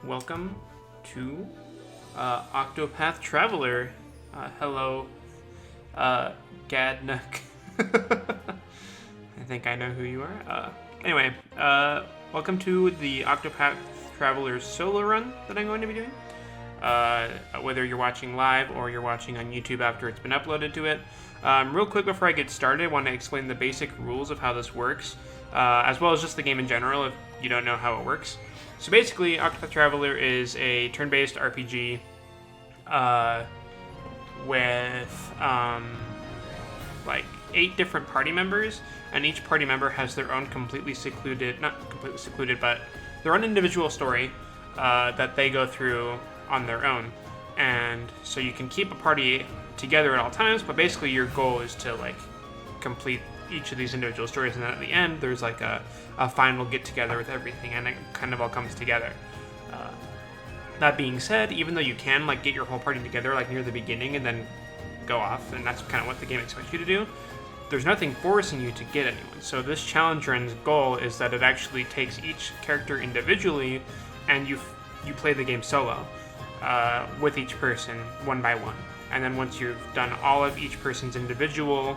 welcome to Octopath Traveler. Hello, Gadnook. I think I know who you are. Anyway, welcome to the Octopath Traveler solo run that I'm going to be doing. Whether you're watching live or you're watching on YouTube after it's been uploaded to it. Real quick before I get started, I want to explain the basic rules of how this works, as well as just the game in general if you don't know how it works. So basically, Octopath Traveler is a turn-based RPG with like 8 different party members, and each party member has their own not completely secluded, but their own individual story that they go through on their own. And so you can keep a party together at all times, but basically your goal is to like complete each of these individual stories, and then at the end there's like a final get together with everything, and it kind of all comes together. That being said, even though you can like get your whole party together like near the beginning and then go off, and that's kind of what the game expects you to do, there's nothing forcing you to get anyone. So this challenge run's goal is that it actually takes each character individually, and you play the game solo with each person one by one. And then once you've done all of each person's individual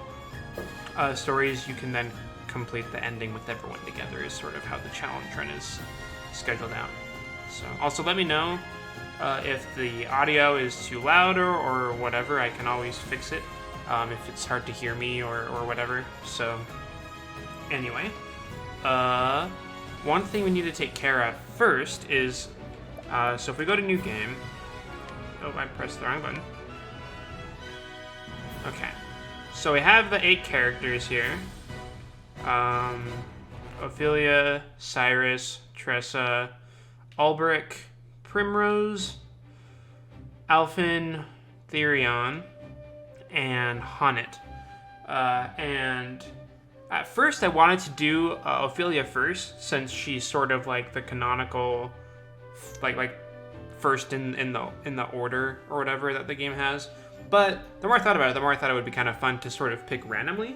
stories, you can then complete the ending with everyone together, is sort of how the challenge run is scheduled out. So also let me know if the audio is too loud or whatever. I can always fix it if it's hard to hear me or whatever. So anyway, one thing we need to take care of first is, so if we go to new game, oh, I pressed the wrong button. Okay, so we have the 8 characters here. Ophelia, Cyrus, Tressa, Ulbrich, Primrose, Alphen, Therion, and Honnet. And at first I wanted to do Ophelia first, since she's sort of like the canonical, like first in the order or whatever that the game has. But the more I thought about it, the more I thought it would be kind of fun to sort of pick randomly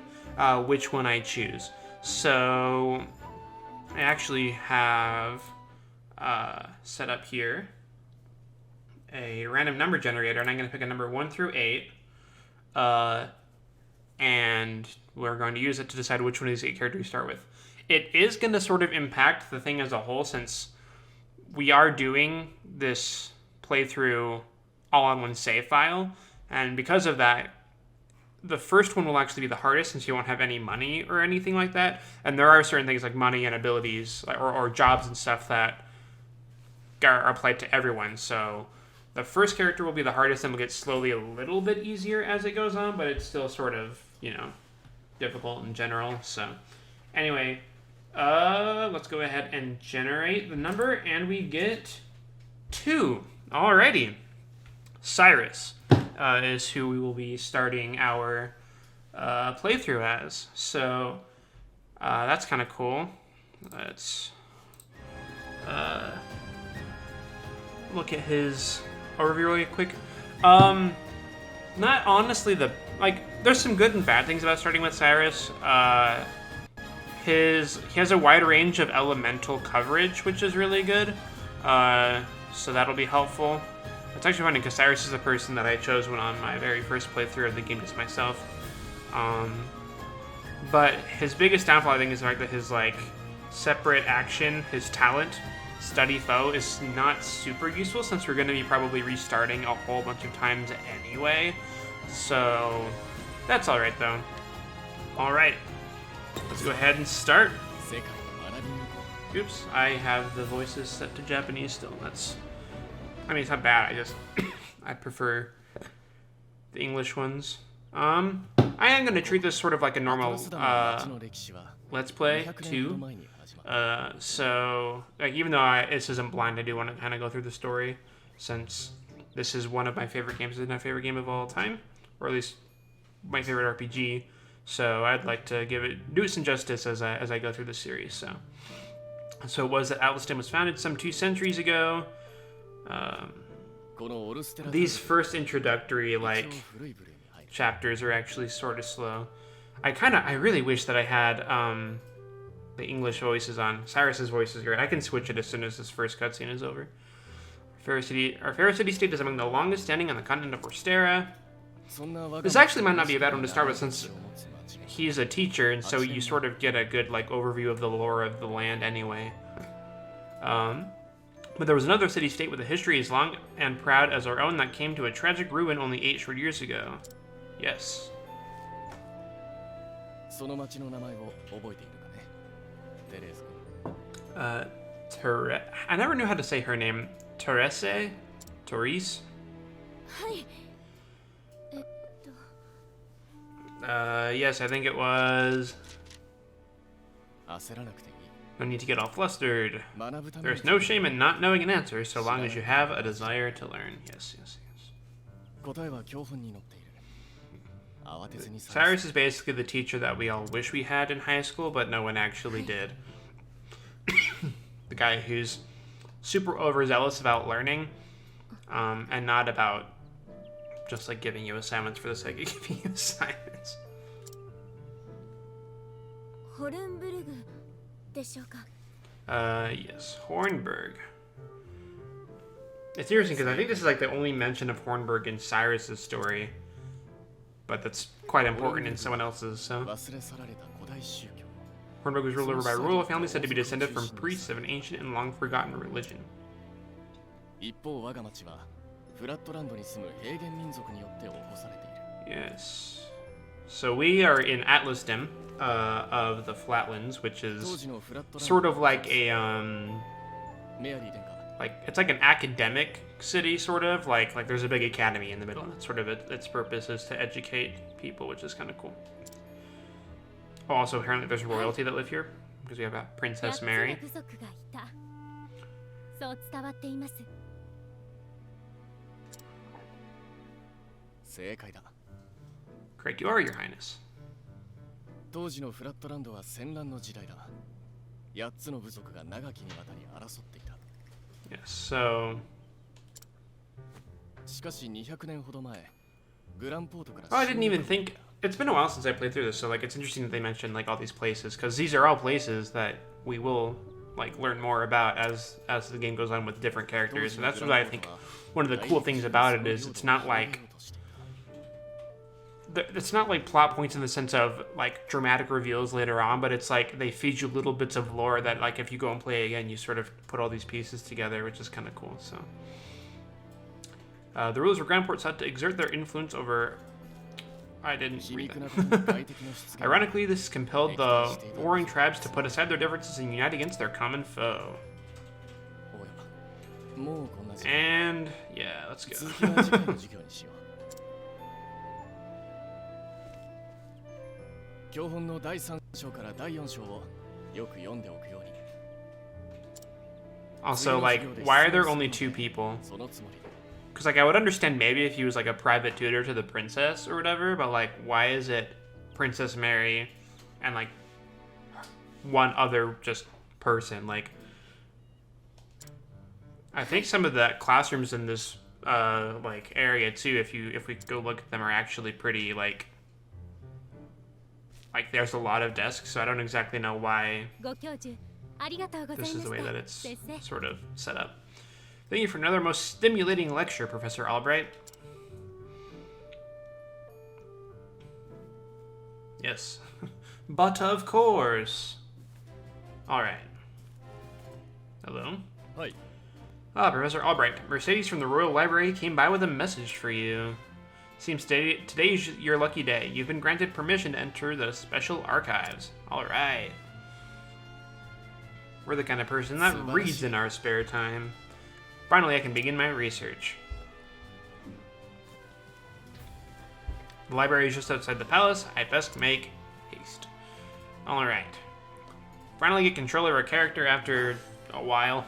which one I choose. So I actually have set up here a random number generator, and I'm going to pick a number 1 through 8, and we're going to use it to decide which one of these 8 characters we start with. It is going to sort of impact the thing as a whole, since we are doing this playthrough all on one save file, and because of that, the first one will actually be the hardest, since you won't have any money or anything like that, and there are certain things like money and abilities or jobs and stuff that are applied to everyone. So the first character will be the hardest, and will get slowly a little bit easier as it goes on, but it's still sort of, difficult in general. So anyway, let's go ahead and generate the number, and we get 2. Alrighty. Cyrus is who we will be starting our playthrough as. So that's kind of cool. Let's look at his overview really quick. Not honestly there's some good and bad things about starting with Cyrus. He has a wide range of elemental coverage, which is really good. So that'll be helpful. It's actually funny because Cyrus is the person that I chose when on my very first playthrough of the game just myself. But his biggest downfall, I think, is the fact that his separate action, his talent, Study Foe, is not super useful, since we're going to be probably restarting a whole bunch of times anyway. So that's alright though. Alright, let's go ahead and start. Oops, I have the voices set to Japanese still. It's not bad, I prefer the English ones. I am going to treat this sort of like a normal Let's Play too. So even though this isn't blind, I do want to kind of go through the story, since this is one of my favorite games. It's my favorite game of all time, or at least my favorite RPG. So I'd like to do it some justice as I go through the series. So it was that Atlasstem was founded some 2 centuries ago. These first introductory chapters are actually sort of slow. I really wish that I had the English voices on. Cyrus's voice is great. I can switch it as soon as this first cutscene is over. Our fair city-state is among the longest standing on the continent of Orsterra. This actually might not be a bad one to start with, since he's a teacher, and so you sort of get a good like overview of the lore of the land anyway. But there was another city-state with a history as long and proud as our own that came to a tragic ruin only 8 short years ago. Yes. I never knew how to say her name. Therese? Therese? Yes, I think it was... No need to get all flustered. There's no shame in not knowing an answer, so long as you have a desire to learn. Yes, yes, yes. Cyrus is basically the teacher that we all wish we had in high school, but no one actually did. The guy who's super overzealous about learning, and not about just like giving you assignments for the sake of giving you assignments. Yes, Hornburg. It's interesting because I think this is like the only mention of Hornburg in Cyrus's story, but that's quite important in someone else's. So, Hornburg was ruled over by a royal family said to be descended from priests of an ancient and long forgotten religion. Yes. So we are in Atlasstem of the Flatlands, which is sort of like a it's like an academic city, sort of like there's a big academy in the middle. It's sort of its purpose is to educate people, which is kind of cool. Oh, also apparently there's royalty that live here because we have a Princess Mary. Correct, you are, Your Highness. Yes, so... Oh, I didn't even think... It's been a while since I played through this, so like it's interesting that they mentioned like all these places, because these are all places that we will like learn more about as the game goes on with different characters. And that's what I think one of the cool things about it is it's not like plot points in the sense of like dramatic reveals later on, but it's like they feed you little bits of lore that like if you go and play again, you sort of put all these pieces together, which is kind of cool. So the rulers of Grandport sought to exert their influence over... I didn't read that. Ironically, this compelled the warring tribes to put aside their differences and unite against their common foe. And yeah, let's go. Also, like, why are there only 2 people? Because, like, I would understand maybe if he was, like, a private tutor to the princess or whatever, but, like, why is it Princess Mary and, like, one other just person? Like, I think some of the classrooms in this, like, area, too, if we go look at them, are actually pretty, like, there's a lot of desks, so I don't exactly know why this is the way that it's sort of set up. Thank you for another most stimulating lecture, Professor Albright. Yes. But of course. Alright. Hello? Hi. Ah, Professor Albright. Mercedes from the Royal Library came by with a message for you. Seems today's your lucky day. You've been granted permission to enter the special archives. Alright. We're the kind of person that reads in our spare time. Finally, I can begin my research. The library is just outside the palace. I best make haste. Alright. Finally get control of our character after a while.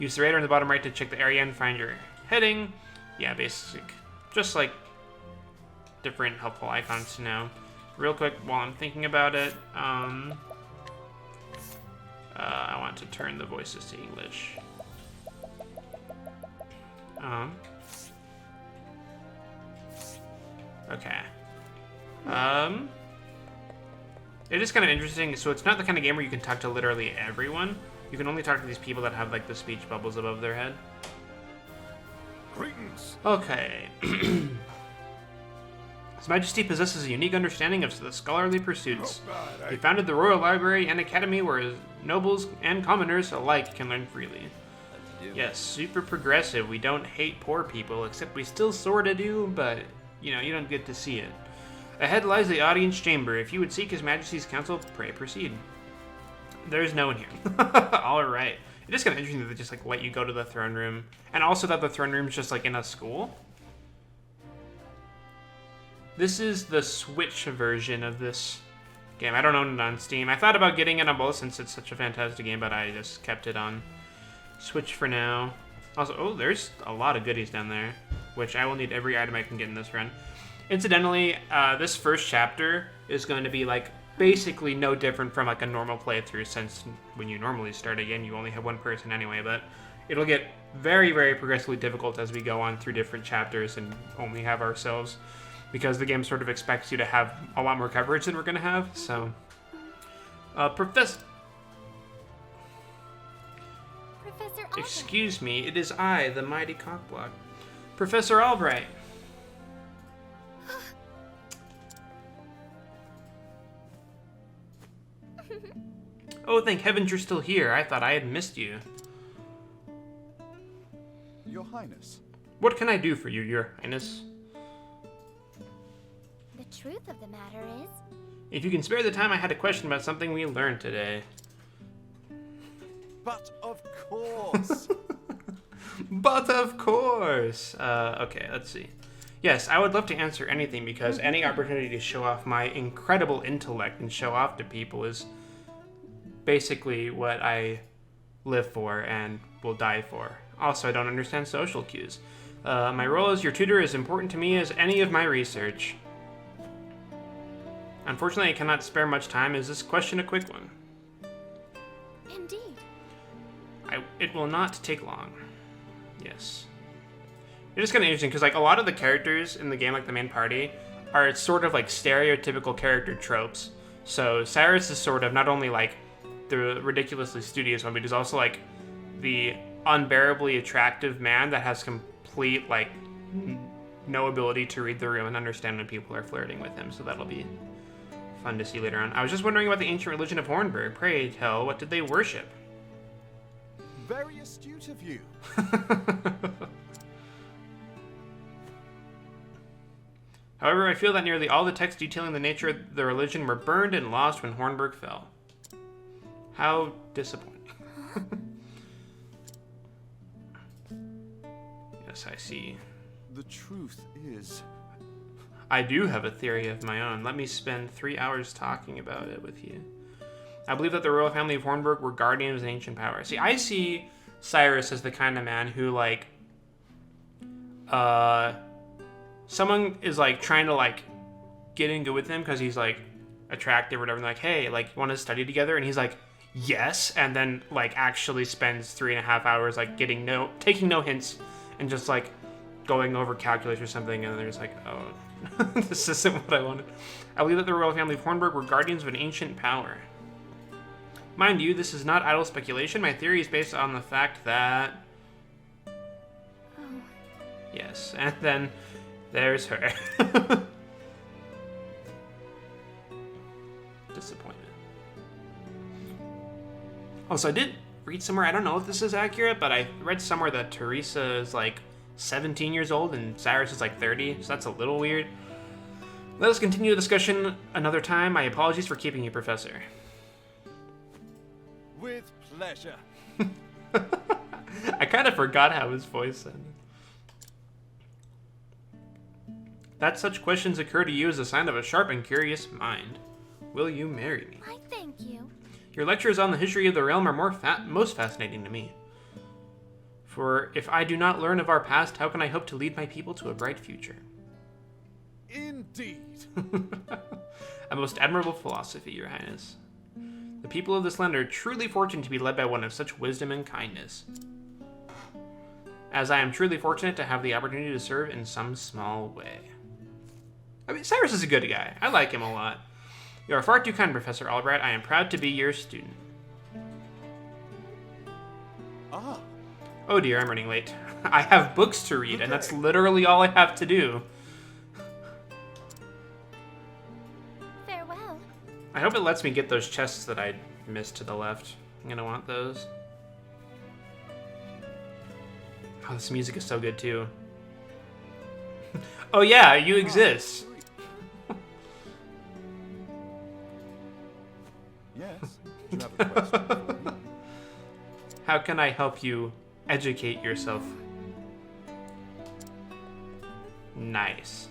Use the radar in the bottom right to check the area and find your heading. Yeah, basic. Just like different helpful icons to know. Real quick, while I'm thinking about it, I want to turn the voices to English. Okay. It is kind of interesting. So it's not the kind of game where you can talk to literally everyone. You can only talk to these people that have like the speech bubbles above their head. Greetings. Okay. His Majesty possesses a unique understanding of the scholarly pursuits. He founded the Royal Library and Academy where his nobles and commoners alike can learn freely. Yes, super progressive. We don't hate poor people, except we still sorta do, but, you know, you don't get to see it. Ahead lies the audience chamber. If you would seek His Majesty's counsel, pray proceed. There's no one here. Alright. It is kind of interesting that they just, like, let you go to the throne room. And also that the throne room's just, like, in a school. This is the Switch version of this game. I don't own it on Steam. I thought about getting it on both since it's such a fantastic game, but I just kept it on Switch for now. Also, oh, there's a lot of goodies down there, which I will need every item I can get in this run. Incidentally, this first chapter is going to be, like, basically no different from, like, a normal playthrough, since when you normally start again, you only have one person anyway, but it'll get very, very progressively difficult as we go on through different chapters and only have ourselves, because the game sort of expects you to have a lot more coverage than we're going to have, so... Professor Albright. Excuse me, it is I, the mighty cockblock. Professor Albright. Oh, thank heavens you're still here. I thought I had missed you. Your Highness. What can I do for you, Your Highness? The truth of the matter is... If you can spare the time, I had a question about something we learned today. But of course. But of course. Okay, let's see. Yes, I would love to answer anything because any opportunity to show off my incredible intellect and show off to people is basically what I live for and will die for. Also, I don't understand social cues. My role as your tutor is important to me as any of my research. Unfortunately, I cannot spare much time. Is this question a quick one? Indeed. It will not take long. Yes. It is kind of interesting because, like, a lot of the characters in the game, like the main party, are sort of like stereotypical character tropes. So Cyrus is sort of not only like the ridiculously studious one, but he's also like the unbearably attractive man that has complete like no ability to read the room and understand when people are flirting with him. So that'll be fun to see later on. I was just wondering about the ancient religion of Hornburg. Pray tell, what did they worship? Very astute of you. However, I feel that nearly all the texts detailing the nature of the religion were burned and lost when Hornburg fell. How disappointing. Yes, I see. The truth is... I do have a theory of my own. Let me spend 3 hours talking about it with you. I believe that the royal family of Hornburg were guardians of ancient power. See, I see Cyrus as the kind of man who, like, someone is, like, trying to, like, get in good with him because he's, like, attractive or whatever. And they're like, hey, like, you want to study together? And he's like, yes. And then, like, actually spends 3.5 hours, like, taking no hints and just, like, going over calculus or something. And then they're just like, oh, this isn't what I wanted. I believe that the royal family of Hornburg were guardians of an ancient power. Mind you, this is not idle speculation. My theory is based on the fact that... Oh. Yes, and then there's her. Disappointment. Also, I did read somewhere, I don't know if this is accurate, but I read somewhere that Teresa is like 17 years old and Cyrus is like 30, so that's a little weird. Let us continue the discussion another time. My apologies for keeping you, Professor. With pleasure. I kind of forgot how his voice sounded. That such questions occur to you is a sign of a sharp and curious mind. Will you marry me? I thank you. Your lectures on the history of the realm are most fascinating to me. For if I do not learn of our past, how can I hope to lead my people to a bright future? Indeed. A most admirable philosophy, Your Highness. The people of this land are truly fortunate to be led by one of such wisdom and kindness. As I am truly fortunate to have the opportunity to serve in some small way. I mean, Cyrus is a good guy. I like him a lot. You are far too kind, Professor Albright. I am proud to be your student. Ah. Oh dear, I'm running late. I have books to read, and that's literally all I have to do. Farewell. I hope it lets me get those chests that I missed to the left. I'm gonna want those. Oh, this music is so good too. Oh yeah, you exist. Yes. Do you have a question for me? How can I help you educate yourself? Nice.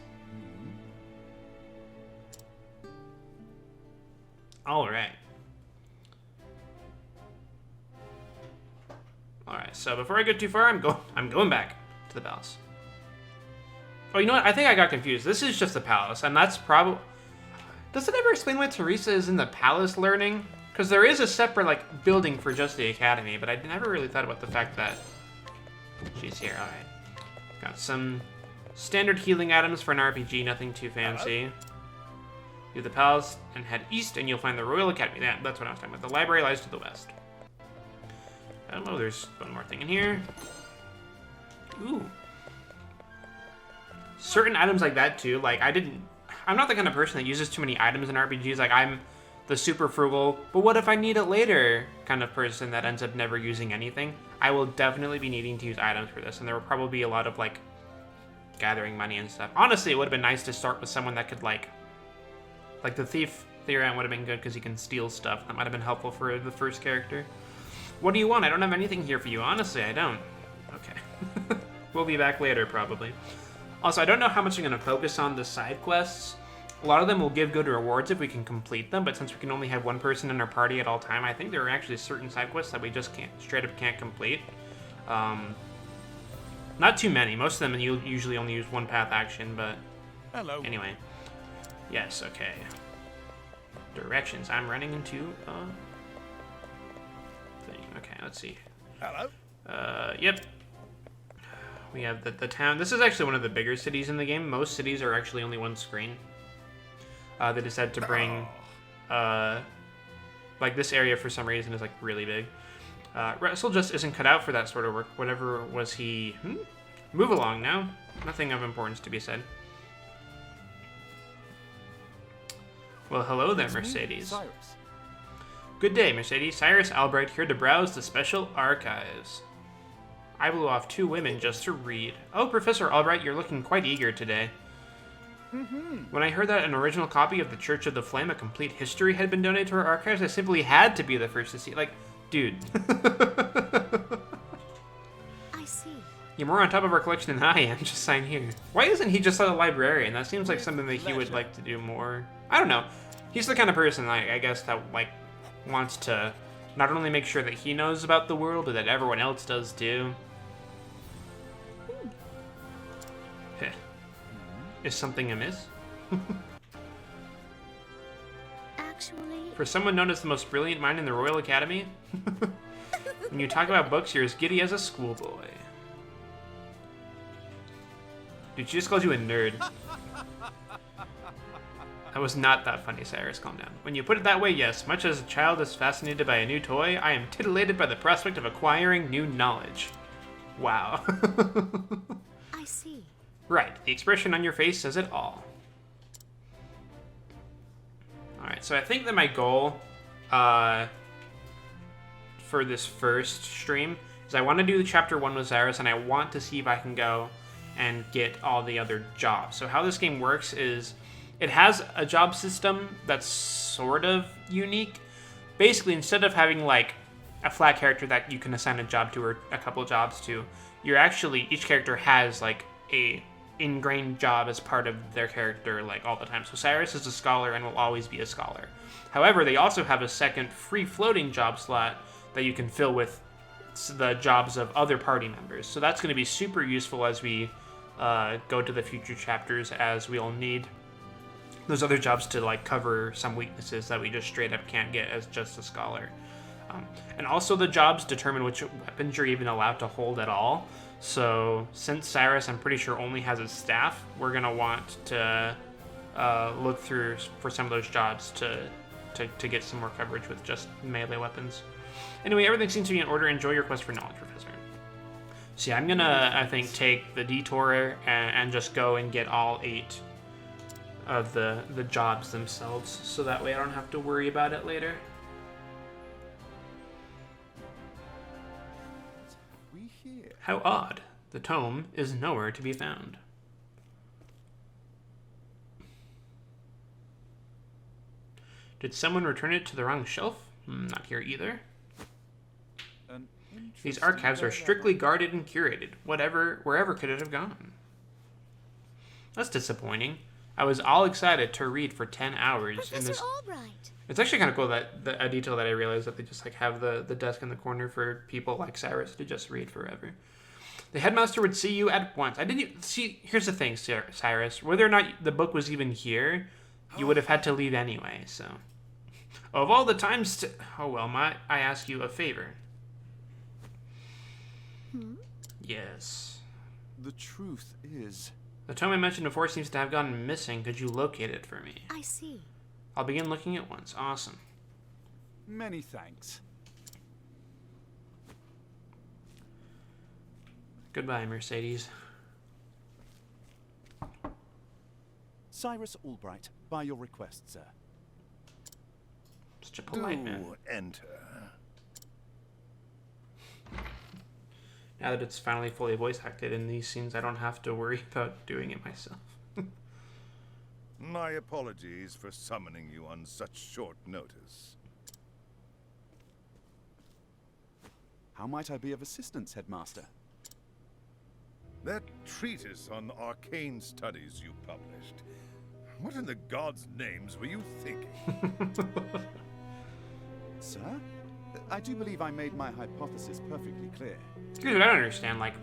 All right. All right. So before I go too far, I'm going back to the palace. Oh, you know what? I think I got confused. This is just the palace, and that's probably. Does it ever explain why Teresa is in the palace learning? Because there is a separate like building for just the academy, but I never really thought about the fact that she's here. All right. Got some standard healing items for an RPG. Nothing too fancy. Leave the palace and head east, and you'll find the Royal Academy. Yeah, that's what I was talking about. The library lies to the west. Oh, there's one more thing in here. Ooh. Certain items like that, too. Like, I'm not the kind of person that uses too many items in RPGs. Like, I'm the super frugal, but what if I need it later kind of person that ends up never using anything. I will definitely be needing to use items for this, and there will probably be a lot of, like, gathering money and stuff. Honestly, it would have been nice to start with someone that could, like the Thief Theoran would have been good because he can steal stuff. That might have been helpful for the first character. What do you want? I don't have anything here for you. Honestly, I don't. Okay. We'll be back later, probably. Also, I don't know how much I'm going to focus on the side quests. A lot of them will give good rewards if we can complete them, but since we can only have one person in our party at all time, I think there are actually certain side quests that we just straight up can't complete. Not too many. Most of them you usually only use one path action, but Hello. anyway. Yes, okay. Directions. I'm running into a thing. Okay, let's see. Hello. Yep. We have the town. This is actually one of the bigger cities in the game. Most cities are actually only one screen. They decided to bring, like this area for some reason is like really big. Russell just isn't cut out for that sort of work. Whatever was he? Move along now. Nothing of importance to be said. Well, hello there, Mercedes. Cyrus. Good day, Mercedes. Cyrus Albright here to browse the special archives. I blew off 2 women just to read. Oh, Professor Albright, you're looking quite eager today. When I heard that an original copy of the Church of the Flame, a complete history, had been donated to our archives, I simply had to be the first to see it. Like, dude. I see. You're more on top of our collection than I am. Just sign here. Why isn't he just a librarian? That seems like something that he would like to do more. I don't know. He's the kind of person, I guess, that like wants to not only make sure that he knows about the world, but that everyone else does too. Heh. Is something amiss? Actually, For someone known as the most brilliant mind in the Royal Academy? When you talk about books, you're as giddy as a schoolboy. Dude, she just called you a nerd. That was not that funny, Cyrus. Calm down. When you put it that way, yes. Much as a child is fascinated by a new toy, I am titillated by the prospect of acquiring new knowledge. Wow. I see. Right. The expression on your face says it all. Alright, so I think that my goal for this first stream is I want to do the chapter 1 with Cyrus, and I want to see if I can go and get all the other jobs. So how this game works is it has a job system that's sort of unique. Basically, instead of having like a flat character that you can assign a job to or a couple jobs to, you're actually, each character has like a ingrained job as part of their character like all the time. So Cyrus is a scholar and will always be a scholar. However, they also have a second free-floating job slot that you can fill with the jobs of other party members. So that's going to be super useful as we go to the future chapters, as we'll need those other jobs to like cover some weaknesses that we just straight up can't get as just a scholar. And also the jobs determine which weapons you're even allowed to hold at all. So since Cyrus, I'm pretty sure, only has his staff, we're going to want to look through for some of those jobs to get some more coverage with just melee weapons. Anyway, everything seems to be in order. Enjoy your quest for knowledge, Professor. See, I'm gonna, I think, take the detour and just go and get all 8 of the jobs themselves, so that way I don't have to worry about it later. We hear. How odd. The tome is nowhere to be found. Did someone return it to the wrong shelf? Not here either. An These interesting archives are dilemma. strictly guarded and curated. Wherever could it have gone? That's disappointing. I was all excited to read for 10 hours in Professor this. Albright. It's actually kind of cool that a detail that I realized that they just like have the desk in the corner for people like Cyrus to just read forever. The headmaster would see you at once. I didn't even see. Here's the thing, Cyrus. Whether or not the book was even here, you would have had to leave anyway. So, of all the times to, oh well, I ask you a favor. Yes. The truth is, The tome I mentioned before seems to have gone missing. Could you locate it for me? I see. I'll begin looking at once. Awesome. many thanks. Goodbye, Mercedes. Cyrus Albright, by your request, sir. Such a polite man. Do enter. Now that it's finally fully voice acted in these scenes, I don't have to worry about doing it myself. My apologies for summoning you on such short notice. How might I be of assistance, Headmaster? That treatise on arcane studies you published. What in the gods' names were you thinking? Sir? I do believe I made my hypothesis perfectly clear. Here's what I don't understand. Like,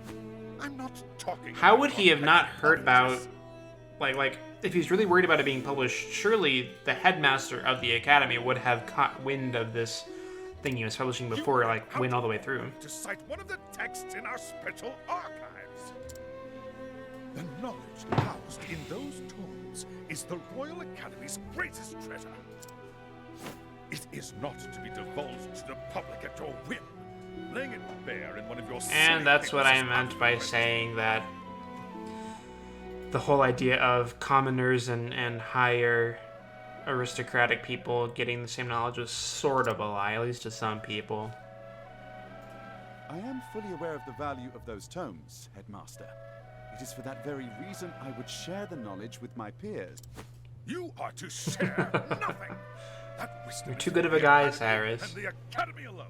I'm not talking. how would he about have not heard about, hypothesis. like, if he's really worried about it being published, surely the headmaster of the academy would have caught wind of this thing he was publishing before, like, went all the way through. To cite one of the texts in our special archives. The knowledge housed in those tomes is the Royal Academy's greatest treasure. It is not to be divulged to the public at your whim. Laying it bare in one of your And that's what I papers is meant by unworthy. saying that the whole idea of commoners and higher aristocratic people getting the same knowledge was sort of a lie, at least to some people. I am fully aware of the value of those tomes, Headmaster. It is for that very reason I would share the knowledge with my peers. You are to share nothing. That wisdom You're is too for good of a the guy, Academy Cyrus. And the Academy alone.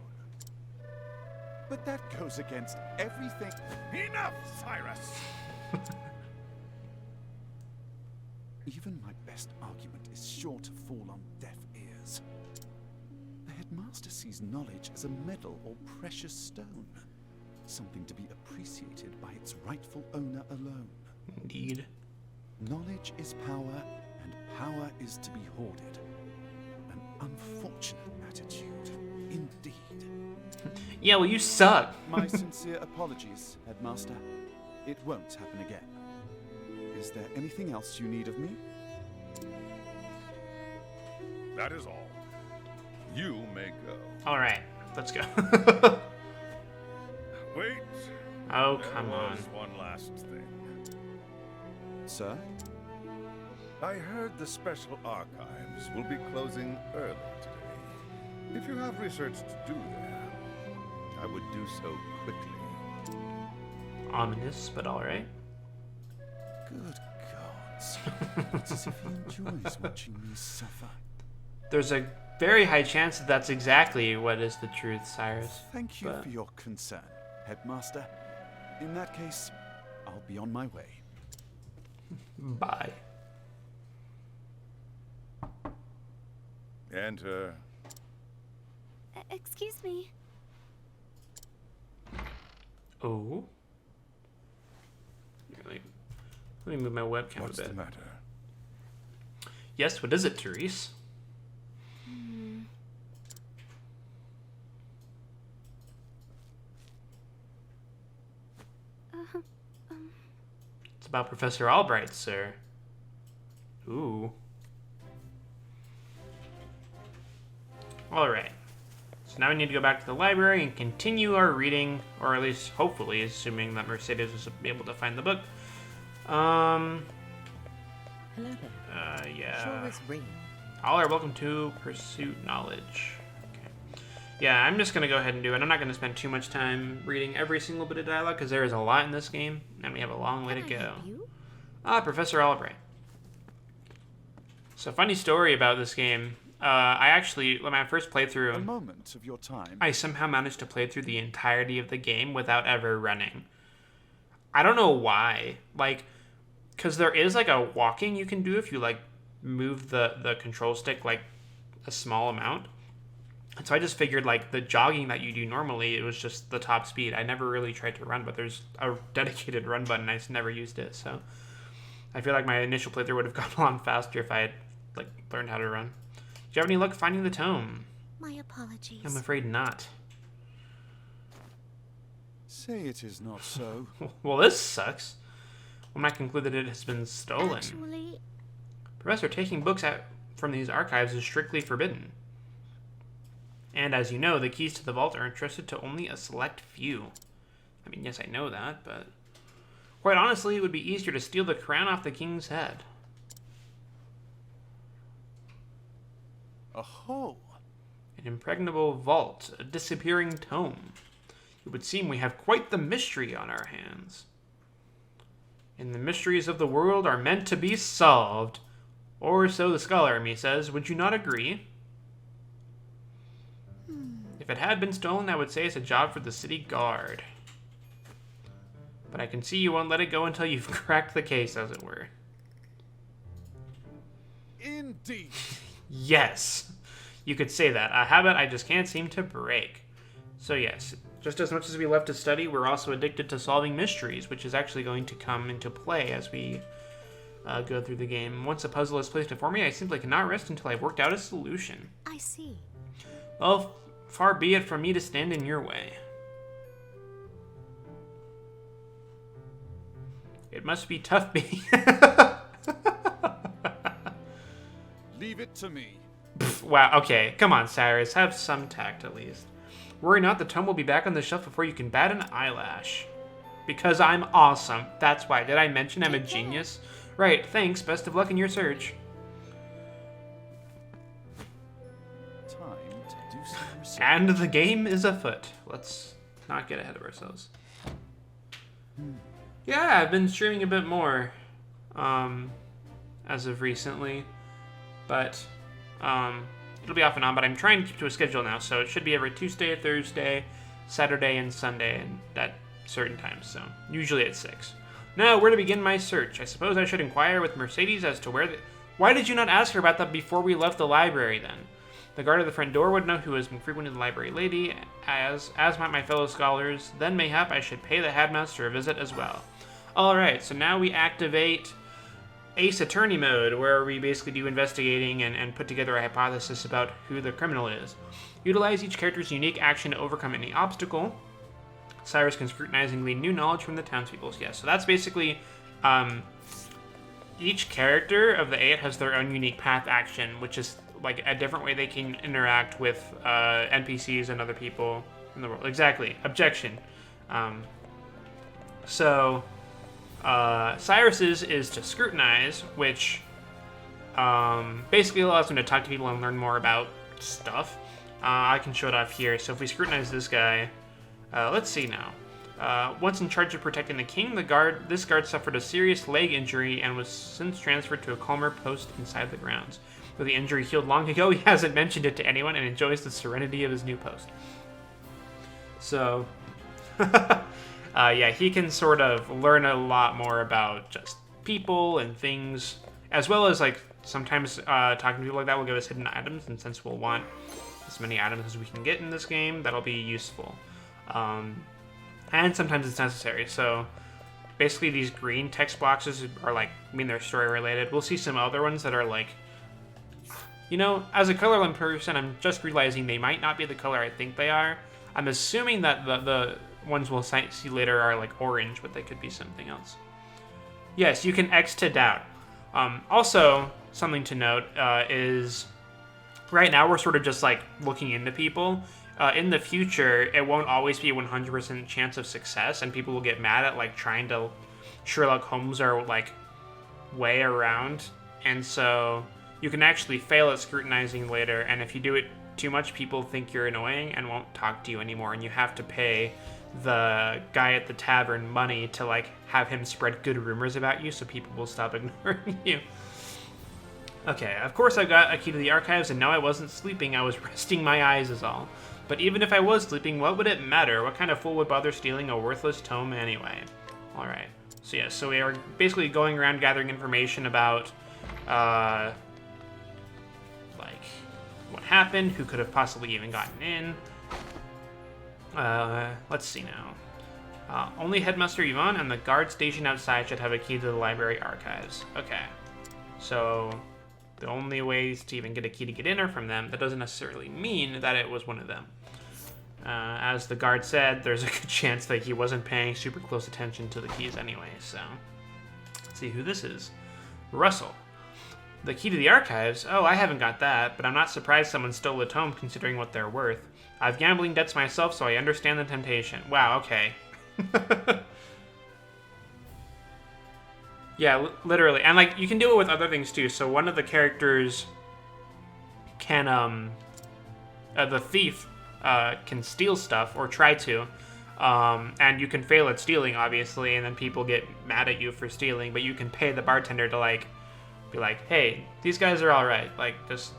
But that goes against everything. Enough, Cyrus! Even my best argument is sure to fall on deaf ears. The Headmaster sees knowledge as a medal or precious stone, something to be appreciated by its rightful owner alone. Indeed. Knowledge is power, and power is to be hoarded. An unfortunate attitude, indeed. Yeah, well, you suck. My sincere apologies, Headmaster. It won't happen again. Is there anything else you need of me? That is all. You may go. All right, let's go. Wait. Oh, There come on. was one last thing. Sir? I heard the special archives will be closing early today. If you have research to do there, I would do so quickly. Ominous, but all right. Good gods. It's as if he enjoys watching me suffer. There's a very high chance that that's exactly what is the truth, Cyrus. Thank you But- for your concern, Headmaster. In that case, I'll be on my way. Bye. Enter. Excuse me. Oh. Let me move my webcam What's a the bit. matter? Yes, what is it, Therese? It's about Professor Albright, sir. Ooh. Alright. So now we need to go back to the library and continue our reading, or at least hopefully, assuming that Mercedes was able to find the book. Hello there. Yeah. Sure is ring. All are welcome to pursue knowledge. Okay. Yeah, I'm just going to go ahead and do it. I'm not going to spend too much time reading every single bit of dialogue, because there is a lot in this game, and we have a long way to Can I go. help you? Professor Albright. So, funny story about this game. I actually, when I first played A through, moment of your time. I somehow managed to play through the entirety of the game without ever running. I don't know why. Like, because there is, like, a walking you can do if you, like, move the control stick, like, a small amount. And so I just figured, like, the jogging that you do normally, it was just the top speed. I never really tried to run, but there's a dedicated run button. I just never used it, so I feel like my initial playthrough would have gone along faster if I had, like, learned how to run. Do you have any luck finding the tome? My apologies. I'm afraid not. Say it is not so. Well, this sucks. One might conclude that it has been stolen. Actually, Professor, taking books out from these archives is strictly forbidden. And as you know, the keys to the vault are entrusted to only a select few. I mean, yes, I know that, but quite honestly, it would be easier to steal the crown off the king's head. Aho! An impregnable vault, a disappearing tome. It would seem we have quite the mystery on our hands. And the mysteries of the world are meant to be solved. Or so the scholar in me says. Would you not agree? If it had been stolen, I would say it's a job for the city guard. But I can see you won't let it go until you've cracked the case, as it were. Indeed. Yes, you could say that. A habit I just can't seem to break. So yes, just as much as we love to study, we're also addicted to solving mysteries, which is actually going to come into play as we go through the game. Once a puzzle is placed before me, I simply cannot rest until I've worked out a solution. I see. Well, far be it from me to stand in your way. It must be tough being... Leave it to me. Wow, okay. Come on, Cyrus. Have some tact, at least. Worry not, the tome will be back on the shelf before you can bat an eyelash. Because I'm awesome. That's why. Did I mention I'm a genius? Right, thanks. Best of luck in your search. Time to do some research. And the game is afoot. Let's not get ahead of ourselves. Yeah, I've been streaming a bit more as of recently. But it'll be off and on, but I'm trying to keep to a schedule now, so it should be every Tuesday, Thursday, Saturday, and Sunday, and at certain times, so usually at 6. Now, where to begin my search? I suppose I should inquire with Mercedes as to where the... Why did you not ask her about that before we left the library, then? The guard at the front door would know who has been frequenting the library lady, as might my fellow scholars. Then mayhap I should pay the headmaster a visit as well. Alright, so now we activate Ace Attorney mode, where we basically do investigating and put together a hypothesis about who the criminal is. Utilize each character's unique action to overcome any obstacle. Cyrus can scrutinize and glean new knowledge from the townspeople. Yeah, so that's basically each character of the 8 has their own unique path action, which is like a different way they can interact with NPCs and other people in the world. Exactly. Objection. Cyrus's is to scrutinize, which basically allows him to talk to people and learn more about stuff. I can show it off here. So if we scrutinize this guy, let's see now. Once in charge of protecting the king, this guard suffered a serious leg injury and was since transferred to a calmer post inside the grounds. Though the injury healed long ago, he hasn't mentioned it to anyone and enjoys the serenity of his new post. So, yeah, he can sort of learn a lot more about just people and things, as well as, like, sometimes talking to people like that will give us hidden items, and since we'll want as many items as we can get in this game, that'll be useful. And sometimes it's necessary, so basically these green text boxes are, like, they're story related. We'll see some other ones that are, like, you know, as a colorblind person, I'm just realizing they might not be the color I think they are. I'm assuming that the ones we'll see later are, like, orange, but they could be something else. Yes, you can X to doubt. Also, something to note is right now we're sort of just, like, looking into people, in the future, it won't always be a 100% chance of success, and people will get mad at, like, trying to Sherlock Holmes our, like, way around. And so you can actually fail at scrutinizing later, and if you do it too much, people think you're annoying and won't talk to you anymore, and you have to pay the guy at the tavern money to, like, have him spread good rumors about you so people will stop ignoring you. Okay, of course I got a key to the archives, and no, I wasn't sleeping, I was resting my eyes is all. But even if I was sleeping, what would it matter? What kind of fool would bother stealing a worthless tome anyway? Alright, so yeah, so we are basically going around gathering information about, like, what happened, who could have possibly even gotten in. Let's see now. Only Headmaster Yvonne and the guard stationed outside should have a key to the library archives. Okay, so the only ways to even get a key to get in are from them. That doesn't necessarily mean that it was one of them. As the guard said, there's a good chance that he wasn't paying super close attention to the keys anyway, so... Let's see who this is. Russell. The key to the archives? Oh, I haven't got that, but I'm not surprised someone stole a tome considering what they're worth. I've gambling debts myself, so I understand the temptation. Wow, okay. Yeah, literally. And, like, you can do it with other things, too. So one of the characters can, the thief, can steal stuff, or try to. And you can fail at stealing, obviously, and then people get mad at you for stealing, but you can pay the bartender to, like, be like, hey, these guys are alright. Like, just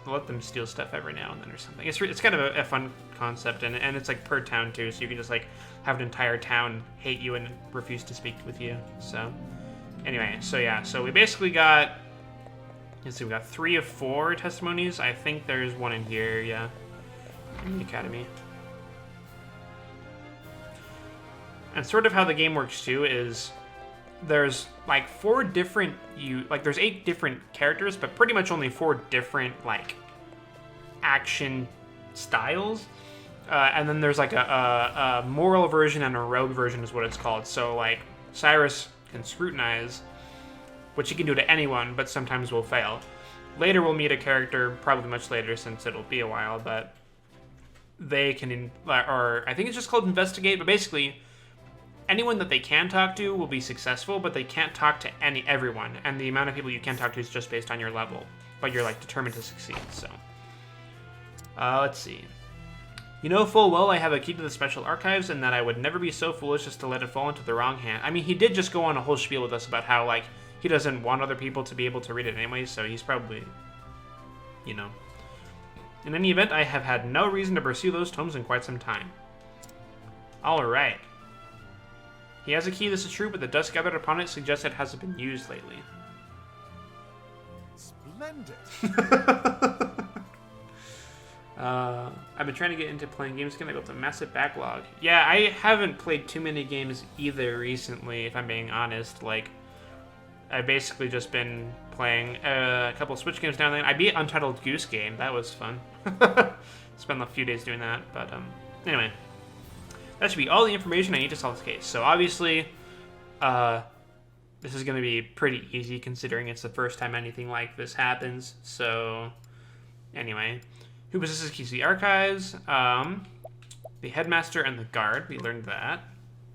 let them steal stuff every now and then or something. It's kind of a fun concept, and it's, like, per town, too, so you can just, like, have an entire town hate you and refuse to speak with you, so... Anyway, so yeah, so we basically got, let's see, we got 3 of 4 testimonies. I think there's one in here, yeah, in the academy. And sort of how the game works too is there's like 4 different, there's 8 different characters, but pretty much only 4 different like action styles. And then there's like a moral version and a rogue version is what it's called. So like Cyrus can scrutinize, which he can do to anyone, but sometimes will fail. Later we'll meet a character, probably much later since it'll be a while, but they can, or I think it's just called investigate, but basically anyone that they can talk to will be successful, but they can't talk to everyone, and the amount of people you can talk to is just based on your level, but you're like determined to succeed, so. Let's see. You know full well I have a key to the special archives and that I would never be so foolish as to let it fall into the wrong hand. I mean, he did just go on a whole spiel with us about how, like, he doesn't want other people to be able to read it anyway, so he's probably, you know. In any event, I have had no reason to pursue those tomes in quite some time. Alright. He has a key, this is true, but the dust gathered upon it suggests it hasn't been used lately. Splendid. I've been trying to get into playing games again. I built a massive backlog. Yeah, I haven't played too many games either recently, if I'm being honest. Like, I've basically just been playing a couple Switch games down there. I beat Untitled Goose Game. That was fun. Spent a few days doing that. But, anyway. That should be all the information I need to solve this case. So, obviously, this is going to be pretty easy considering it's the first time anything like this happens. So, anyway. Who possesses keys to the archives? The Headmaster and the guard. We learned that.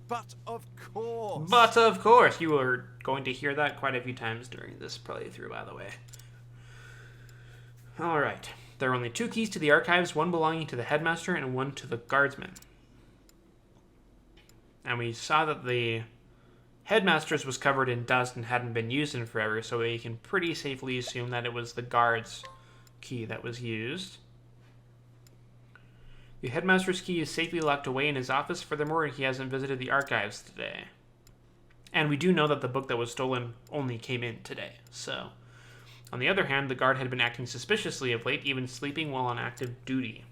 But of course. But of course. You are going to hear that quite a few times during this playthrough, by the way. Alright. There are only 2 keys to the archives, one belonging to the Headmaster and one to the guardsman. And we saw that the Headmaster's was covered in dust and hadn't been used in forever, so we can pretty safely assume that it was the guard's key that was used. The Headmaster's key is safely locked away in his office. Furthermore, he hasn't visited the archives today. And we do know that the book that was stolen only came in today. So, on the other hand, the guard had been acting suspiciously of late, even sleeping while on active duty.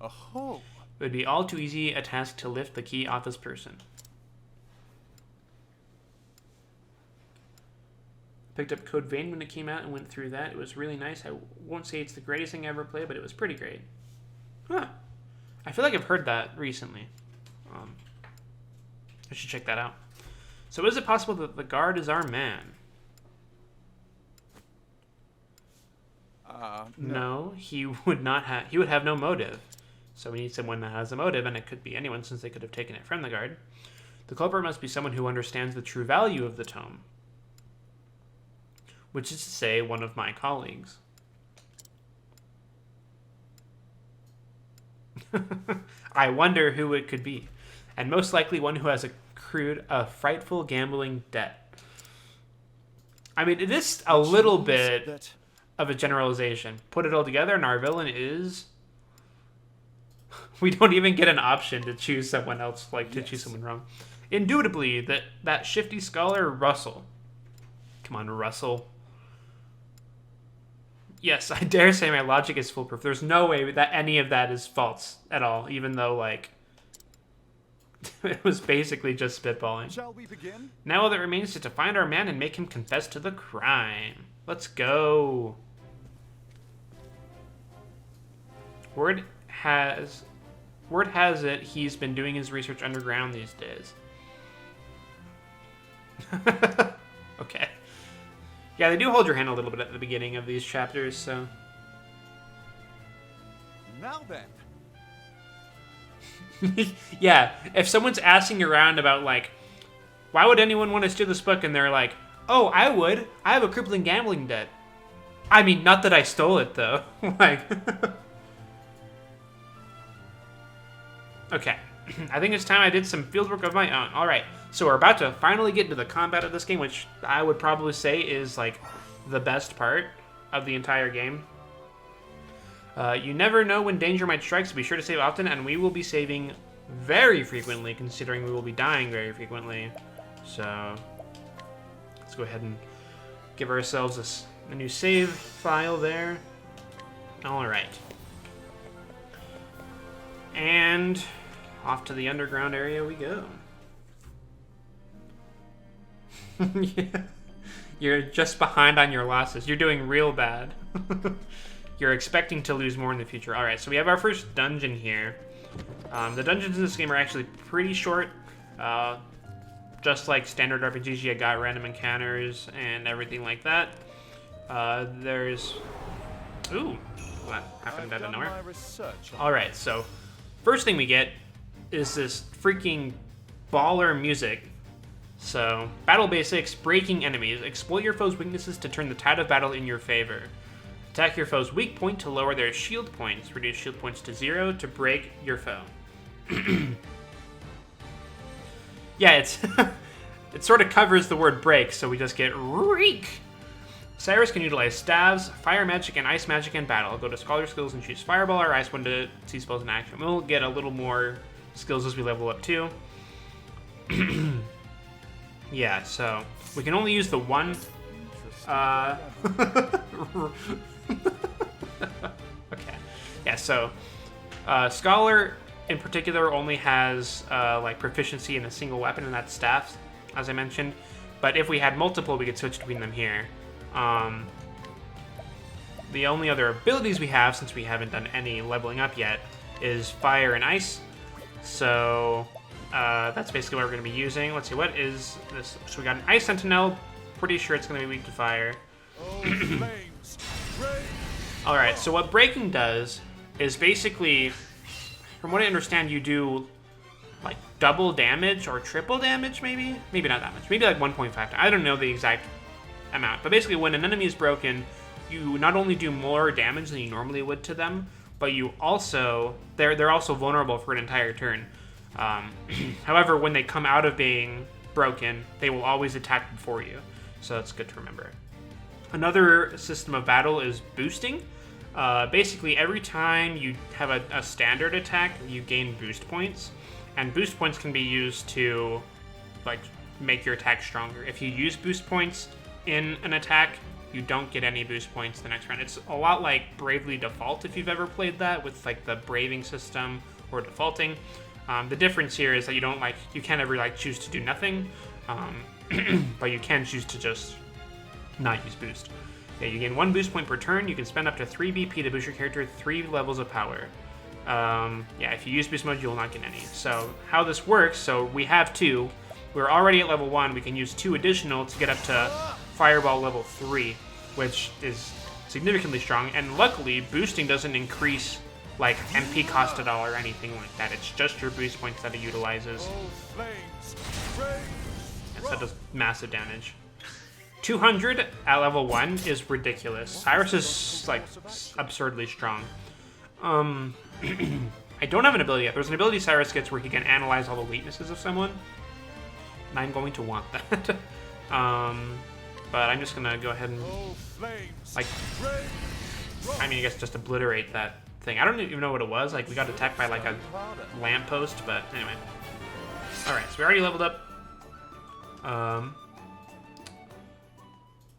Oh. It would be all too easy a task to lift the key off this person. Picked up Code Vein when it came out and went through that. It was really nice. I won't say it's the greatest thing I ever played, but it was pretty great. Huh. I feel like I've heard that recently. I should check that out. So is it possible that the guard is our man? No. No, he would not have. He would have no motive. So we need someone that has a motive, and it could be anyone since they could have taken it from the guard. The culprit must be someone who understands the true value of the tome, which is to say, one of my colleagues. I wonder who it could be, and most likely one who has accrued a frightful gambling debt. I mean, it is a little bit of a generalization. Put it all together, and our villain is... We don't even get an option to choose someone else, like to choose someone wrong. Indubitably, that shifty scholar, Russell. Come on, Russell. Yes, I dare say my logic is foolproof. There's no way that any of that is false at all, even though, like, it was basically just spitballing. Shall we begin? Now all that remains is to find our man and make him confess to the crime. Let's go. Word has it he's been doing his research underground these days. Okay. Yeah, they do hold your hand a little bit at the beginning of these chapters, so... Now then. Yeah, if someone's asking around about, like, why would anyone want to steal this book? And they're like, oh, I would. I have a crippling gambling debt. I mean, not that I stole it, though. Like... Okay. I think it's time I did some fieldwork of my own. Alright, so we're about to finally get into the combat of this game, which I would probably say is, like, the best part of the entire game. You never know when danger might strike, so be sure to save often, and we will be saving very frequently, considering we will be dying very frequently. So, let's go ahead and give ourselves a new save file there. Alright. And off to the underground area we go. Yeah. You're just behind on your losses. You're doing real bad. You're expecting to lose more in the future. Alright, so we have our first dungeon here. The dungeons in this game are actually pretty short. Just like standard RPGs, you got random encounters and everything like that. There's... Ooh, that happened out of nowhere. Alright, so first thing we get is this freaking baller music. So, battle basics, breaking enemies. Exploit your foe's weaknesses to turn the tide of battle in your favor. Attack your foe's weak point to lower their shield points. Reduce shield points to 0 to break your foe. Yeah, it's it sort of covers the word break, so we just get reek. Cyrus can utilize staves, fire magic, and ice magic in battle. Go to Scholar Skills and choose Fireball or Ice One to see spells in action. We'll get a little more skills as we level up too. Yeah, so we can only use the one. Okay. Yeah, so Scholar in particular only has like proficiency in a single weapon, and that's staffs, as I mentioned. But if we had multiple, we could switch between them here. The only other abilities we have, since we haven't done any leveling up yet, is fire and ice. So that's basically what we're going to be using. Let's see, what is this? So we got an ice sentinel. Pretty sure it's going to be weak to fire. Alright, so what breaking does is basically, from what I understand, you do like double damage or triple damage, maybe? Maybe not that much. Maybe like 1.5. I don't know the exact amount. But basically, when an enemy is broken, you not only do more damage than you normally would to them, but you also, they're also vulnerable for an entire turn. However, when they come out of being broken, they will always attack before you. So that's good to remember. Another system of battle is boosting. Basically, every time you have a standard attack, you gain boost points. And boost points can be used to like make your attack stronger. If you use boost points in an attack, you don't get any boost points the next round. It's a lot like Bravely Default, if you've ever played that, with like the braving system or defaulting. The difference here is that you can't ever choose to do nothing, but you can choose to just not use boost. Yeah, you gain 1 boost point per turn. You can spend up to 3 BP to boost your character 3 levels of power. Yeah, if you use boost mode, you will not get any. So how this works, so we have 2. We're already at level 1. We can use 2 additional to get up to Fireball level 3, which is significantly strong. And luckily, boosting doesn't increase like MP cost at all or anything like that. It's just your boost points that it utilizes. And so it does massive damage. 200 at level 1 is ridiculous. Cyrus is like absurdly strong. I don't have an ability yet. There's an ability Cyrus gets where he can analyze all the weaknesses of someone. And I'm going to want that. But I'm just gonna go ahead and, like, I mean, I guess just obliterate that thing. I don't even know what it was. Like, we got attacked by, like, a lamppost, but anyway. Alright, so we already leveled up.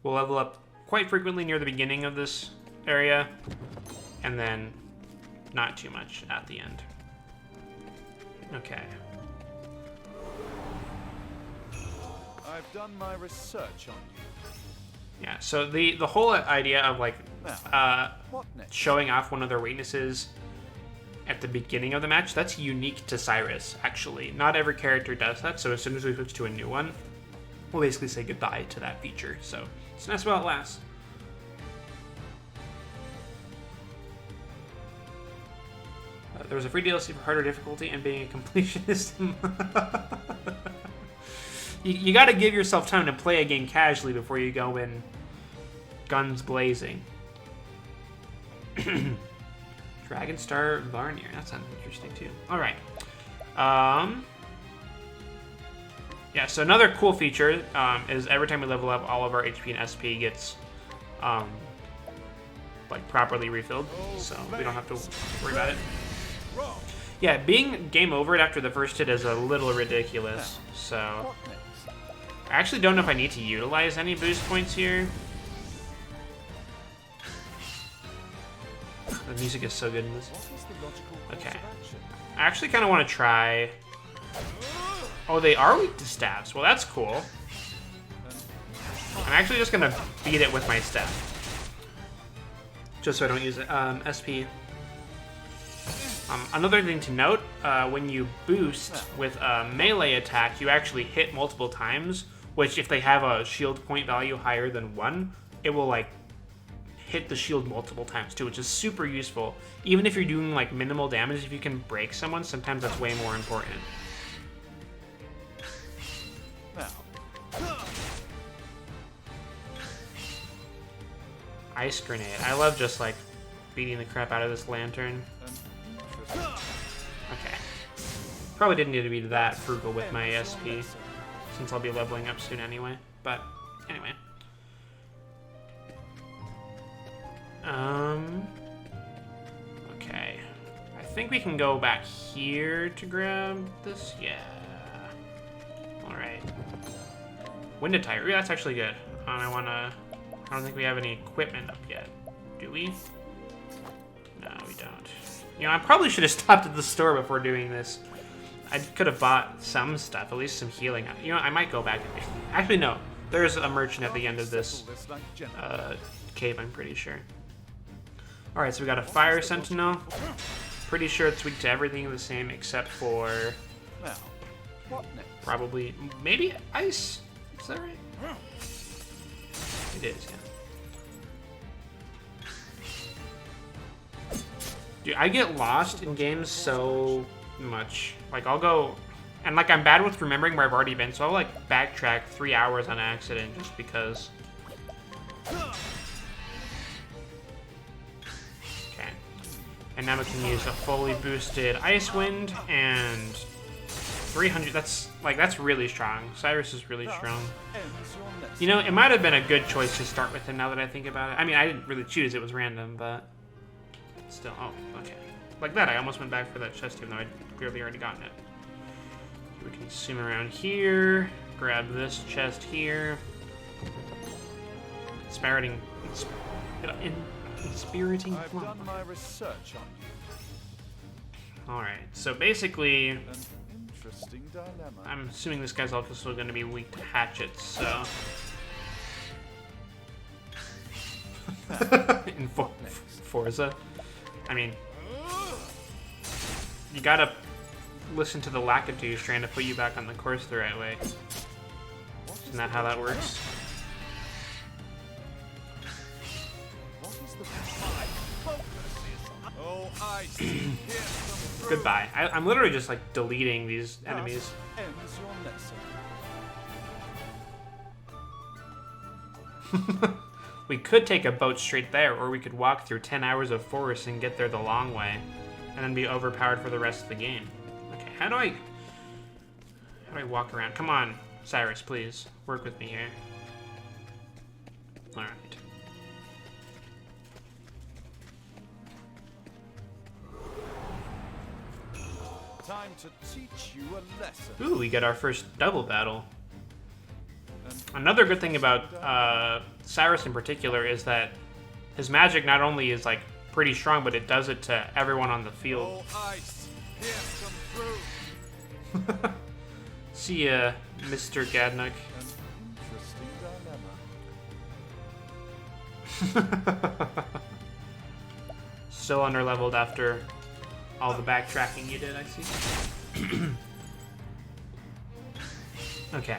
We'll level up quite frequently near the beginning of this area, and then not too much at the end. Okay. I've done my research on you. Yeah, so the whole idea of, like, What next? showing off one of their weaknesses at the beginning of the match, that's unique to Cyrus, actually. Not every character does that, so as soon as we switch to a new one, we'll basically say goodbye to that feature. So it's nice while it lasts. There was a free DLC for harder difficulty and being a completionist. You gotta give yourself time to play a game casually before you go in guns blazing. Dragonstar Varnier. That sounds interesting too. Alright. Yeah, so another cool feature is every time we level up, all of our HP and SP gets like properly refilled, so we don't have to worry about it. Yeah, being game over after the first hit is a little ridiculous, so I actually don't know if I need to utilize any boost points here. The music is so good in this. Okay. I actually kind of want to try... Oh, they are weak to staffs. Well, that's cool. I'm actually just going to beat it with my staff. Just so I don't use it. SP. Another thing to note, when you boost with a melee attack, you actually hit multiple times, which if they have a shield point value higher than 1, it will, like, hit the shield multiple times too, which is super useful. Even if you're doing, like, minimal damage, if you can break someone, sometimes that's way more important. Ice grenade. I love just, like, beating the crap out of this lantern. Okay. Probably didn't need to be that frugal with my SP, since I'll be leveling up soon anyway. But, anyway. Okay. I think we can go back here to grab this. Yeah. Alright. Wind attire. Ooh, that's actually good. I don't think we have any equipment up yet. Do we? No, we don't. You know, I probably should have stopped at the store before doing this. I could have bought some stuff, at least some healing. You know, I might go back. Actually, no. There's a merchant at the end of this cave, I'm pretty sure. Alright, so we got a fire sentinel. Pretty sure it's weak to everything the same except for... probably... maybe ice? Is that right? It is, yeah. Dude, I get lost in games so much. Like, I'll go... And, like, I'm bad with remembering where I've already been, so I'll, like, backtrack 3 hours on accident just because. Okay. And now we can use a fully boosted Ice Wind and 300... That's really strong. Cyrus is really strong. You know, it might have been a good choice to start with him now that I think about it. I mean, I didn't really choose. It was random, but... Still, oh, okay. Like that, I almost went back for that chest even though I'd clearly already gotten it. We can zoom around here, grab this chest here. Inspiriting I've done my research on you. Alright, so basically, An interesting dilemma. I'm assuming this guy's also going to be weak to hatchets, so... In Forza. I mean, you gotta listen to the Lakitus trying to put you back on the course the right way. Isn't that how that works? What is the... Oh, I Goodbye. I'm literally just like deleting these enemies. Ends your lesson. We could take a boat straight there, or we could walk through 10 hours of forest and get there the long way, and then be overpowered for the rest of the game. Okay, how do I walk around? Come on, Cyrus, please. Work with me here. Alright. Time to teach you a lesson. Ooh, we get our first double battle. Another good thing about Cyrus in particular is that his magic not only is like pretty strong, but it does it to everyone on the field. Ice, here's some proof. See ya, Mr. Gadnook. An interesting dilemma. Still underleveled after all the backtracking you did, I see. Okay.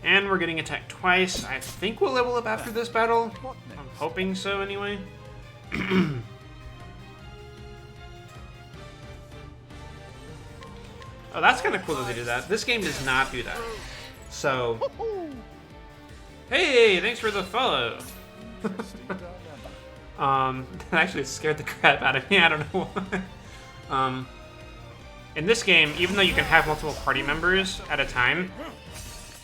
And we're getting attacked twice. I think we'll level up after this battle. What I'm next? hoping so, anyway. Oh, that's kind of cool that they do that. This game does not do that. So, hey, thanks for the follow. Interesting dilemma. That actually scared the crap out of me. I don't know why. In this game, even though you can have multiple party members at a time,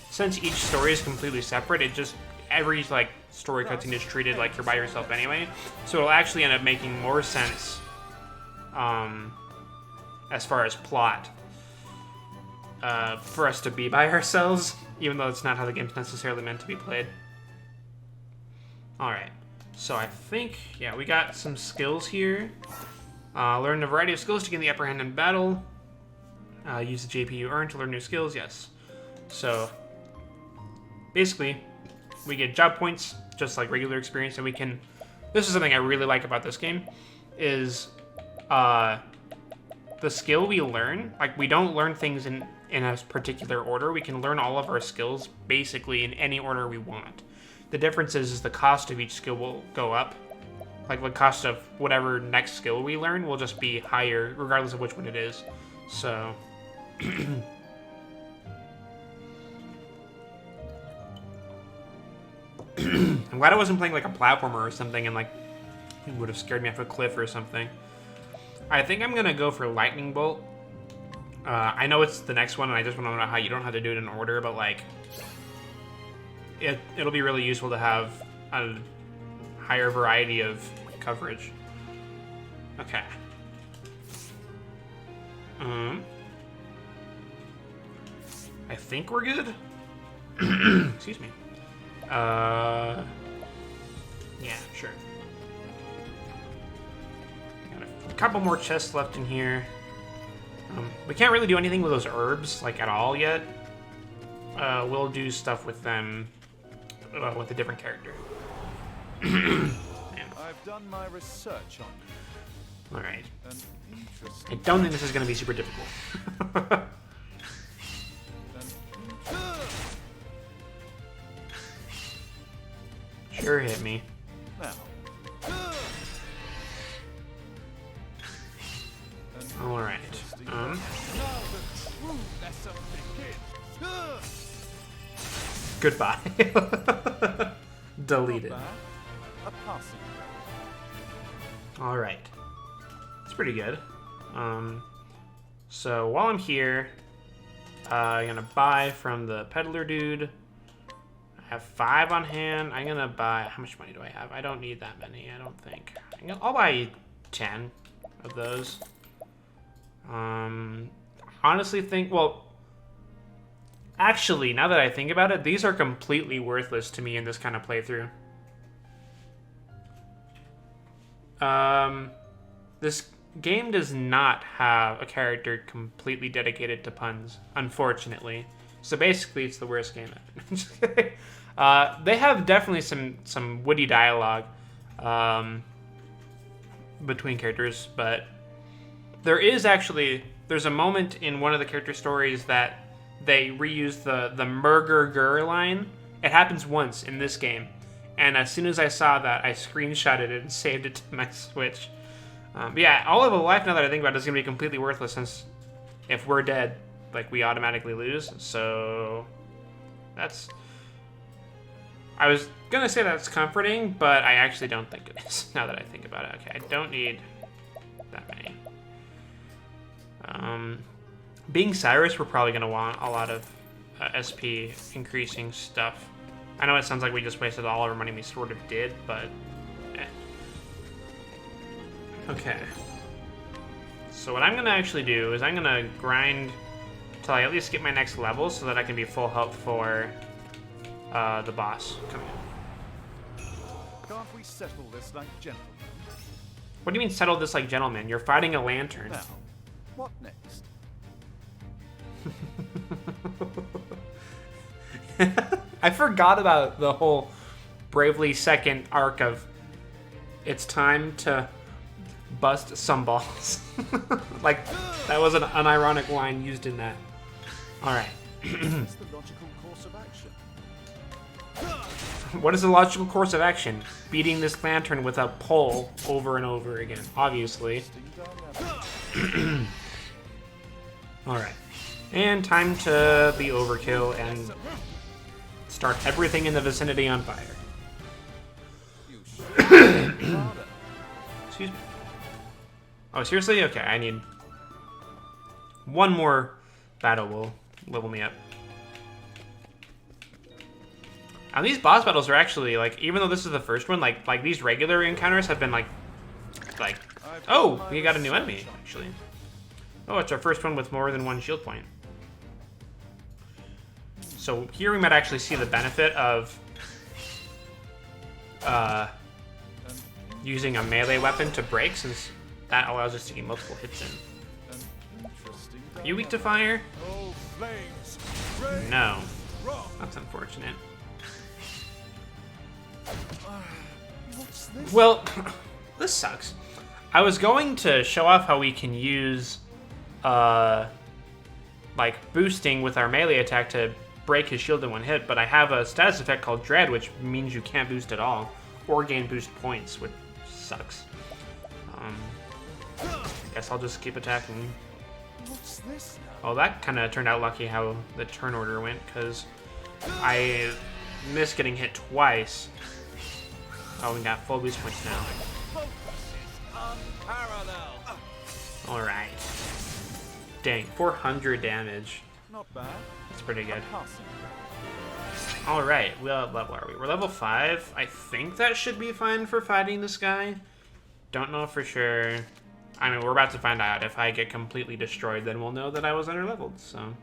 since each story is completely separate, it just every like story cutscene is treated like you're by yourself anyway. So it'll actually end up making more sense, as far as plot, for us to be by ourselves, even though it's not how the game's necessarily meant to be played. All right. So I think, yeah, we got some skills here. Learn a variety of skills to gain the upper hand in battle. Use the JP you earned to learn new skills, yes. So, basically, we get job points, just like regular experience, and we can... This is something I really like about this game, is the skill we learn, like, we don't learn things in a particular order. We can learn all of our skills, basically, in any order we want. The difference is the cost of each skill will go up. Like, the cost of whatever next skill we learn will just be higher, regardless of which one it is. So... I'm glad I wasn't playing, like, a platformer or something, and, like, it would have scared me off a cliff or something. I think I'm gonna go for Lightning Bolt. I know it's the next one, and I just want to know how you don't have to do it in order, but, like... It'll be really useful to have a higher variety of coverage. Okay. I think we're good. Excuse me. Yeah, sure. Got a couple more chests left in here. We can't really do anything with those herbs, like, at all yet. We'll do stuff with them with a different character. I've done my research on you. Alright. An I interesting don't think this is going to be super difficult. Sure hit me. Now. Alright. Now the true lesson begins. Goodbye. Deleted. A passing. Alright. It's pretty good. So while I'm here, I'm gonna buy from the peddler dude. I have 5 on hand. I'm gonna buy... How much money do I have? I don't need that many, I don't think. I'll buy 10 of those. Honestly think... Well... Actually, now that I think about it, these are completely worthless to me in this kind of playthrough. This game does not have a character completely dedicated to puns, unfortunately. So basically, it's the worst game ever. They have definitely some witty dialogue between characters, but there's a moment in one of the character stories that they reuse the Murger line. It happens once in this game, and as soon as I saw that, I screenshotted it and saved it to my Switch. But yeah, all of a life, now that I think about it, is going to be completely worthless since if we're dead, like, we automatically lose. So that's... I was going to say that's comforting, but I actually don't think it is, now that I think about it. Okay, I don't need that many. Being Cyrus, we're probably going to want a lot of SP increasing stuff. I know it sounds like we just wasted all our money. We sort of did, but... eh. Okay. So what I'm going to actually do is I'm going to grind till I at least get my next level so that I can be full health for the boss coming in. Can't we settle this like gentlemen? What do you mean settle this like gentlemen? You're fighting a lantern. Now, what next? I forgot about the whole Bravely Second arc of it's time to bust some balls. Like, that was an unironic line used in that. Alright. What's the logical course of action? What is the logical course of action? Beating this lantern with a pole over and over again, obviously. Alright. And time to be overkill and start everything in the vicinity on fire. Excuse me. Oh, seriously? Okay, I need one more battle will level me up. And these boss battles are actually, like, even though this is the first one, like these regular encounters have been, like, oh, we got a new enemy, actually. Oh, it's our first one with more than one shield point. So here we might actually see the benefit of using a melee weapon to break, since that allows us to get multiple hits in. Are you weak to fire? No. That's unfortunate. Well, this sucks. I was going to show off how we can use, like, boosting with our melee attack to break his shield in one hit, but I have a status effect called Dread, which means you can't boost at all, or gain boost points, which sucks. I guess I'll just keep attacking. What's this now? Oh, that kind of turned out lucky how the turn order went, because I missed getting hit twice. Oh, we got full boost points now. Alright. Dang, 400 damage. Not bad. That's pretty good. Passing. Alright, what level are we? We're level 5. I think that should be fine for fighting this guy. Don't know for sure. I mean, we're about to find out. If I get completely destroyed, then we'll know that I was underleveled, so.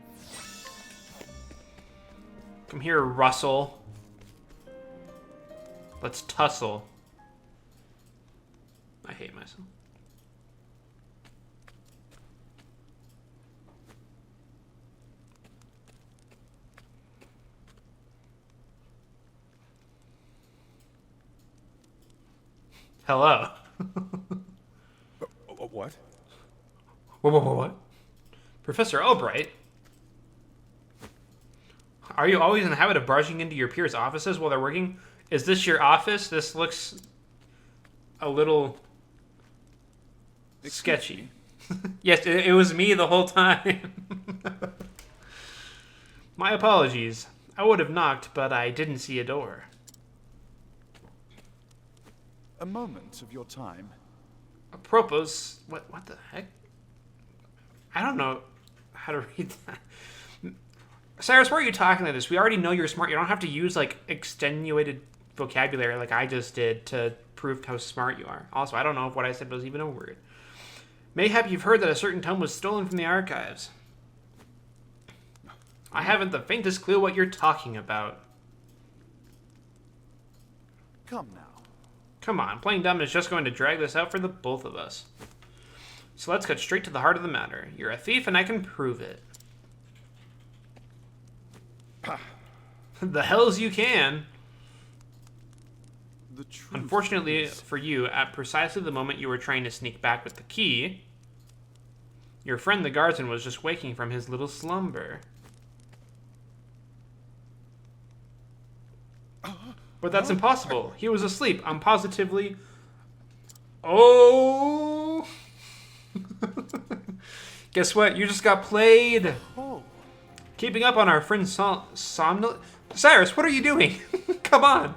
Come here, Russell. Let's tussle. I hate myself. Hello. What? What? Professor Albright? Are you always in the habit of barging into your peers' offices while they're working? Is this your office? This looks a little sketchy. Yes, it was me the whole time. My apologies. I would have knocked, but I didn't see a door. A moment of your time. Apropos, what the heck? I don't know how to read that. Cyrus, why are you talking like this? We already know you're smart. You don't have to use, like, extenuated vocabulary like I just did to prove how smart you are. Also, I don't know if what I said was even a word. Mayhap you've heard that a certain tome was stolen from the archives. I haven't the faintest clue what you're talking about. Come now. Come on, playing dumb is just going to drag this out for the both of us. So let's get straight to the heart of the matter. You're a thief and I can prove it. The hells you can. The truth Unfortunately is, for you, at precisely the moment you were trying to sneak back with the key, your friend the guardsman was just waking from his little slumber. But that's impossible. He was asleep. I'm positively... Oh! Guess what? You just got played. Oh, Keeping up on our friend Cyrus, what are you doing? Come on.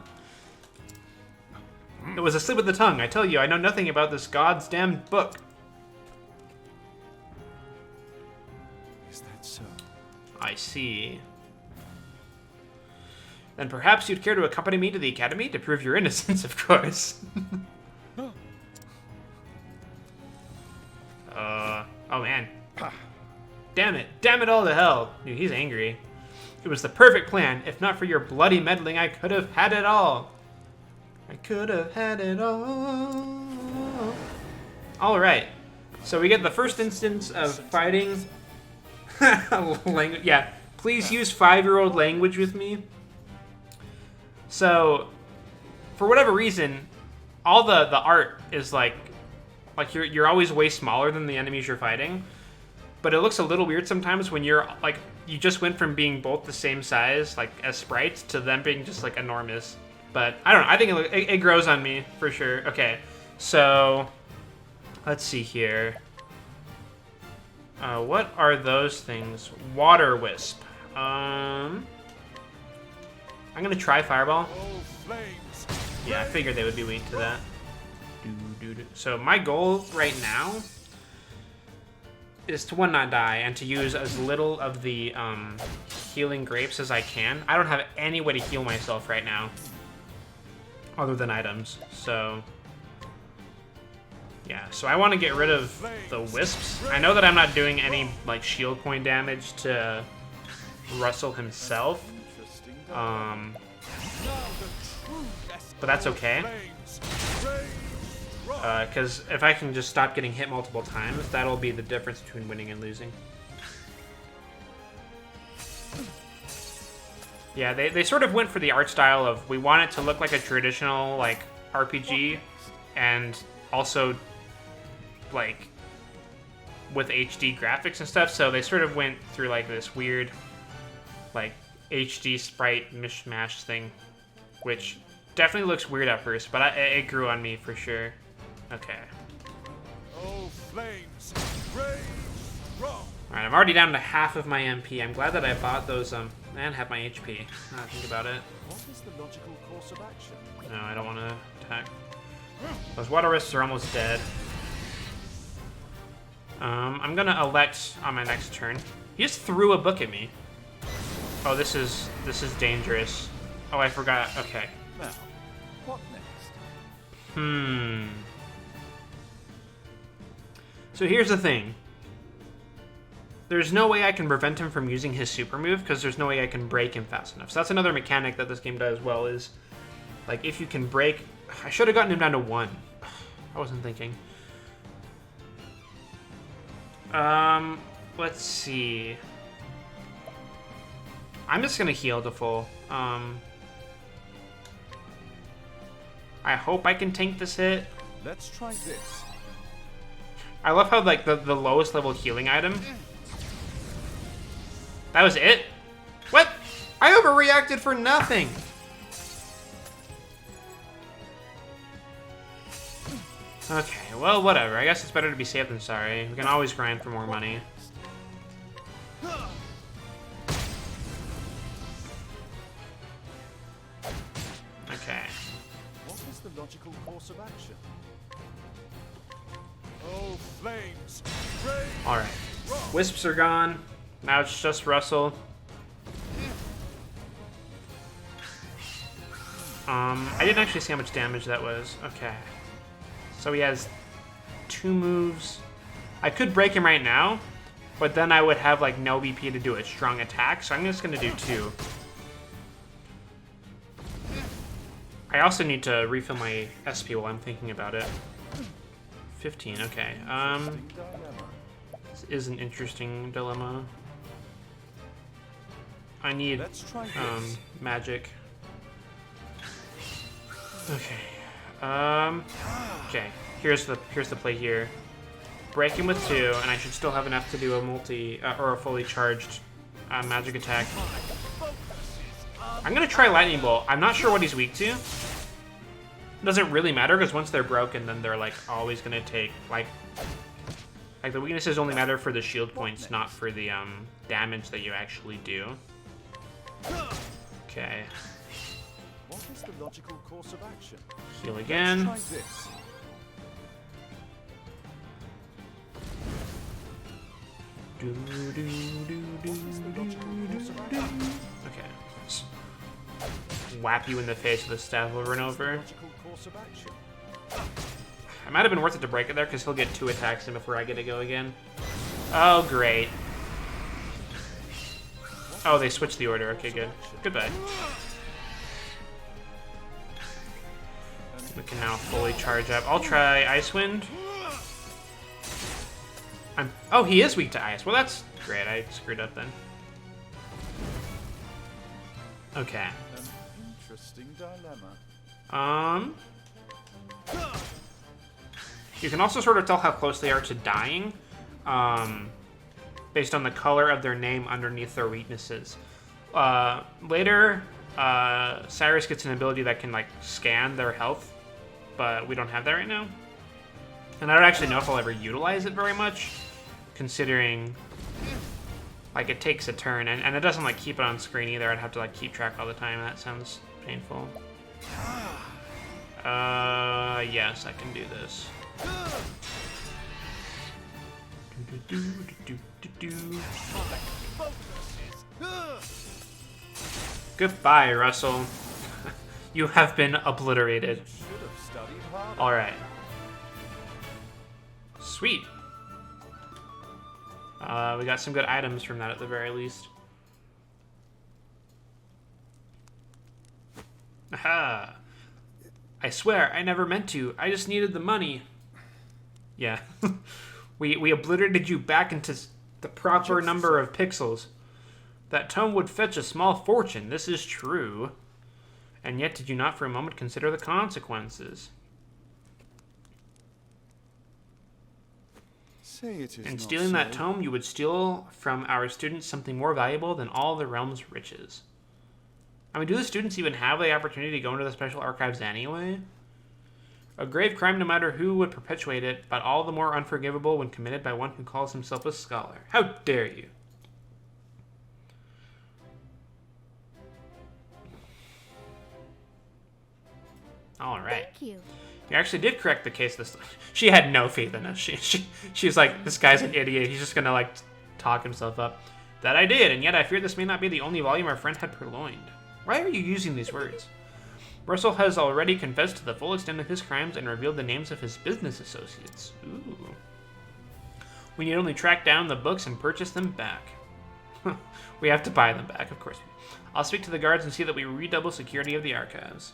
It was a slip of the tongue. I tell you, I know nothing about this god's damned book. is that so? I see. Then perhaps you'd care to accompany me to the academy to prove your innocence, of course. Oh man. Damn it all to hell. Dude, he's angry. It was the perfect plan. If not for your bloody meddling, I could have had it all. I could have had it all. Alright. So we get the first instance of fighting. Language. Yeah. Please use 5-year-old language with me. So, for whatever reason, all the art is like you're always way smaller than the enemies you're fighting. But it looks a little weird sometimes when you're like, you just went from being both the same size, like as sprites, to them being just like enormous. But I don't know, I think it grows on me for sure. Okay, so let's see here. What are those things? Water wisp. I'm gonna try fireball. Yeah, I figured they would be weak to that. So my goal right now is to not die and to use as little of the healing grapes as I can. I don't have any way to heal myself right now other than items. So yeah, so I want to get rid of the wisps. I know that I'm not doing any like shield point damage to Russell himself. But that's okay. Because if I can just stop getting hit multiple times, that'll be the difference between winning and losing. Yeah, they sort of went for the art style of, we want it to look like a traditional like RPG, and also like with HD graphics and stuff. So they sort of went through like this weird like HD sprite mishmash thing, which definitely looks weird at first, but it grew on me for sure. Okay. Oh, flames, rage, strong. Alright, I'm already down to half of my MP. I'm glad that I bought those, and have my HP. Now I think about it. What is the logical course of action? No, I don't want to attack. Those water risks are almost dead. I'm gonna elect on my next turn. He just threw a book at me. Oh, this is dangerous. Oh, I forgot. Okay. Now, what next? So here's the thing. There's no way I can prevent him from using his super move because there's no way I can break him fast enough. So that's another mechanic that this game does well is, like, if you can break... I should have gotten him down to 1. I wasn't thinking. Let's see. I'm just gonna heal to full. I hope I can tank this hit. Let's try this. I love how, like, the lowest level healing item... That was it? What? I overreacted for nothing! Okay, well, whatever. I guess it's better to be safe than sorry. We can always grind for more money. Okay. What is the logical course of action? Oh, flames, rage. Alright. Wisps are gone. Now it's just Russell. I didn't actually see how much damage that was. Okay. So he has 2 moves. I could break him right now, but then I would have like no BP to do a strong attack, so I'm just gonna do 2. I also need to refill my SP while I'm thinking about it. 15, okay. This is an interesting dilemma. I need Let's try this. magic. Okay. Okay. Here's the play here. Break him with 2, and I should still have enough to do a multi or a fully charged magic attack. I'm gonna try lightning bolt. I'm not sure what he's weak to. It doesn't really matter because once they're broken, then they're like always gonna take like Like, the weaknesses only matter for the shield points, not for the damage that you actually do. Okay. What is the logical course of action? Heal again. Let's try this. Okay. Just whap you in the face with a staff over and over. Logical course of action. It might have been worth it to break it there, because he'll get 2 attacks in before I get to go again. Oh, great. Oh, they switched the order. Okay, good. Goodbye. We can now fully charge up. I'll try Ice Wind. Oh, he is weak to ice. Well, that's great. I screwed up then. Okay. An interesting dilemma. You can also sort of tell how close they are to dying, based on the color of their name underneath their weaknesses. Later, Cyrus gets an ability that can, like, scan their health, but we don't have that right now. And I don't actually know if I'll ever utilize it very much, considering, like, it takes a turn, and it doesn't, like, keep it on screen either. I'd have to, like, keep track all the time, and that sounds painful. Yes, I can do this. Goodbye, Russell. You have been obliterated. Should have studied harder. Alright. Sweet. We got some good items from that at the very least. Aha! I swear, I never meant to. I just needed the money. Yeah. we obliterated you back into the proper number of pixels. That tome would fetch a small fortune. This is true. And yet did you not for a moment consider the consequences? Say it is In not stealing that so. tome, you would steal from our students something more valuable than all the realm's riches. I mean, do the students even have the opportunity to go into the special archives anyway? A grave crime no matter who would perpetuate it, but all the more unforgivable when committed by one who calls himself a scholar. How dare you? Alright. Thank you. You actually did correct the case this time. She had no faith in us. She's like, this guy's an idiot. He's just gonna, like, talk himself up. That I did, and yet I fear this may not be the only volume our friend had purloined. Why are you using these words? Russell has already confessed to the full extent of his crimes and revealed the names of his business associates. Ooh. We need only track down the books and purchase them back. We have to buy them back, of course. I'll speak to the guards and see that we redouble security of the archives.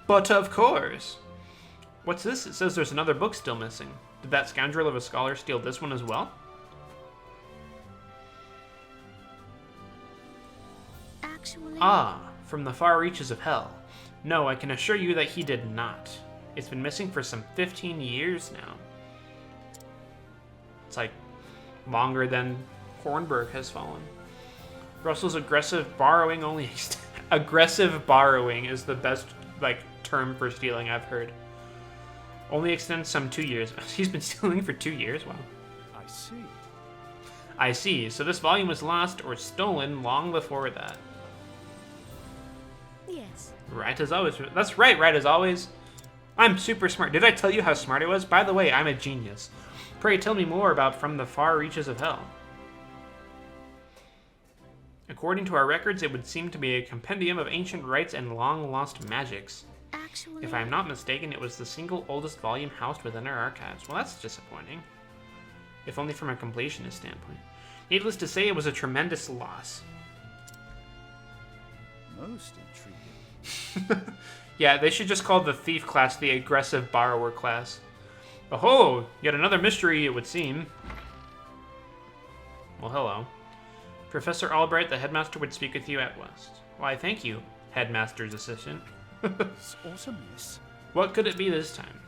But of course. What's this? It says there's another book still missing. Did that scoundrel of a scholar steal this one as well? Actually, Ah, from the far reaches of hell. No, I can assure you that he did not. It's been missing for some 15 years now. It's like longer than Hornburg has fallen. Russell's aggressive borrowing only... aggressive borrowing is the best, like, term for stealing I've heard. Only extends some 2 years. He's been stealing for 2 years? Wow. I see. I see. So this volume was lost or stolen long before that. yes. Right as always. That's right, right as always. I'm super smart. Did I tell you how smart I was? By the way, I'm a genius. Pray tell me more about From the Far Reaches of Hell. According to our records, it would seem to be a compendium of ancient rites and long-lost magics. Actually, If I'm not mistaken, it was the single oldest volume housed within our archives. Well, that's disappointing. If only from a completionist standpoint. Needless to say, it was a tremendous loss. Most intriguing. Yeah, they should just call the thief class the aggressive borrower class. Oh, yet another mystery, it would seem. Well, hello. Professor Albright, the headmaster, would speak with you at once. Why, thank you, headmaster's assistant. It's awesomeness. What could it be this time?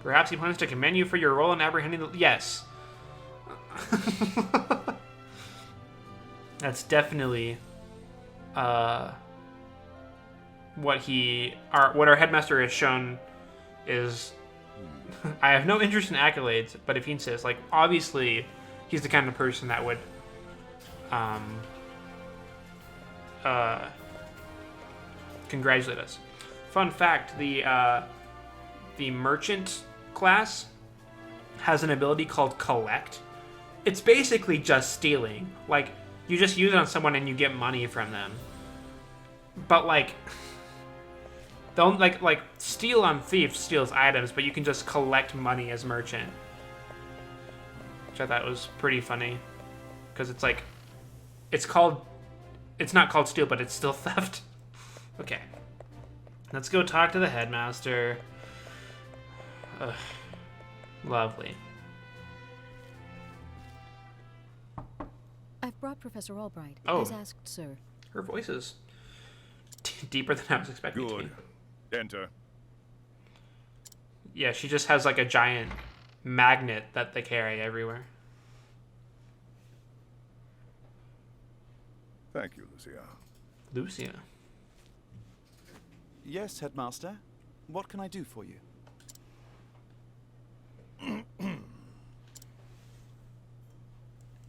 Perhaps he plans to commend you for your role in apprehending the... Yes. That's definitely what our headmaster has shown is, I have no interest in accolades, but if he insists, like, obviously, he's the kind of person that would, congratulate us. Fun fact: the merchant class has an ability called collect. It's basically just stealing. Like, you just use it on someone and you get money from them. But like, don't like steal on thief steals items, but you can just collect money as merchant, which I thought was pretty funny, because it's like, it's not called steal, but it's still theft. Okay, let's go talk to the headmaster. Ugh. Lovely. I've brought Professor Albright, Oh. as asked, sir. Her voice is deeper than I was expecting it to Good. be. Enter. Yeah, she just has like a giant magnet that they carry everywhere. Thank you, Lucia. Lucia. Yes, Headmaster. What can I do for you?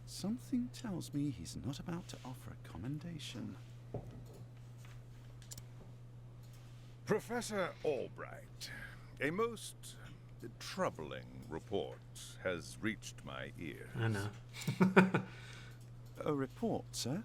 Something tells me he's not about to offer a commendation. Professor Albright, a most troubling report has reached my ears. I know. A report, sir?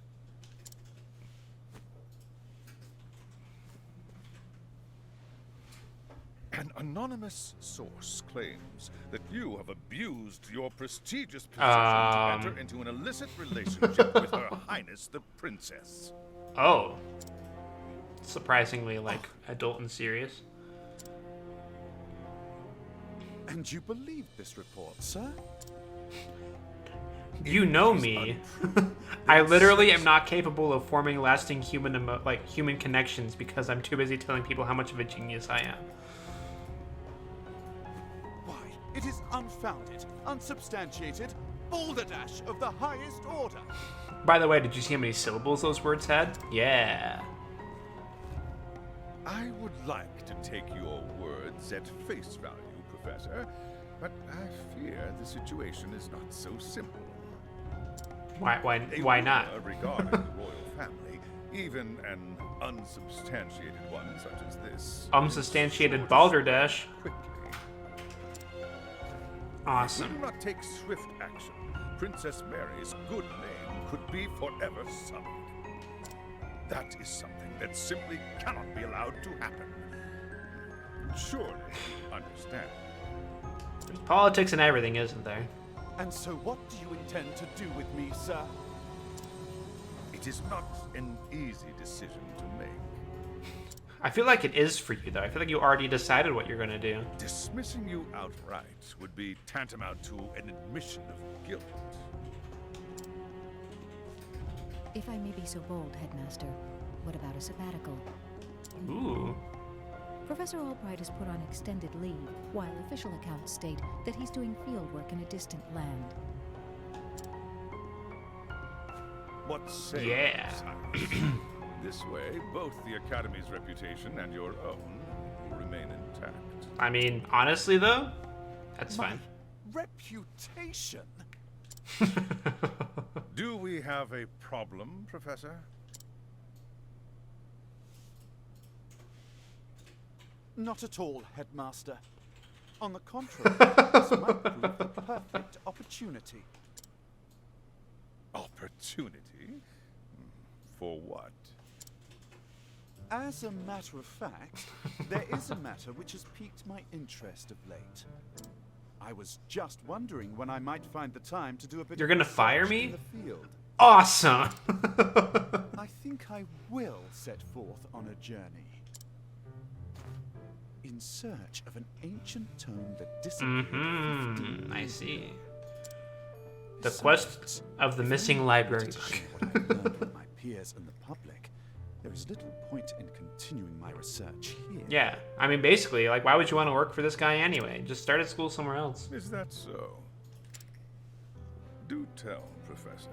An anonymous source claims that you have abused your prestigious position to enter into an illicit relationship with Her Highness the Princess. Oh. Surprisingly, like, adult and serious. And you believe this report, sir? You know me. I literally am not capable of forming lasting human connections because I'm too busy telling people how much of a genius I am. Why, it is unfounded, unsubstantiated, balderdash of the highest order. By the way, did you see how many syllables those words had? Yeah. I would like to take your words at face value, Professor, but I fear the situation is not so simple. Why A not? rumor regarding the royal family, even an unsubstantiated one such as this, Unsubstantiated is sure to balderdash. spread quickly. If we Awesome. do not take swift action, Princess Mary's good name could be forever sullied. That is something that simply cannot be allowed to happen. Surely you understand. There's politics and everything, isn't there? And so what do you intend to do with me, sir? It is not an easy decision to make. I feel like it is for you, though. I feel like you already decided what you're gonna do. Dismissing you outright would be tantamount to an admission of guilt. If I may be so bold, Headmaster, what about a sabbatical? Ooh. Professor Albright is put on extended leave, while official accounts state that he's doing field work in a distant land. What say you, Yeah. Cyrus? This way, both the Academy's reputation and your own will remain intact. I mean, honestly, though, that's My fine. reputation? Do we have a problem, Professor? Not at all, Headmaster. On the contrary, this might prove the perfect opportunity. Opportunity? For what? As a matter of fact, there is a matter which has piqued my interest of late. I was just wondering when I might find the time to do a bit You're of gonna fire research me? in the field. Awesome. I think I will set forth on a journey. In search of an ancient tome that disappeared 15 I years see. ago. The Besides, quest of the if missing I library wanted to book. share what I learned with my peers and the public, there is little point in continuing my research here. Yeah, I mean, basically, like, why would you want to work for this guy anyway? Just start at school somewhere else. Is that so? Do tell, Professor.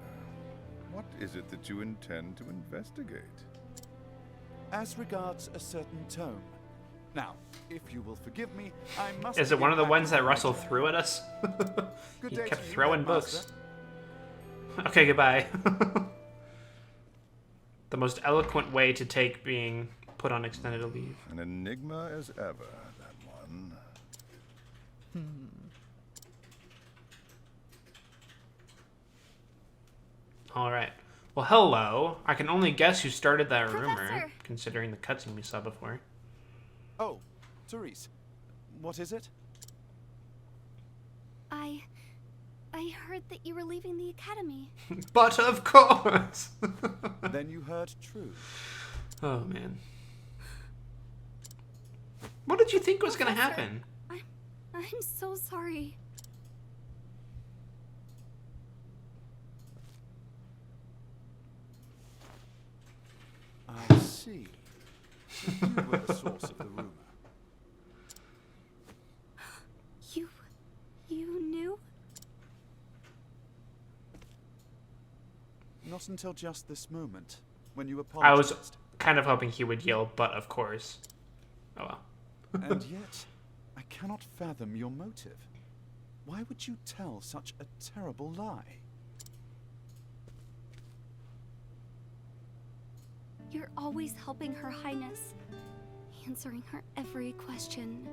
What is it that you intend to investigate? As regards a certain tome. Now, if you will forgive me, I must... Is it one of the get ones back that to Russell writing. threw at us? Good He day kept to you, throwing Headmaster. books. Okay, goodbye. The most eloquent way to take being put on extended leave. An enigma as ever, that one. All right. Well, hello. I can only guess who started that rumor, Professor. considering the cutscene we saw before. Oh, Cyrus. What is it? I heard that you were leaving the academy. But of course! Then you heard true. Oh, man. What did you think was going to Professor. happen? I'm so sorry. I see. So you were the source of the rumor. You knew? Not until just this moment, when you I was apologized. kind of hoping he would yell, but of course. Oh, well. And yet, I cannot fathom your motive. Why would you tell such a terrible lie? You're always helping Her Highness, answering her every question.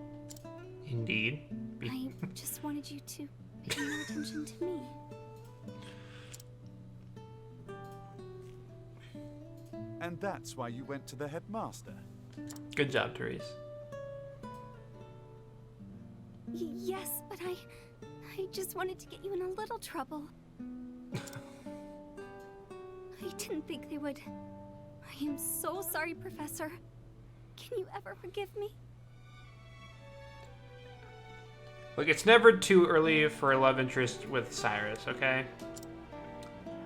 Indeed. I just wanted you to pay more attention to me. And that's why you went to the headmaster. Good job, Therese. Yes, but I just wanted to get you in a little trouble. I didn't think they would. I am so sorry, Professor. Can you ever forgive me? Look, it's never too early for a love interest with Cyrus, okay?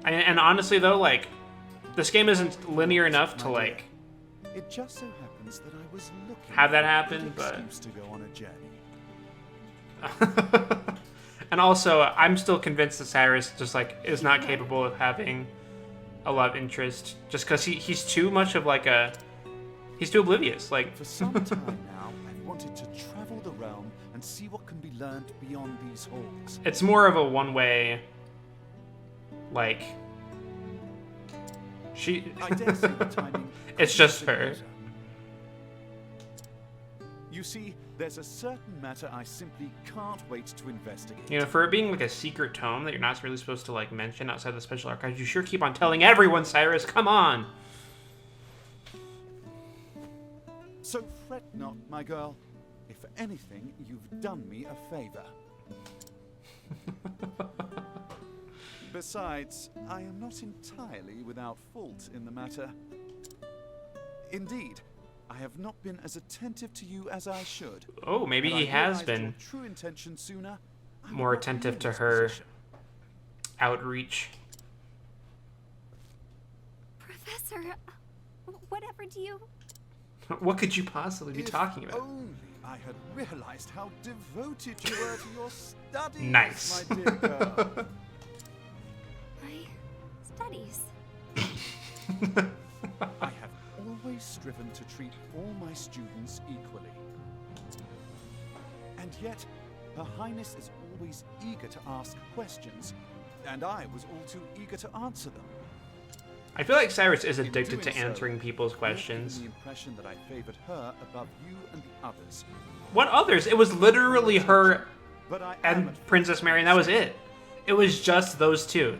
And honestly, though, like, this game isn't linear enough to, like, It just so happens that I was looking have that for a happen, good but... excuse to go on a journey. And also, I'm still convinced that Cyrus just, like, is not capable of having a love interest. Just because he's too much of, like, a... He's too oblivious, like... For some time now, I've wanted to travel the realm and see what can be learned beyond these halls. It's more of a one-way... Like... I dare say the timing It's couldn't just suit her. better. You see, there's a certain matter I simply can't wait to investigate. You know, for it being, like, a secret tome that you're not really supposed to, like, mention outside the special archives, you sure keep on telling everyone, Cyrus! Come on! So fret not, my girl. If for anything, you've done me a favor. Besides, I am not entirely without fault in the matter. Indeed, I have not been as attentive to you as I should. Oh, maybe Had he I has realized been your true intention sooner, I would more not be attentive in to this her position. outreach. Professor, whatever do you... What could you possibly be If talking about? only I had realized how devoted you were to your studies, Nice. my dear girl. My studies. I have always striven to treat all my students equally. And yet, Her Highness is always eager to ask questions, and I was all too eager to answer them. I feel like Cyrus is In addicted to doing so, answering people's you have given questions. the impression that I favored her above you and the others. What others? It was literally her But I am and at Princess Mary, and that was it. It was just those two.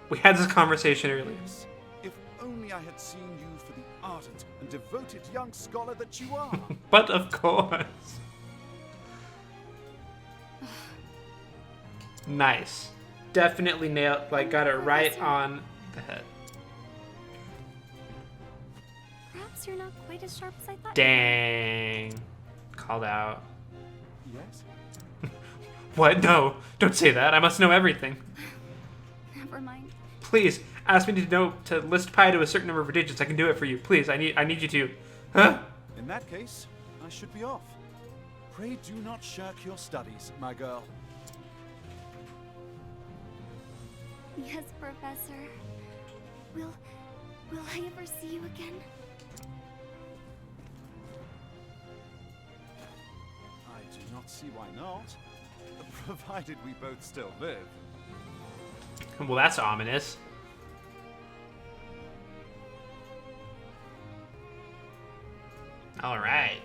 We had this conversation earlier. fault. If only I had seen you for the ardent and devoted young scholar that you are. But of course. Nice. Definitely nailed, like, got it right on the head. Perhaps you're not quite as sharp as I thought. Dang. Called out. Yes? What? No, don't say that. I must know everything. Never mind. Please, ask me to list pi to a certain number of digits. I can do it for you. Please, I need you to. Huh? In that case, I should be off. Pray do not shirk your studies, my girl. Yes, Professor. Will I ever see you again? can't see why not. Provided we both still live. Well, that's ominous. All right.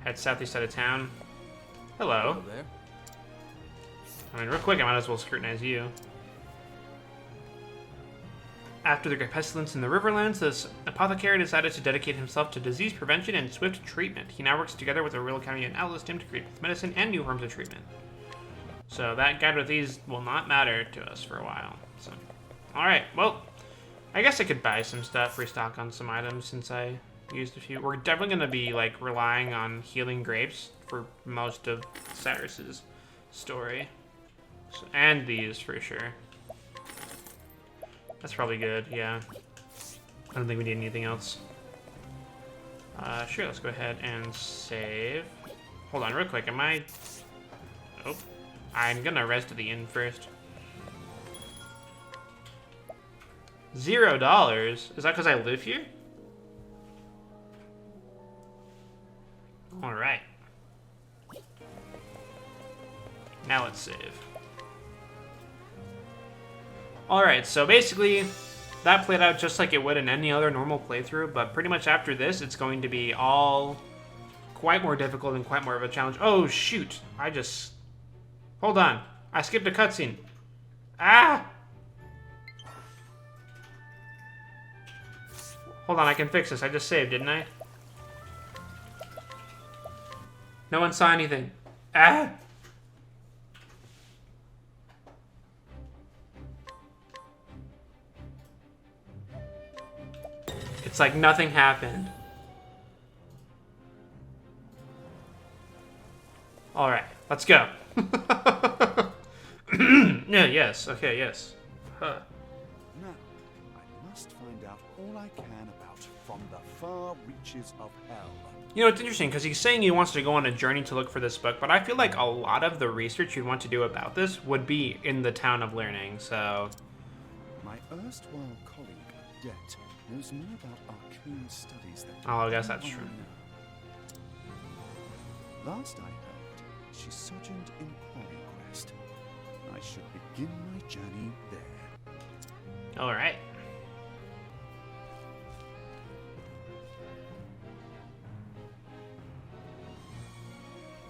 Head southeast side of town. Hello. there. I mean, real quick, I might as well scrutinize you. After the great pestilence in the Riverlands, this apothecary decided to dedicate himself to disease prevention and swift treatment. He now works together with the Royal Academy and Atlasstem to create both medicine and new forms of treatment. So that guide with these will not matter to us for a while. So, all right. Well, I guess I could buy some stuff, restock on some items since I used a few. We're definitely going to be like relying on healing grapes for most of Cyrus's story. So, and these for sure. That's probably good, yeah. I don't think we need anything else. Sure, let's go ahead and save. Hold on real quick, am I... Oh, I'm gonna rest at the inn first. $0? Is that because I live here? Alright. Now let's save. Alright, so basically, that played out just like it would in any other normal playthrough, but pretty much after this, it's going to be all quite more difficult and quite more of a challenge. Oh, shoot. Hold on. I skipped a cutscene. Ah! Hold on, I can fix this. I just saved, didn't I? No one saw anything. Ah! It's like nothing happened. Alright, let's go. Yeah, yes, okay, yes. Huh. Now, I must find out all I can about from the far reaches of hell. You know, it's interesting because he's saying he wants to go on a journey to look for this book, but I feel like a lot of the research you'd want to do about this would be in the town of Learning, so... My erstwhile colleague, Det, knows more about arcane studies than Oh, I guess that's anyone true. I know. Last I heard, she sojourned in Quarry Quest. I should begin my journey there. Alright.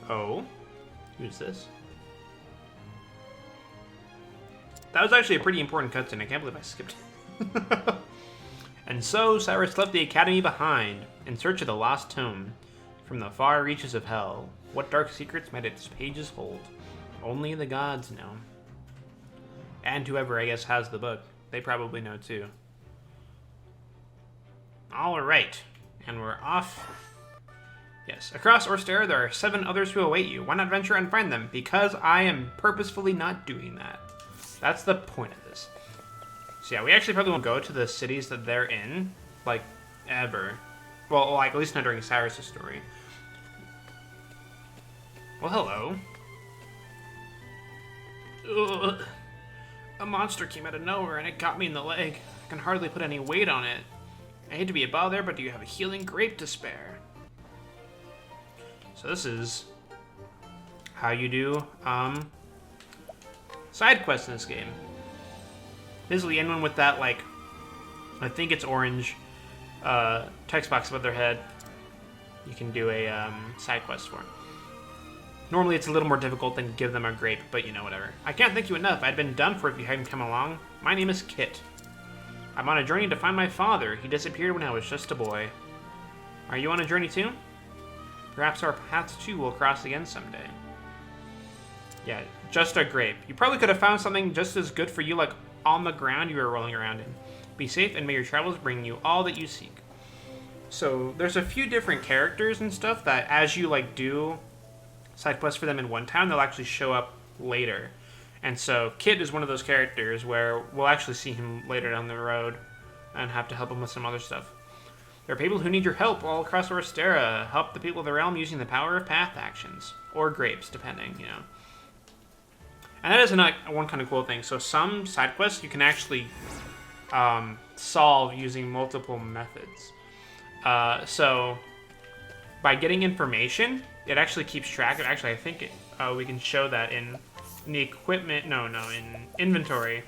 Oh? Who's this? That was actually a pretty important cutscene. I can't believe I skipped it. And so Cyrus left the academy behind, in search of the lost tome. From the far reaches of hell, what dark secrets might its pages hold? Only the gods know. And whoever, I guess, has the book. They probably know too. Alright. And we're off. Yes. Across Orsterra, there are 7 others who await you. Why not venture and find them? Because I am purposefully not doing that. That's the point of this. So yeah, we actually probably won't go to the cities that they're in, like, ever. Well, like, at least not during Cyrus' story. Well, hello. Ugh. A monster came out of nowhere and it got me in the leg. I can hardly put any weight on it. I hate to be a bother, but do you have a healing grape to spare? So this is how you do, side quests in this game. Basically, anyone with that, like, I think it's orange, text box above their head, you can do a, side quest for. Normally it's a little more difficult than give them a grape, but you know, whatever. I can't thank you enough. I'd been done for if you hadn't come along. My name is Kit. I'm on a journey to find my father. He disappeared when I was just a boy. Are you on a journey too? Perhaps our paths too will cross again someday. Yeah, just a grape. You probably could have found something just as good for you, like on the ground you were rolling around in. Be safe and may your travels bring you all that you seek. So there's a few different characters and stuff that as you like do side quests for them in one town, they'll actually show up later. And so Kit is one of those characters where we'll actually see him later down the road and have to help him with some other stuff. There are people who need your help all across Orsterra. Help the people of the realm using the power of path actions. Or grapes, depending, you know. And that is one kind of cool thing. So some side quests you can actually solve using multiple methods. So by getting information, it actually keeps track of. Actually, I think we can show that in the equipment. No, in inventory.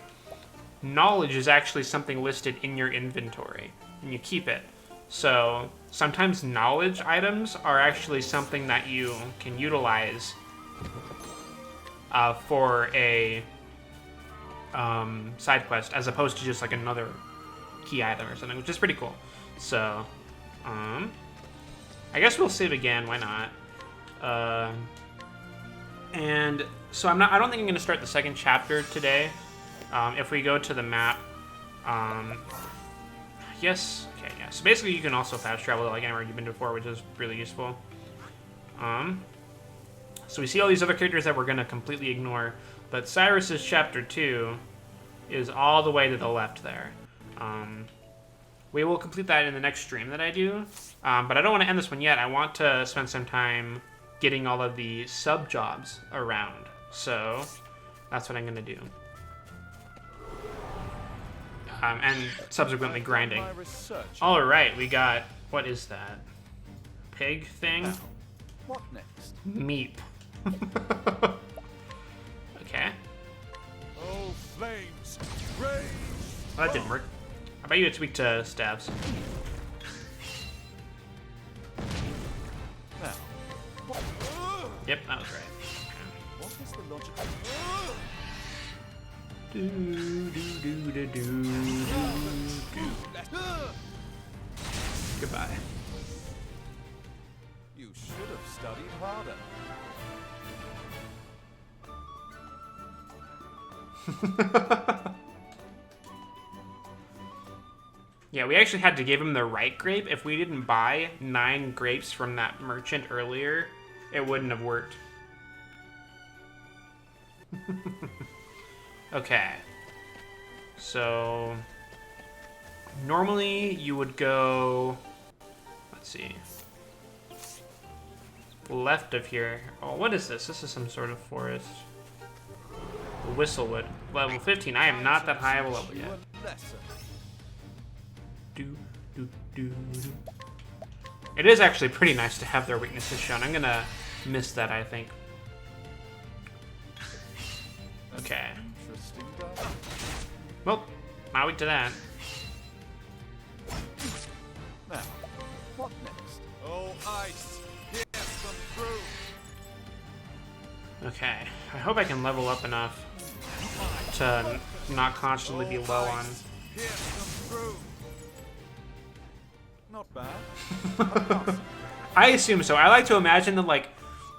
Knowledge is actually something listed in your inventory, and you keep it. So sometimes knowledge items are actually something that you can utilize for a side quest, as opposed to just like another key item or something, which is pretty cool. So, I guess we'll save again. Why not? And so I don't think I'm gonna start the second chapter today. If we go to the map, yes, okay, yeah. So basically, you can also fast travel like anywhere you've been before, which is really useful. So we see all these other characters that we're gonna completely ignore, but Cyrus's chapter 2 is all the way to the left there. We will complete that in the next stream that I do, but I don't want to end this one yet. I want to spend some time getting all of the sub jobs around, so that's what I'm gonna do. And subsequently grinding. All right, we got, what is that? Pig thing? Now, what next? Meep. Okay. Oh, flames! Rage! Well, that didn't work. I bet you it's weak to stabs. Now, what, Yep, that was right. what is the logical... Do, do, do, do, do, do. Goodbye. You should have studied harder. Yeah, we actually had to give him the right grape. If we didn't buy 9 grapes from that merchant earlier, it wouldn't have worked. Okay. So normally you would go, let's see, left of here. Oh, what is this? This is some sort of forest. Whistlewood. Level 15. I am not that high of a level yet. Do, do, do, do. It is actually pretty nice to have their weaknesses shown. I'm gonna miss that, I think. Okay. Well, not weak to that. Now, what next? Oh, ice! Here's some fruit! Okay. I hope I can level up enough to not constantly be low on. Here's some fruit! Not bad. I assume so. I like to imagine that, like,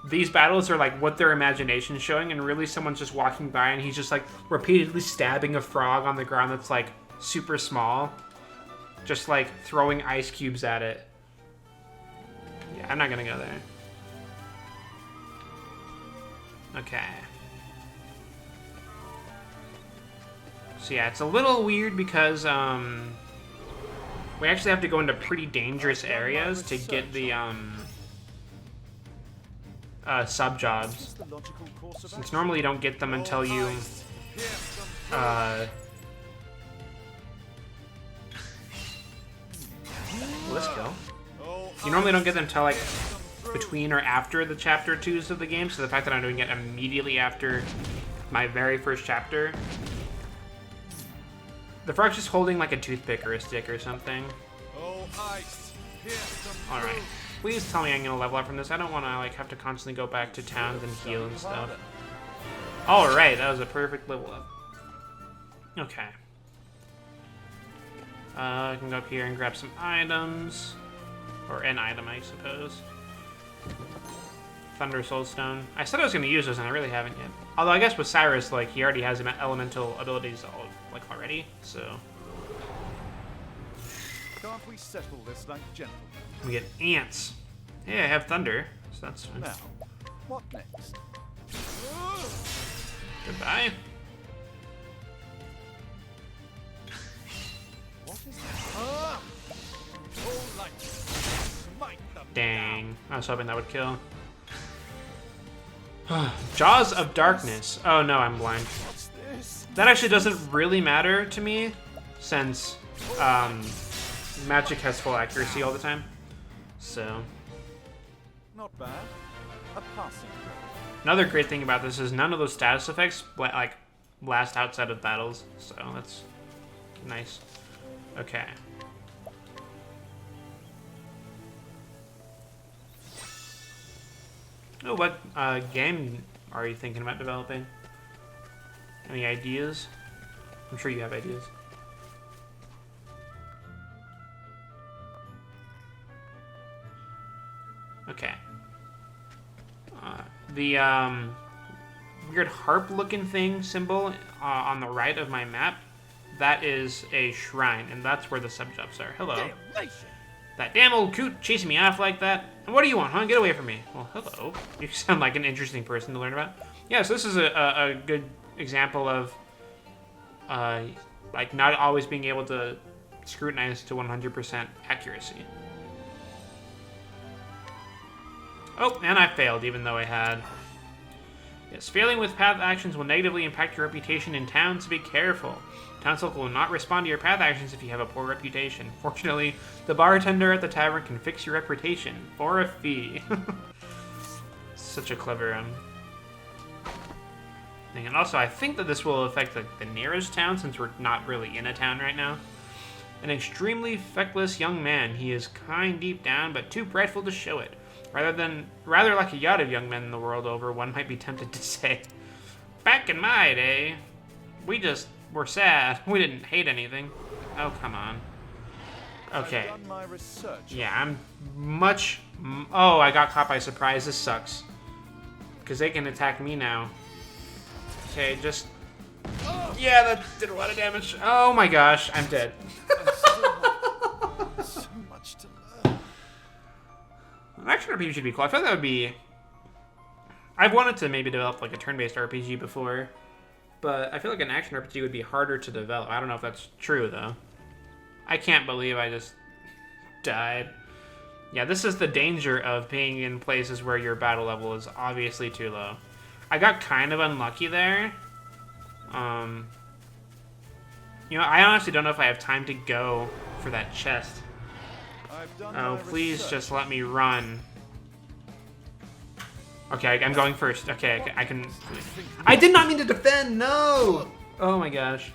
these battles are like what their imagination's showing, and really someone's just walking by and he's just like repeatedly stabbing a frog on the ground that's like super small, just like throwing ice cubes at it. Yeah, I'm not gonna go there. Okay. So yeah, it's a little weird because we actually have to go into pretty dangerous areas to get the sub jobs, since normally you don't get them until you let's go. You normally don't get them until like between or after the chapter 2s of the game, so the fact that I'm doing it immediately after my very first chapter. The frog's just holding like a toothpick or a stick or something. Alright. Please tell me I'm gonna level up from this. I don't wanna like have to constantly go back to towns and heal and stuff. Alright, that was a perfect level up. Okay. I can go up here and grab some items. Or an item, I suppose. Thunder Soulstone. I said I was gonna use those and I really haven't yet. Although I guess with Cyrus, like, he already has elemental abilities already, so. Can't we settle this like gentlemen? We get ants. Hey, I have thunder, so that's fine. Now, what next? Goodbye. What is that? Dang. I was hoping that would kill. Jaws of Darkness. Oh no, I'm blind. That actually doesn't really matter to me, since magic has full accuracy all the time. So Not bad. A passing grade. another great thing about this is none of those status effects like last outside of battles. So that's nice. Okay. Oh, what game are you thinking about developing? Any ideas? I'm sure you have ideas. Okay. The weird harp-looking thing symbol on the right of my map, that is a shrine, and that's where the sub-jobs are. Hello. That damn old coot chasing me off like that. And what do you want, huh? Get away from me. Well, hello. You sound like an interesting person to learn about. Yeah, so this is a good example of like not always being able to scrutinize to 100% accuracy. Oh, and I failed, even though I had. Yes, failing with path actions will negatively impact your reputation in town, so be careful. Townsfolk will not respond to your path actions if you have a poor reputation. Fortunately, the bartender at the tavern can fix your reputation for a fee. Such a clever thing. And also, I think that this will affect the nearest town, since we're not really in a town right now. An extremely feckless young man. He is kind deep down, but too prideful to show it. Rather like a yacht of young men in the world over, one might be tempted to say. Back in my day, we just were sad. We didn't hate anything. Oh, come on. Okay. I've done my research. Yeah, I'm much... Oh, I got caught by surprise. This sucks. Because they can attack me now. Okay, just... Yeah, that did a lot of damage. Oh my gosh, I'm dead. So much to learn. An action RPG should be cool. I feel that would be... I've wanted to maybe develop like a turn-based RPG before, but I feel like an action RPG would be harder to develop. I don't know if that's true, though. I can't believe I just died. Yeah, this is the danger of being in places where your battle level is obviously too low. I got kind of unlucky there. You know, I honestly don't know if I have time to go for that chest. Oh, please just let me run. Okay, I'm going first. Okay, I can... I did not mean to defend! No! Oh my gosh.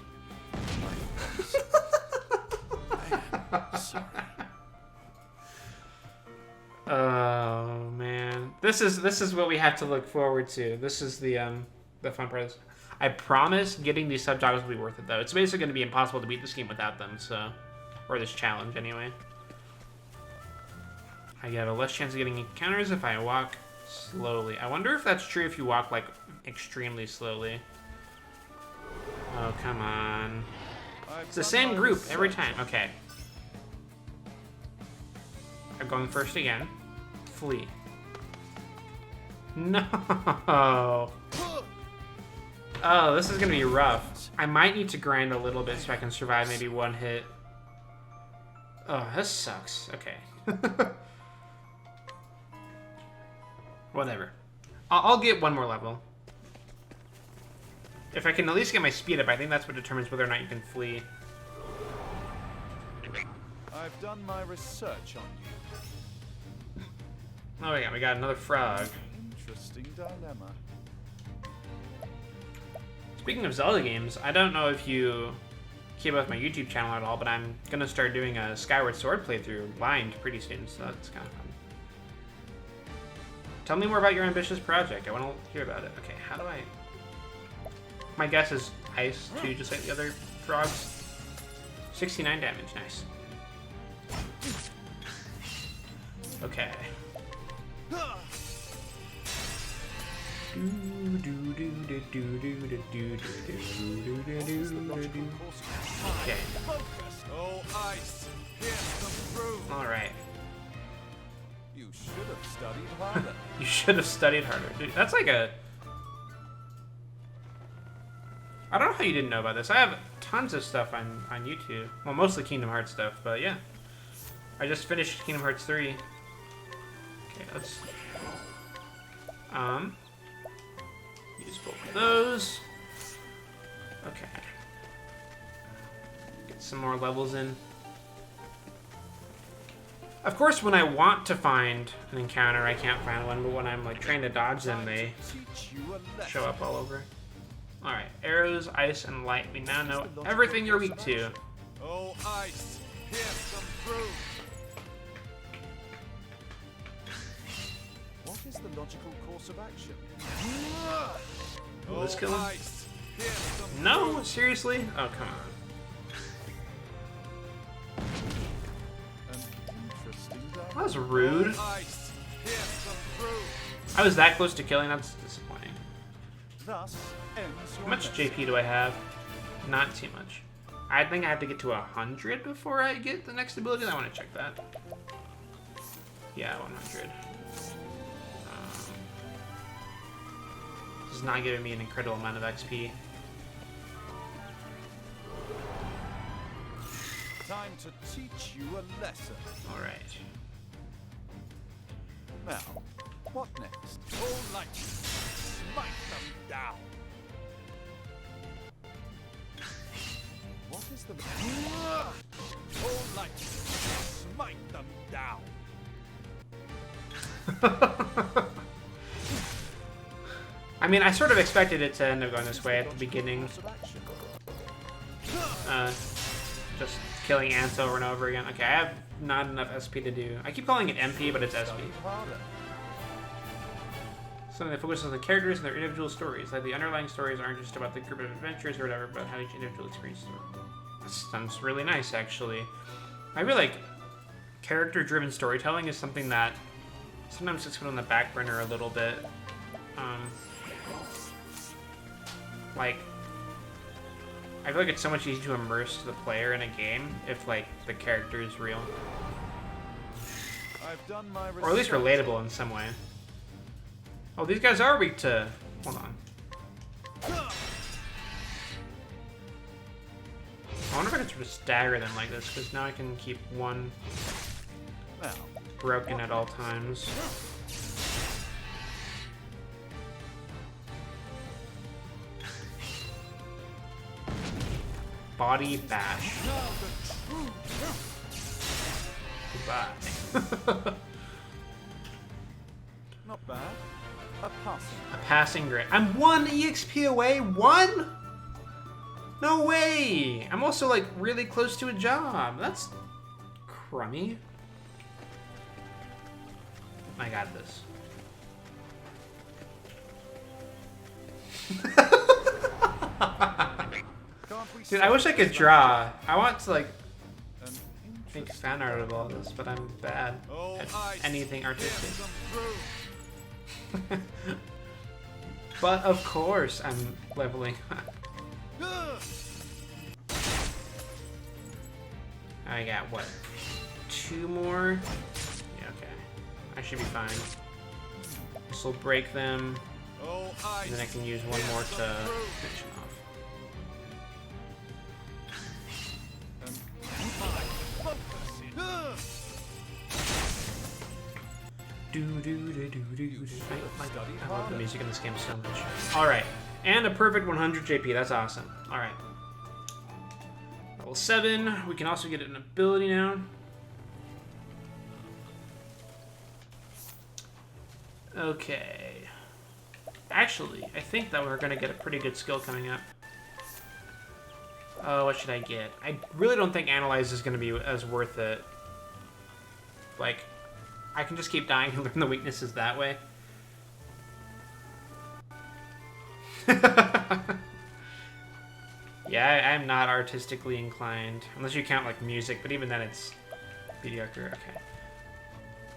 Oh man, this is what we have to look forward to. This is the fun part. I promise getting these sub-jobs will be worth it, though. It's basically going to be impossible to beat this game without them, so... Or this challenge, anyway. I have a less chance of getting encounters if I walk slowly. I wonder if that's true if you walk, like, extremely slowly. Oh, come on. It's the same group every time. Okay. I'm going first again. Flee. No! Oh, this is gonna be rough. I might need to grind a little bit so I can survive maybe one hit. Oh, this sucks. Okay. Whatever. I'll get one more level. If I can at least get my speed up, I think that's what determines whether or not you can flee. I've done my research on you. Oh yeah, we got another frog. Interesting dilemma. Speaking of Zelda games, I don't know if you keep up with my YouTube channel at all, but I'm gonna start doing a Skyward Sword playthrough blind pretty soon, so that's kind of fun. Tell me more about your ambitious project. I want to hear about it. Okay, how do I... My guess is ice, too, just like the other frogs. 69 damage, nice. Okay. Okay. Alright. You should have studied harder. You should have studied harder. Dude, that's like a... I don't know how you didn't know about this. I have tons of stuff on YouTube. Well, mostly Kingdom Hearts stuff, but yeah. I just finished Kingdom Hearts 3. Okay, let's... use both of those. Okay. Get some more levels in. Of course, when I want to find an encounter, I can't find one, but when I'm like trying to dodge them, they show up all over. Alright, arrows, ice, and light. We now know everything you're weak to. Oh, ice, pierce them through. What is the logical course of action? Will this kill him? Ice, pierce them No, seriously? Oh, come on. An interesting That was rude. through. Ice, pierce them through. I was that close to killing. That's disappointing. Thus ends your How much lesson. JP do I have? Not too much. I think I have to get to 100 before I get the next ability. I want to check that. Yeah, 100. This is not giving me an incredible amount of XP. Time to teach you a lesson. Alright. Now, what next? Oh, light, smite them down. What is the Oh, light, smite them down. I mean, I sort of expected it to end up going this way at the beginning. course of action? Just killing ants over and over again. Okay, I have not enough SP to do. I keep calling it MP, but it's SP. Harder. Something that focuses on the characters and their individual stories. Like the underlying stories aren't just about the group of adventures or whatever, but how each individual experience story. That sounds really nice, actually. I really like character-driven storytelling is something that sometimes gets put on the back burner a little bit. Like, I feel like it's so much easier to immerse the player in a game if, like, the character is real. I've done my Or at least research. relatable in some way. Oh, these guys are weak to... Hold on. I wonder if I can sort of stagger them like this, because now I can keep one Now, broken at all times. Body bash. Goodbye. not bad. A passing. A passing grade. I'm 1 EXP away? 1? No way! I'm also, like, really close to a job. That's crummy. I got this. Can't we Dude, I wish I could draw. I want to, like, An make fan art of all this, but I'm bad Oh, at ice, anything artistic. pierce them through. But of course, I'm leveling up. I got, what, 2 more? Yeah, okay. I should be fine. This will break them, Oh, ice, and then I can use one more to finish them off. I love the music in this game so much. Alright, and a perfect 100 JP, that's awesome. Alright. Level 7, we can also get an ability now. Okay. Actually, I think that we're gonna get a pretty good skill coming up. Oh, what should I get? I really don't think Analyze is gonna be as worth it. Like, I can just keep dying and learn the weaknesses that way. Yeah, I'm not artistically inclined. Unless you count, like, music, but even then it's mediocre. Okay.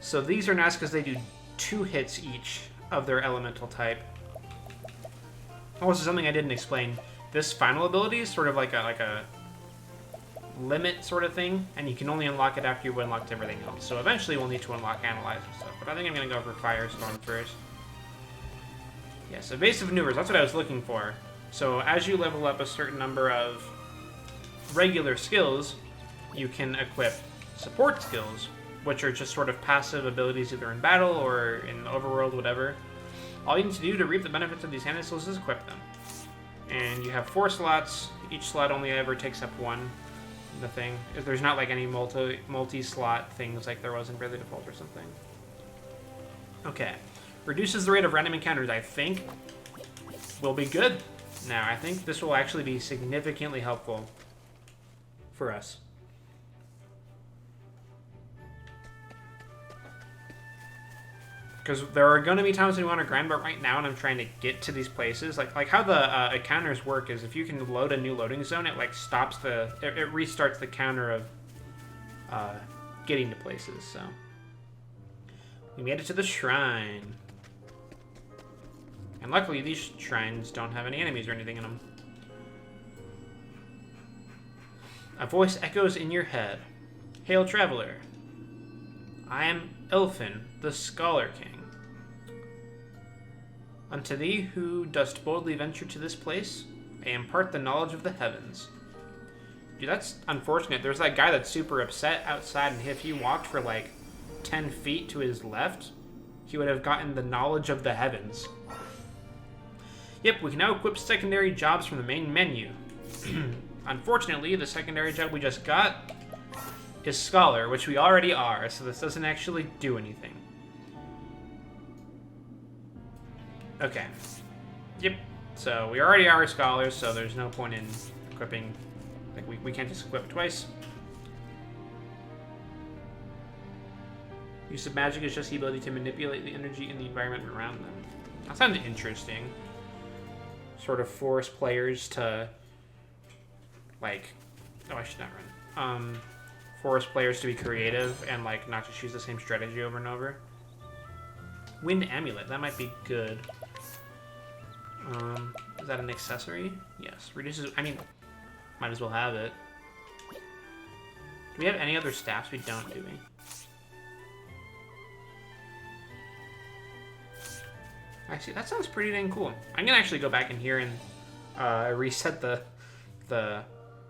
So these are nice because they do 2 hits each of their elemental type. Also, something I didn't explain. This final ability is sort of like a limit sort of thing, and you can only unlock it after you've unlocked everything else. So eventually we'll need to unlock Analyze and stuff, but I think I'm going to go for Firestorm first. Yes, evasive maneuvers, that's what I was looking for. So as you level up a certain number of regular skills, you can equip support skills, which are just sort of passive abilities either in battle or in the overworld, whatever. All you need to do to reap the benefits of these hand skills is equip them. And you have 4 slots. Each slot only ever takes up 1. the thing. If there's not like any multi-slot things like there was in Bravely Default or something. Okay. Reduces the rate of random encounters, I think, will be good. Now, I think this will actually be significantly helpful for us. Because there are going to be times we want to grind, but right now when I'm trying to get to these places, like how the encounters work is if you can load a new loading zone, it like stops it restarts the counter of getting to places. So we made it to the shrine, and luckily these shrines don't have any enemies or anything in them. A voice echoes in your head. Hail, traveler. I am Elfin, the Scholar King. Unto thee who dost boldly venture to this place, I impart the knowledge of the heavens. Dude, that's unfortunate. There's that guy that's super upset outside, and if he walked for like 10 feet to his left, he would have gotten the knowledge of the heavens. Yep, we can now equip secondary jobs from the main menu. Unfortunately, the secondary job we just got is Scholar, which we already are, so this doesn't actually do anything. Okay. Yep. So we already are Scholars, so there's no point in equipping. Like, we can't just equip twice. Use of magic is just the ability to manipulate the energy in the environment around them. That sounds interesting. Sort of force players to, like... Oh, I should not run. Force players to be creative and, like, not just use the same strategy over and over. Wind Amulet. That might be good. Is that an accessory? Yes. Reduces... I mean, might as well have it. Do we have any other staffs? We don't, do we? Actually, that sounds pretty dang cool. I'm gonna actually go back in here and reset the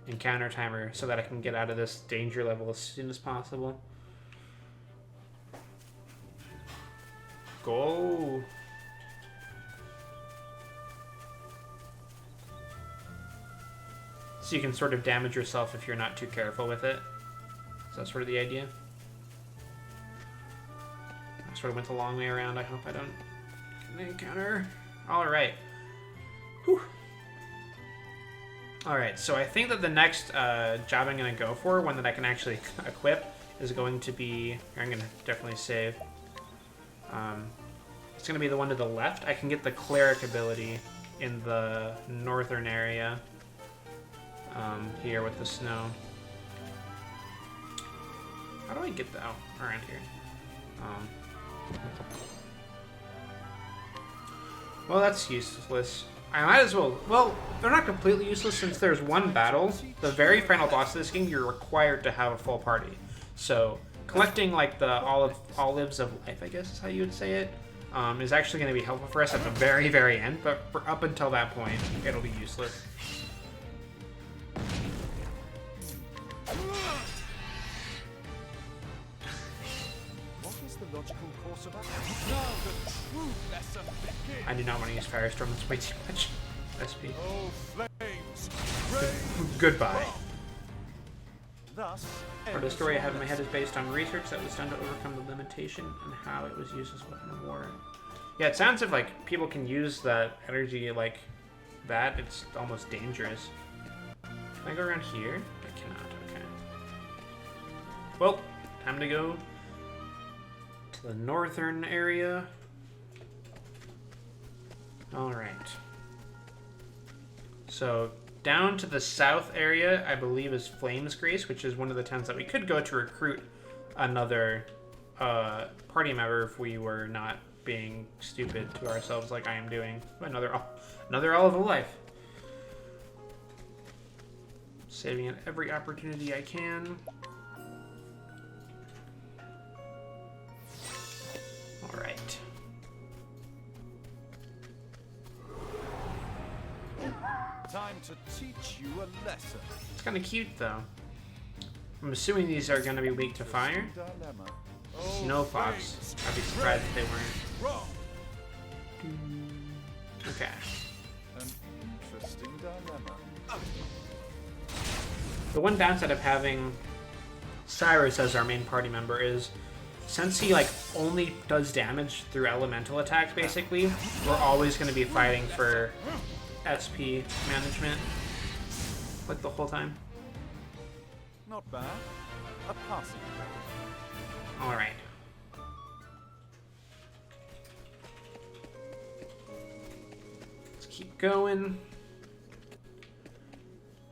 encounter timer so that I can get out of this danger level as soon as possible. Go! So you can sort of damage yourself if you're not too careful with it. Is that sort of the idea? I sort of went the long way around. I hope I don't get an encounter. Alright. Whew. Alright, so I think that the next job I'm going to go for, one that I can actually equip, is going to be... I'm going to definitely save. It's going to be the one to the left. I can get the Cleric ability in the northern area. Here with the snow. How do I get that? Oh, around here. Well, that's useless. I might as well... Well, they're not completely useless since there's one battle. The very final boss of this game, you're required to have a full party. So, collecting, like, the olives of life, I guess is how you would say it, is actually going to be helpful for us at the very, very end. But for up until that point, it'll be useless. I do not want to use Firestorm, that's way too much SP. Oh, flames! Goodbye. Thus, The story I have in my head is based on research that was done to overcome the limitation and how it was used as a weapon of war. Yeah, it sounds if like people can use that energy like that, it's almost dangerous. Can I go around here? I cannot, okay. Well, time to go to the northern area. Alright. So, down to the south area, I believe, is Flames Grace, which is one of the towns that we could go to recruit another party member if we were not being stupid to ourselves like I am doing. Another Olive of Life. Saving at every opportunity I can. Alright. time to teach you a lesson. It's kind of cute, though. I'm assuming these are going to be weak to fire. Snow Fox. I'd be surprised if they weren't. Wrong. Okay. An interesting dilemma. The one downside of having Cyrus as our main party member is, since he like only does damage through elemental attacks, basically, we're always going to be fighting for SP management like the whole time. Not bad. A passing grade. All right. Let's keep going.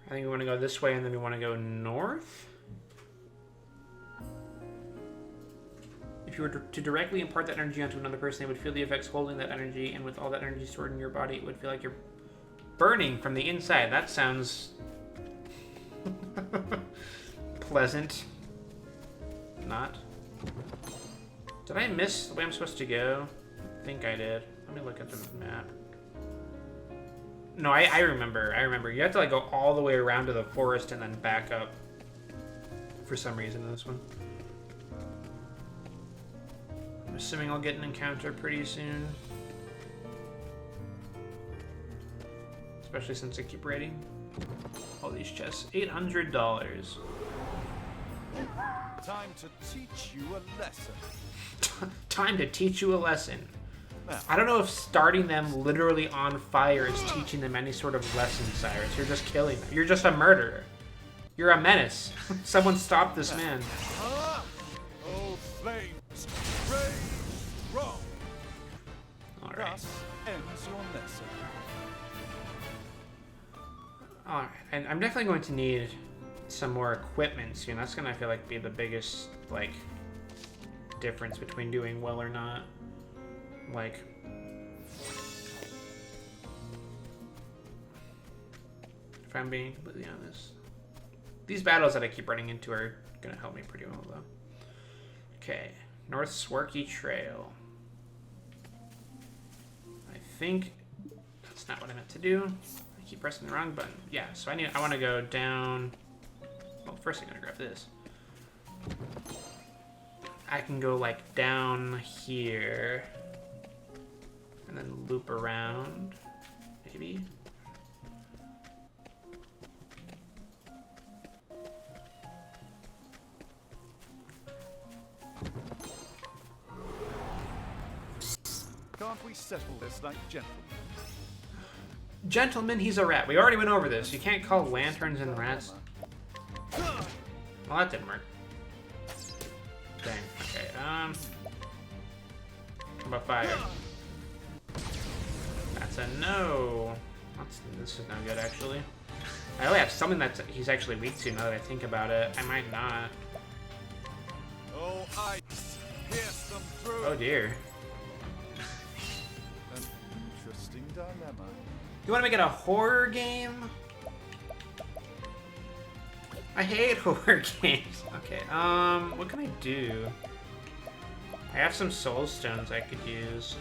I think we want to go this way, and then we want to go north. If you were to directly impart that energy onto another person, they would feel the effects holding that energy, and with all that energy stored in your body, it would feel like you're burning from the inside. That sounds pleasant. Not. Did I miss the way I'm supposed to go? I think I did. Let me look at the map. No, I remember. I remember. You have to like go all the way around to the forest and then back up. For some reason in this one. I'm assuming I'll get an encounter pretty soon. Especially since I keep raiding all these chests. $800. Time to teach you a lesson. Time to teach you a lesson. Now, I don't know if starting them literally on fire is teaching them any sort of lesson, Cyrus. You're just killing them. You're just a murderer. You're a menace. Someone stop this man. old flames, rage strong. Alright. Thus ends your lesson. Alright. And I'm definitely going to need some more equipment soon. That's gonna, I feel like, be the biggest, like, difference between doing well or not. Like, if I'm being completely honest, these battles that I keep running into are gonna help me pretty well, though. Okay, North Swarky Trail. I think that's not what I meant to do. I keep pressing the wrong button. Yeah, so I want to go down. Well, first I'm gonna grab this. I can go like down here and then loop around, maybe. Can't we settle this like gentlemen? Gentlemen, he's a rat. We already went over this. You can't call lanterns and rats. Well, that didn't work. Dang. Okay. How about fire? That's a no. This is no good, actually. I only have something that he's actually weak to now that I think about it. I might not. Oh, ice, pierce them through. Oh dear. An interesting dilemma. You want to make it a horror game? I hate horror games. Okay, what can I do? I have some soul stones I could use.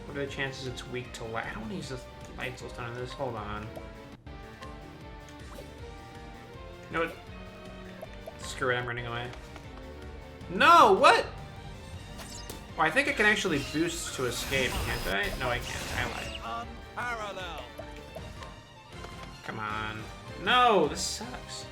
What are the chances it's weak to light? I don't want to use this light soul stone on this. Hold on. You know what? Screw it, I'm running away. No, what? Oh, I think I can actually boost to escape, can't I? No, I can't. I lied. Unparalleled. Come on. No, this sucks.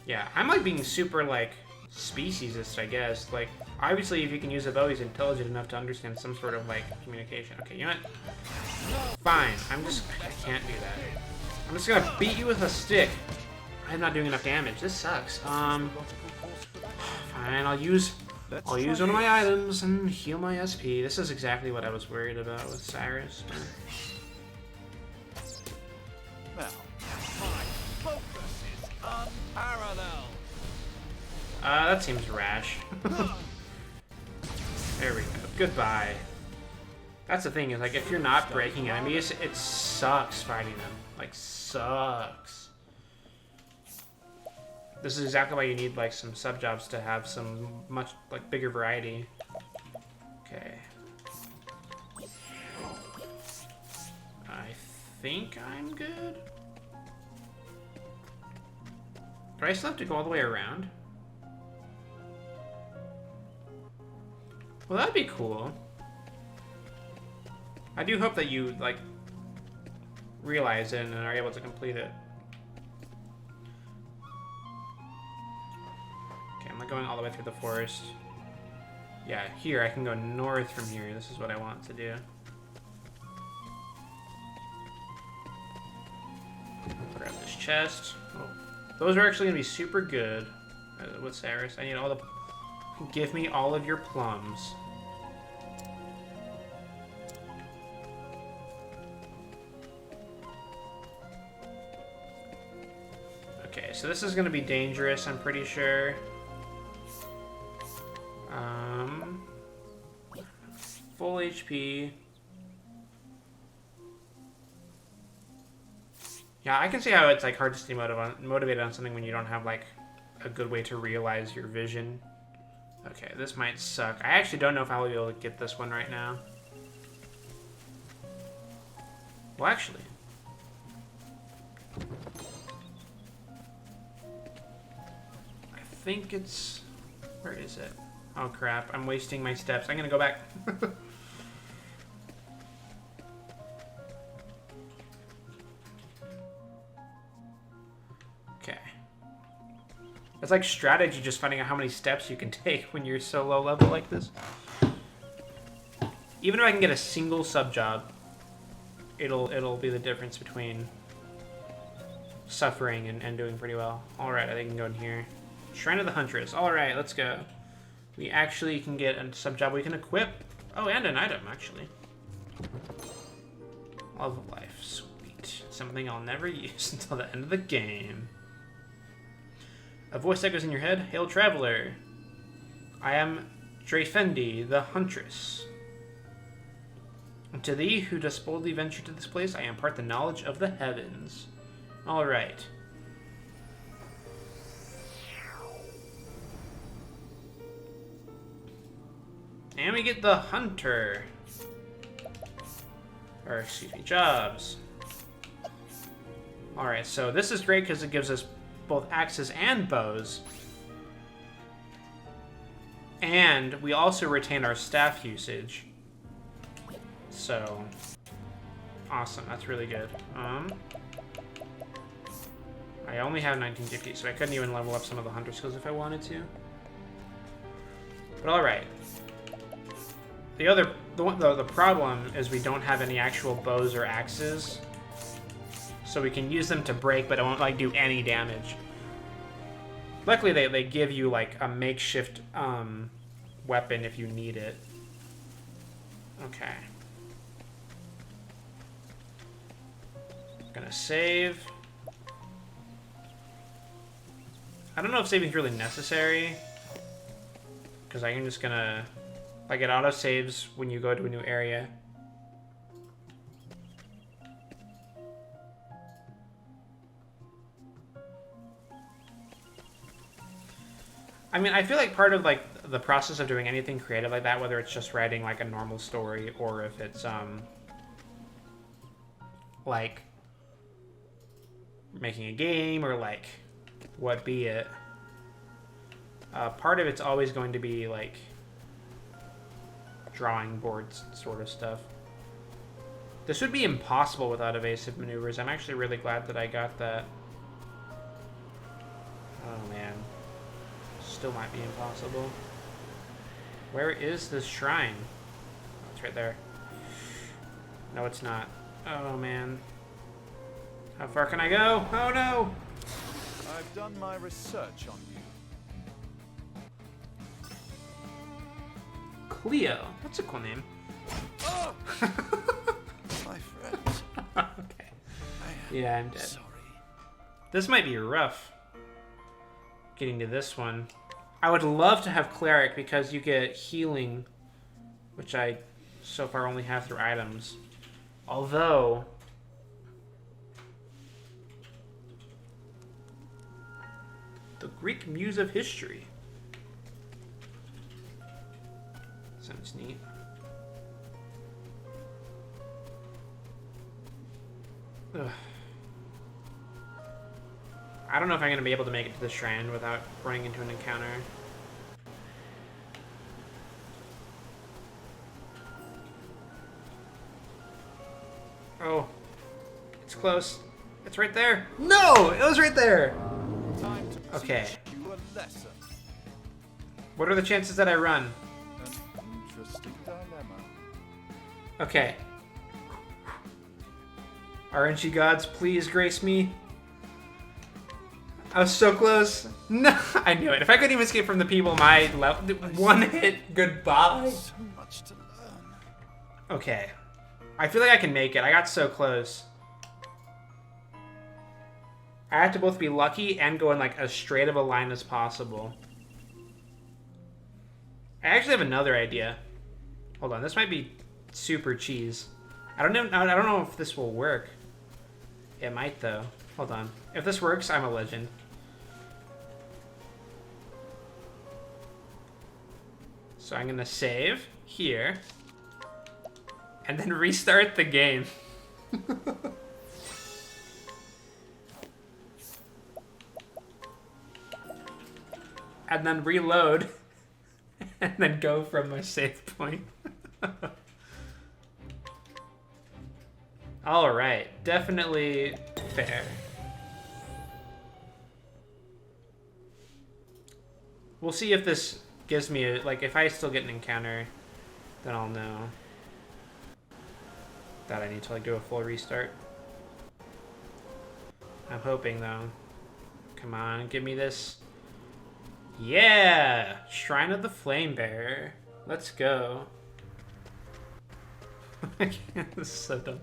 Yeah, I'm like being super like speciesist, I guess. Like, obviously if you can use a bow, he's intelligent enough to understand some sort of like communication. Okay, you know what? Fine. I can't do that. I'm just gonna beat you with a stick. I'm not doing enough damage. This sucks. Fine, I'll use one of my items and heal my SP. This is exactly what I was worried about with Cyrus. Now, my focus is unparalleled. That seems rash. There we go. Goodbye. That's the thing, is like if you're not breaking enemies, it sucks fighting them. Like, sucks. This is exactly why you need like some sub jobs to have some much like bigger variety. Okay. I think I'm good. Do I still have to go all the way around? Well, that'd be cool. I do hope that you like realize it and are able to complete it. Okay, I'm not going all the way through the forest. Yeah, here, I can go north from here. This is what I want to do. Grab this chest. Oh, those are actually going to be super good with Cyrus. I need all the... Give me all of your plums. Okay, so this is going to be dangerous, I'm pretty sure. Full HP. Yeah, I can see how it's like hard to stay motivated on something when you don't have like a good way to realize your vision. Okay, this might suck. I actually don't know if I'll be able to get this one right now. Well, actually. I think it's... Where is it? Oh crap, I'm wasting my steps. I'm gonna go back. Okay. It's like strategy, just finding out how many steps you can take when you're so low level like this. Even if I can get a single sub job, it'll be the difference between suffering and doing pretty well. Alright, I think I can go in here. Shrine of the Huntress. Alright, let's go. We actually can get a sub job we can equip. Oh, and an item, actually. Love of life. Sweet. Something I'll never use until the end of the game. A voice echoes in your head. Hail, traveler. I am Drafendi, the Huntress. And to thee, who dost boldly venture to this place, I impart the knowledge of the heavens. Alright. And we get the Hunter. Or, excuse me, jobs. Alright, so this is great because it gives us both axes and bows. And we also retain our staff usage. So, awesome. That's really good. I only have 1950, so I couldn't even level up some of the hunter skills if I wanted to. But alright. The problem is we don't have any actual bows or axes. So we can use them to break, but it won't like do any damage. Luckily they give you like a makeshift weapon if you need it. Okay. Gonna save. I don't know if saving's really necessary, because I'm just gonna, like, it auto saves when you go to a new area. I mean, I feel like part of like the process of doing anything creative like that, whether it's just writing like a normal story or if it's like making a game or like what be it, part of it's always going to be like drawing boards sort of stuff. This would be impossible without evasive maneuvers. I'm actually really glad that I got that. Oh man, still might be impossible. Where is this shrine? Oh, it's right there. No, it's not. Oh man. How far can I go? Oh no! I've done my research on you. Cleo. That's a cool name. Oh! My friend. Okay. Yeah, I'm dead. Sorry. This might be rough. Getting to this one. I would love to have Cleric because you get healing, which I so far only have through items. Although... the Greek Muse of History. Sounds neat. Ugh. I don't know if I'm going to be able to make it to the shrine without running into an encounter. Oh. It's close. It's right there. No! It was right there! Time to Okay. teach you a lesson. What are the chances that I run? An interesting dilemma. Okay. RNG gods, please grace me. I was so close. No, I knew it. If I couldn't even escape from the people, my level, one hit, goodbye. So much to learn. Okay. I feel like I can make it. I got so close. I have to both be lucky and go in like as straight of a line as possible. I actually have another idea. Hold on, this might be super cheese. I don't know if this will work. It might though. Hold on. If this works, I'm a legend. So I'm gonna save here and then restart the game. And then reload and then go from my save point. All right, definitely fair. We'll see if this gives me a, like, if I still get an encounter, then I'll know that I need to like do a full restart. I'm hoping though. Come on, give me this. Yeah! Shrine of the Flame Bearer. Let's go. I can't, this is so dumb.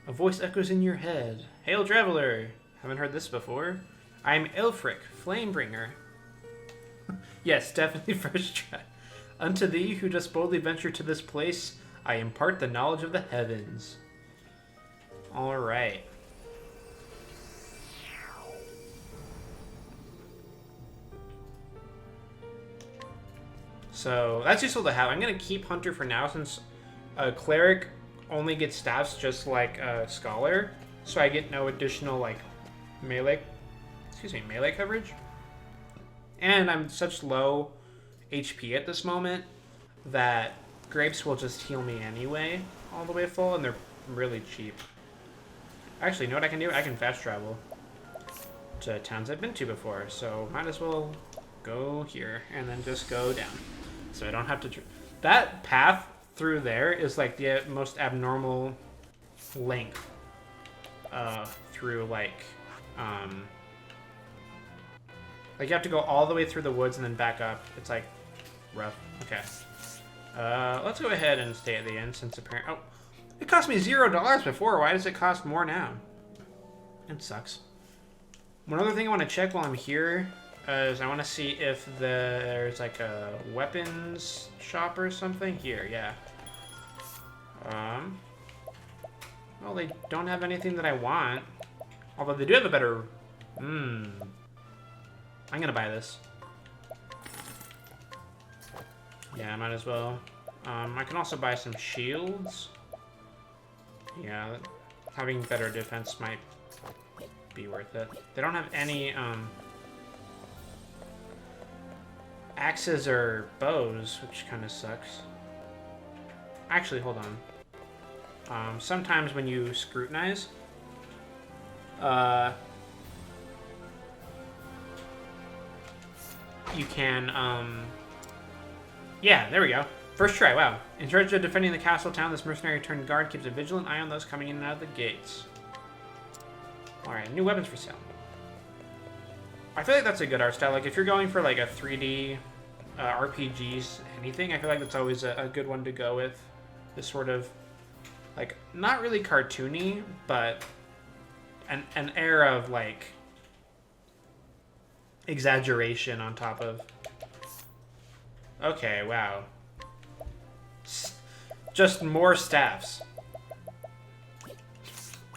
A voice echoes in your head. Hail, traveler! Haven't heard this before. I'm Ilfric, Flamebringer. Yes, definitely first try. Unto thee, who dost boldly venture to this place, I impart the knowledge of the heavens. Alright. So, that's useful to have. I'm going to keep Hunter for now, since a Cleric only gets staffs just like a Scholar. So I get no additional, like, melee coverage. And I'm such low HP at this moment that grapes will just heal me anyway, all the way full, and they're really cheap. Actually, you know what I can do? I can fast travel to towns I've been to before, so might as well go here and then just go down. So I don't have to... That path through there is like the most abnormal length through like you have to go all the way through the woods and then back up. It's like rough. Okay. Let's go ahead and stay at the end since apparently... Oh, it cost me $0 before. Why does it cost more now? It sucks. One other thing I want to check while I'm here is I want to see if there's like a weapons shop or something. Here, yeah. Well, they don't have anything that I want. Although they do have a better... I'm gonna buy this. Yeah, I might as well. I can also buy some shields. Yeah, having better defense might be worth it. They don't have any axes or bows, which kind of sucks. Actually, hold on. Sometimes when you scrutinize, you can, yeah, there we go. First try, wow. In charge of defending the castle town, this mercenary turned guard keeps a vigilant eye on those coming in and out of the gates. Alright, new weapons for sale. I feel like that's a good art style. Like, if you're going for, like, a 3D RPGs, anything, I feel like that's always a good one to go with. This sort of, like, not really cartoony, but an air of, like, exaggeration on top of... Okay, wow. Just more staffs.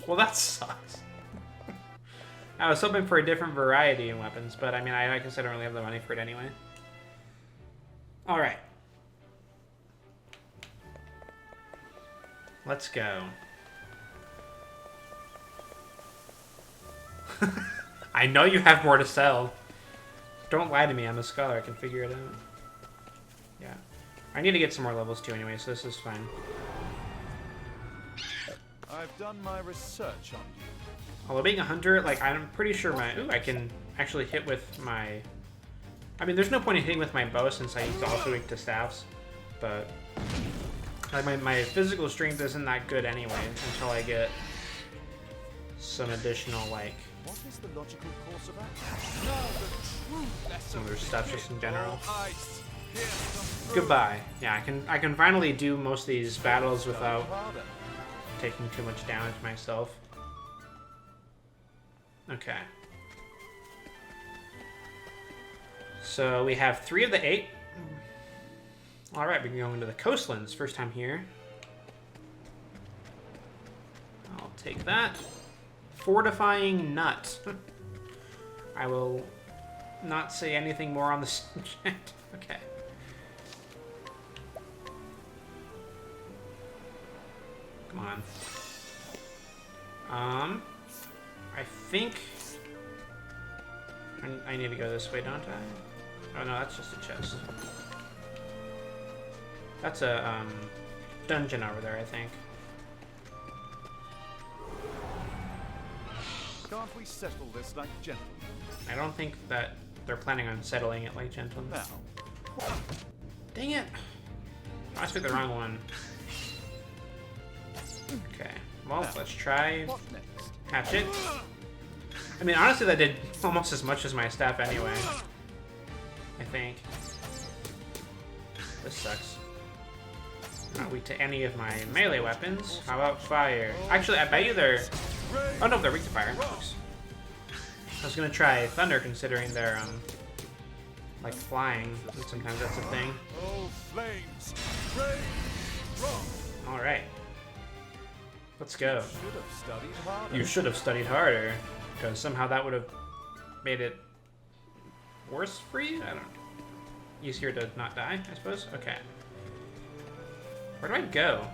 Well, that sucks. I was hoping for a different variety in weapons, but I mean, I guess I don't really have the money for it anyway. Alright. Let's go. I know you have more to sell. Don't lie to me, I'm a scholar, I can figure it out. Yeah. I need to get some more levels too anyway, so this is fine. I've done my research on you. Although being a hunter, like, I'm pretty sure my... Ooh, I can actually hit with my... I mean, there's no point in hitting with my bow since I also weak to staffs. But... like, my physical strength isn't that good anyway until I get some additional, like... What is the logical course of action? some other stuff just in general. Goodbye. Yeah, I can finally do most of these battles without taking too much damage myself. Okay. So we have 3 of the 8. Alright, we can go into the coastlands. First time here. I'll take that. Fortifying nut. I will not say anything more on the subject. Okay. Come on. I think I need to go this way, don't I? Oh no, that's just a chest. That's a dungeon over there, I think. Can't we settle this like gentlemen? I don't think that they're planning on settling it like gentlemen. Now, Dang it! I took the wrong one. Okay. Well, let's try what next? hatchet. I mean, honestly, that did almost as much as my staff anyway. I think. This sucks. Not weak to any of my melee weapons. How about fire? Actually, I bet you they're... Oh no, they're weak to fire. Oops. I was gonna try thunder, considering they're like flying. And sometimes that's a thing. Oh, flames! All right, let's go. Should have studied harder. You should have studied harder, because somehow that would have made it worse for you. I don't know. Easier to not die, I suppose. Okay. Where do I go?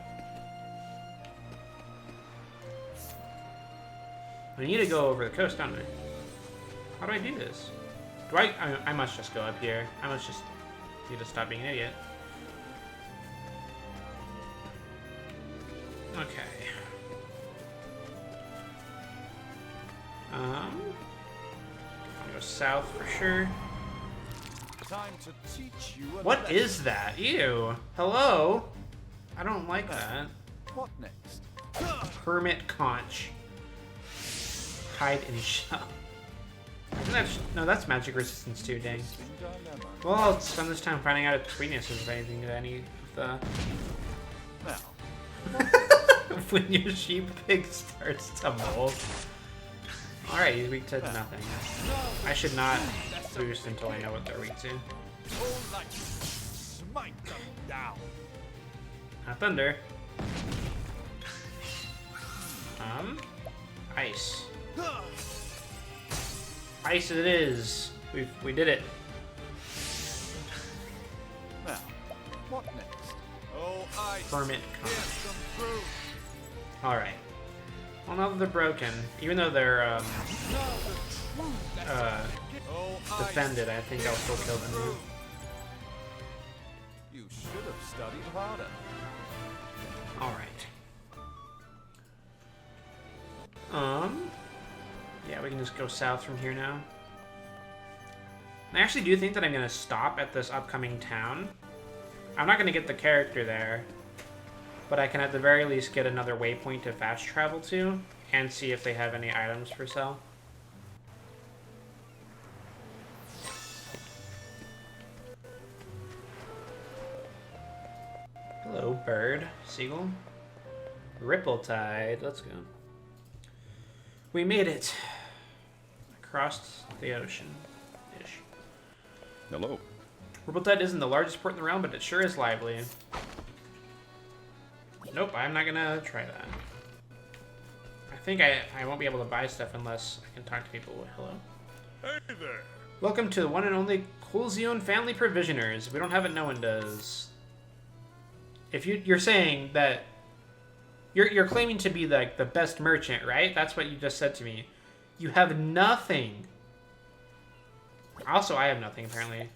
I need to go over the coast, don't I? How do I do this? Do I must just go up here. I must just need to stop being an idiot. Okay. I'll go south for sure. Time to teach you a What lesson. is that? Ew. Hello? I don't like that. What next? Hermit conch. Hide and shell. No, that's magic resistance too, dang. Dilemma. Well, I'll spend this time finding out its weaknesses if anything to any of the... Now, when your sheep pig starts to mold. Alright, he's weak to nothing. I should not boost until I know what they're weak to. Oh, like smite them down. Not thunder. Ice. Ice it is. We did it. now, what next? Oh, ice! Hermit conch. Pierce them through. Alright. Well, now that they're broken, even though they're Oh, ice! defended, I think I'll still kill them. You should have studied harder. Alright. Yeah, we can just go south from here now. I actually do think that I'm gonna stop at this upcoming town. I'm not gonna get the character there, but I can at the very least get another waypoint to fast travel to, and see if they have any items for sale. Hello, bird. Seagull. Ripple Tide. Let's go. We made it. Across the ocean. Ish. Hello. Ripple Tide isn't the largest port in the realm, but it sure is lively. Nope, I'm not gonna try that. I think I won't be able to buy stuff unless I can talk to people. Hello. Hey there! Welcome to the one and only Coolzion Family Provisioners. If we don't have it, no one does. If you're saying that you're claiming to be like the best merchant, right? That's what you just said to me. You have nothing. Also, I have nothing apparently.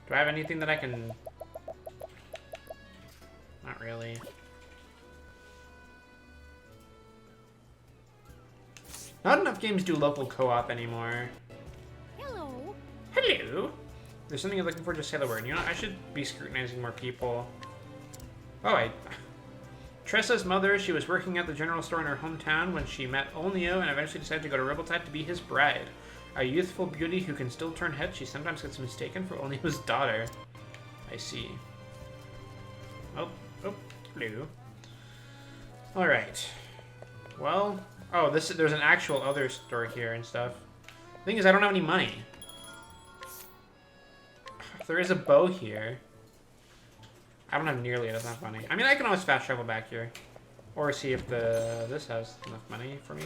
Do I have anything that I can... Not really. Not enough games do local co-op anymore. Hello. Hello. There's something you're looking for, just say the word. You know, I should be scrutinizing more people. Oh, Tressa's mother, she was working at the general store in her hometown when she met Olneo and eventually decided to go to Rebeltide to be his bride. A youthful beauty who can still turn heads, she sometimes gets mistaken for Olneo's daughter. I see. Oh, hello. Alright. Well, oh, there's an actual other store here and stuff. The thing is, I don't have any money. There is a bow here. I don't have nearly enough money. I mean, I can always fast travel back here. Or see if this has enough money for me.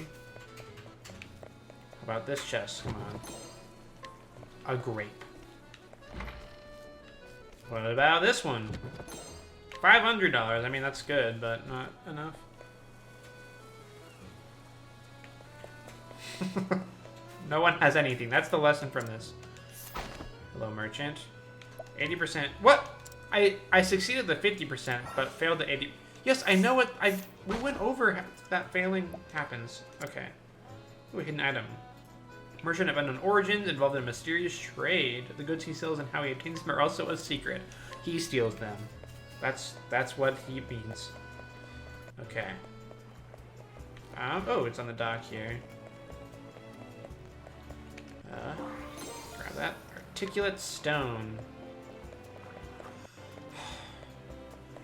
How about this chest? Come on. A grape. What about this one? $500. I mean, that's good, but not enough. No one has anything. That's the lesson from this. Hello, merchant. 80%. What? I succeeded the 50%, but failed the 80%. Yes, I know what we went over that failing happens. Okay. Ooh, hidden item. Merchant of unknown origins, involved in a mysterious trade. The goods he sells and how he obtains them are also a secret. He steals them. That's what he means. Okay. Oh, it's on the dock here. Grab that. Articulate stone.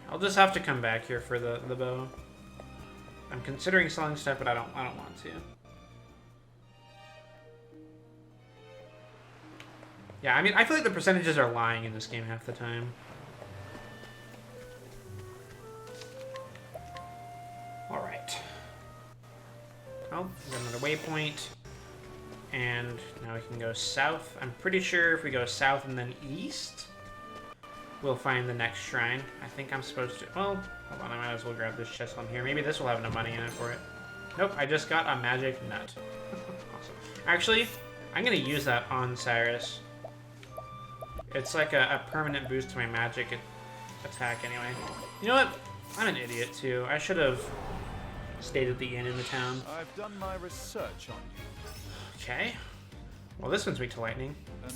I'll just have to come back here for the bow. I'm considering selling stuff, but I don't want to. Yeah, I mean, I feel like the percentages are lying in this game half the time. Alright. Oh, we got another waypoint. And now we can go south. I'm pretty sure if we go south and then east, we'll find the next shrine. I think I'm supposed to... Well, hold on, I might as well grab this chest on here. Maybe this will have enough money in it for it. Nope, I just got a magic nut. Awesome. Actually, I'm going to use that on Cyrus. It's like a permanent boost to my magic attack anyway. You know what? I'm an idiot too. I should have stayed at the inn in the town. I've done my research on you. Okay. Well, this one's weak to lightning. An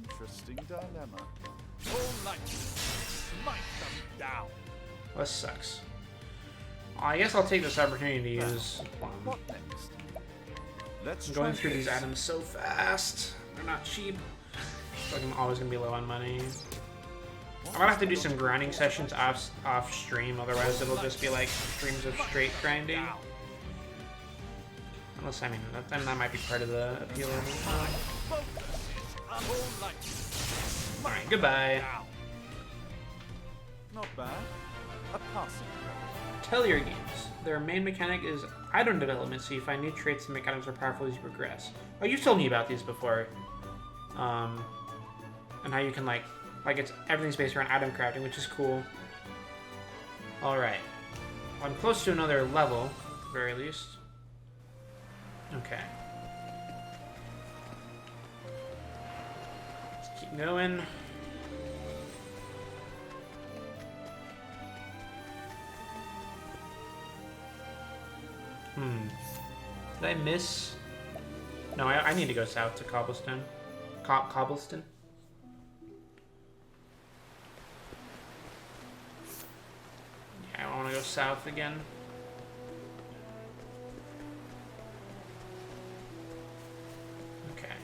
interesting dilemma. All light, smite them down. Well, this sucks. Well, I guess I'll take this opportunity to use one. What next? Let's I'm going try through these this. items so fast. They're not cheap. I feel like I'm always gonna be low on money. I'm gonna have to do some grinding sessions off stream, otherwise it'll just be like streams of straight grinding. Unless, I mean, that might be part of the appeal of it. Alright, goodbye. Not bad. A passing. Tell your games. Their main mechanic is item development, so you find new traits to make items more powerful as you progress. Oh, you've told me about these before. And how you can, like it's everything's based around item crafting, which is cool. Alright. I'm close to another level, at the very least. Okay. Let's keep going. Did I miss? No, I need to go south to Cobblestone. Cobblestone? Yeah, I want to go south again. Okay.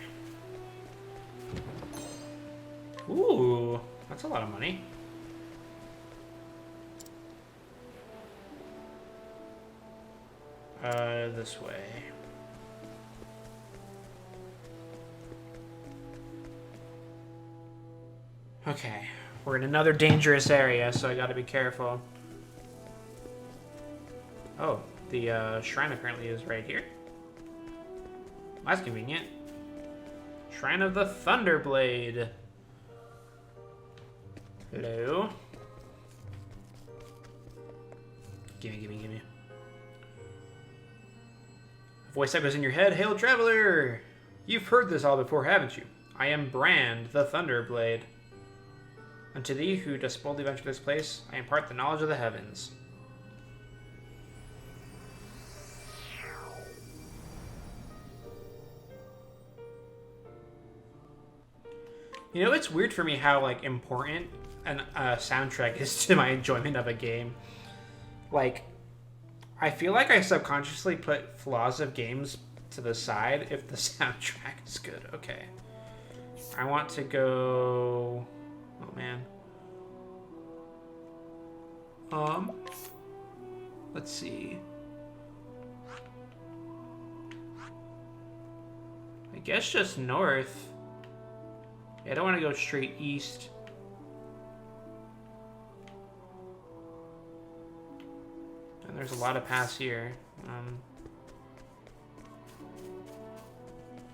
Ooh, that's a lot of money. This way. Okay, we're in another dangerous area, so I gotta be careful. Oh, the shrine apparently is right here. That's convenient. Shrine of the Thunderblade. Hello? Gimme. A voice echoes in your head. Hail, traveler! You've heard this all before, haven't you? I am Brand, the Thunderblade. Unto thee who dost boldly venture this place, I impart the knowledge of the heavens. You know, it's weird for me how, like, important a soundtrack is to my enjoyment of a game. Like, I feel like I subconsciously put flaws of games to the side if the soundtrack is good. Okay. I want to go... Oh, man. Let's see. I guess just north. Yeah, I don't want to go straight east. And there's a lot of paths here.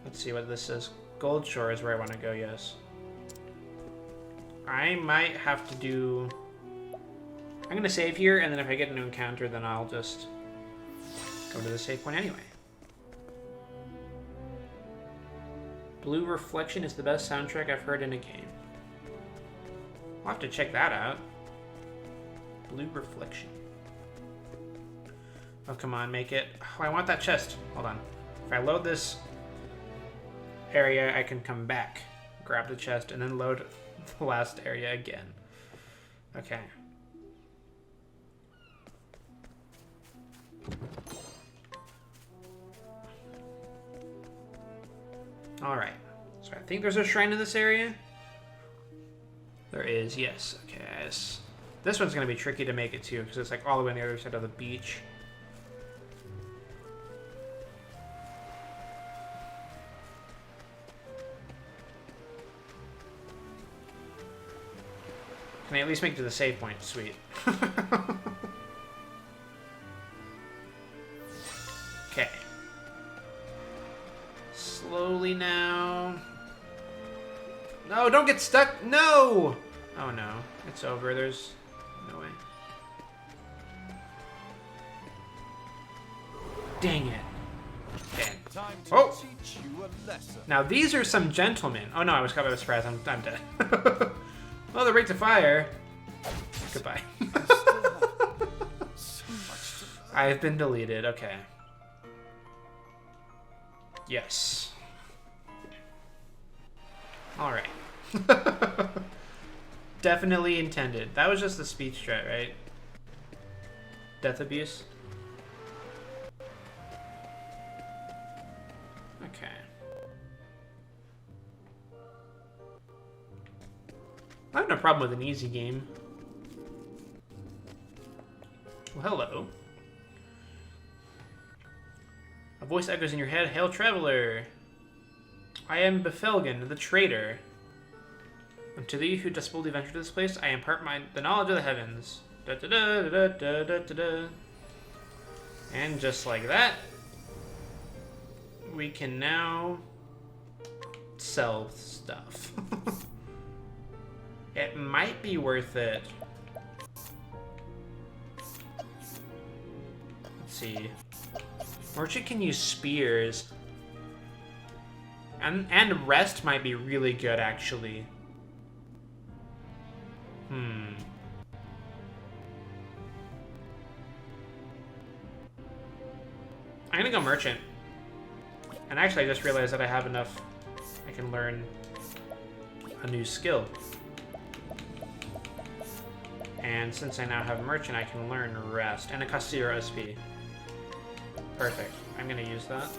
Let's see what this is. Gold Shore is where I want to go, yes. I might have to do... I'm going to save here, and then if I get a new encounter, then I'll just go to the save point anyway. Blue Reflection is the best soundtrack I've heard in a game. I'll have to check that out. Blue Reflection. Oh, come on, make it. Oh, I want that chest. Hold on. If I load this area, I can come back, grab the chest, and then load the last area again. Okay. Alright. So I think there's a shrine in this area. There is, yes. Okay, yes. This one's going to be tricky to make it to, because it's like all the way on the other side of the beach. Can I at least make it to the save point? Sweet. Okay. Slowly now. No, don't get stuck. No! Oh no, it's over. There's no way. Dang it. Okay. Oh! Now these are some gentlemen. Oh no, I was caught by surprise. I'm dead. Well, the rate to fire. Goodbye. I have been deleted. Okay. Yes. All right. Definitely intended. That was just the speech threat, right? Death abuse. Okay. I have no problem with an easy game. Well, hello. A voice echoes in your head. Hail, traveler. I am Befelgen, the traitor. Unto thee who dost boldly venture to this place, I impart the knowledge of the heavens. Da, da, da, da, da, da, da, da. And just like that, we can now sell stuff. It might be worth it. Let's see. Merchant can use spears. And rest might be really good, actually. I'm gonna go merchant. And actually, I just realized that I have enough. I can learn a new skill. And since I now have merchant, I can learn rest. And it costs 0 SP. Perfect. I'm gonna use that.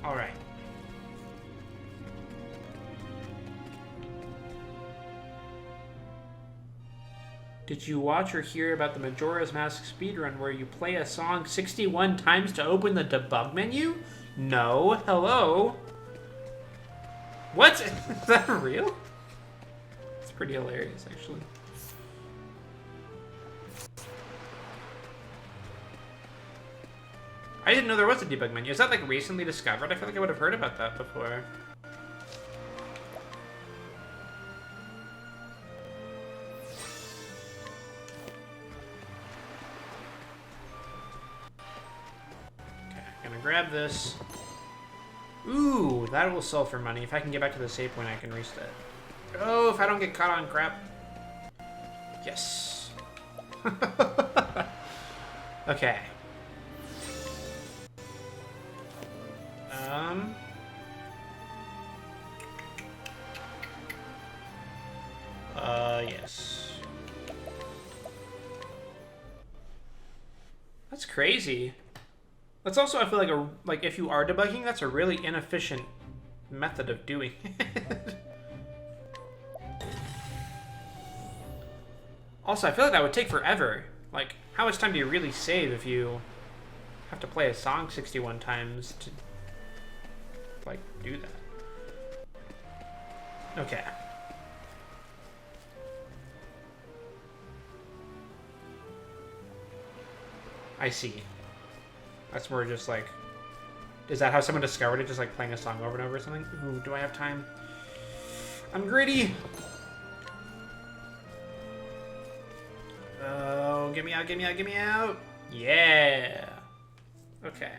Alright. Did you watch or hear about the Majora's Mask speedrun where you play a song 61 times to open the debug menu? No. Hello? What? Is that real? It's pretty hilarious, actually. I didn't know there was a debug menu. Is that like recently discovered? I feel like I would have heard about that before. Okay, I'm gonna grab this. Ooh, that will sell for money. If I can get back to the save point, I can reset. Oh, if I don't get caught on crap. Yes. Okay. Yes. That's crazy. That's also, I feel like if you are debugging, that's a really inefficient method of doing it. Also, I feel like that would take forever. Like, how much time do you really save if you have to play a song 61 times to, like, do that? Okay. I see. That's more just like... Is that how someone discovered it? Just like playing a song over and over or something? Ooh, do I have time? I'm greedy! Oh, get me out, get me out, get me out! Yeah! Okay.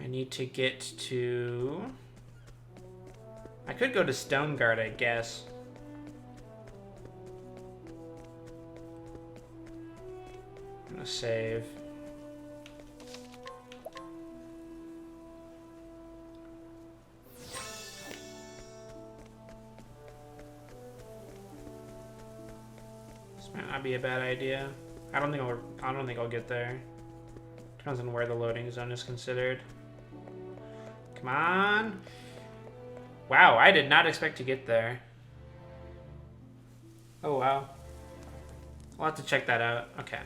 I need to get to... I could go to Stoneguard, I guess. I'm gonna save. This might not be a bad idea. I don't think I'll get there. Depends on where the loading zone is considered. Come on. Wow, I did not expect to get there. Oh wow. I'll have to check that out. Okay.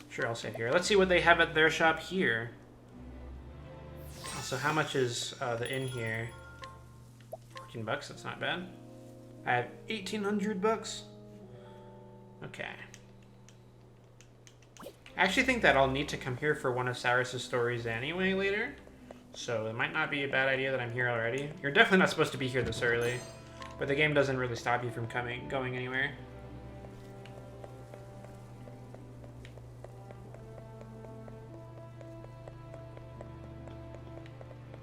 Sure, I'll save here. Let's see what they have at their shop here. Also, how much is the inn here? 14 bucks, that's not bad. I have 1,800 bucks. Okay. I actually think that I'll need to come here for one of Cyrus's stories anyway later. So it might not be a bad idea that I'm here already. You're definitely not supposed to be here this early. But the game doesn't really stop you from going anywhere.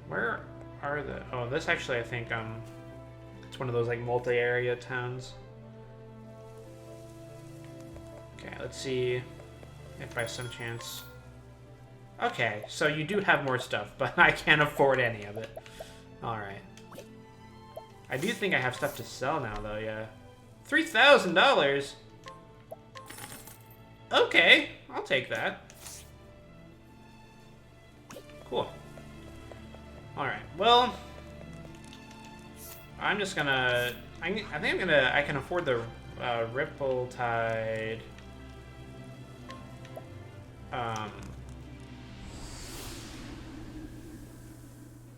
Where are the... Oh, this actually, I think, it's one of those, like, multi-area towns. Okay, let's see if by some chance... Okay, so you do have more stuff, but I can't afford any of it. Alright. I do think I have stuff to sell now, though, yeah. $3,000? Okay, I'll take that. Cool. Alright, well... I'm just gonna... I can afford the Ripple Tide...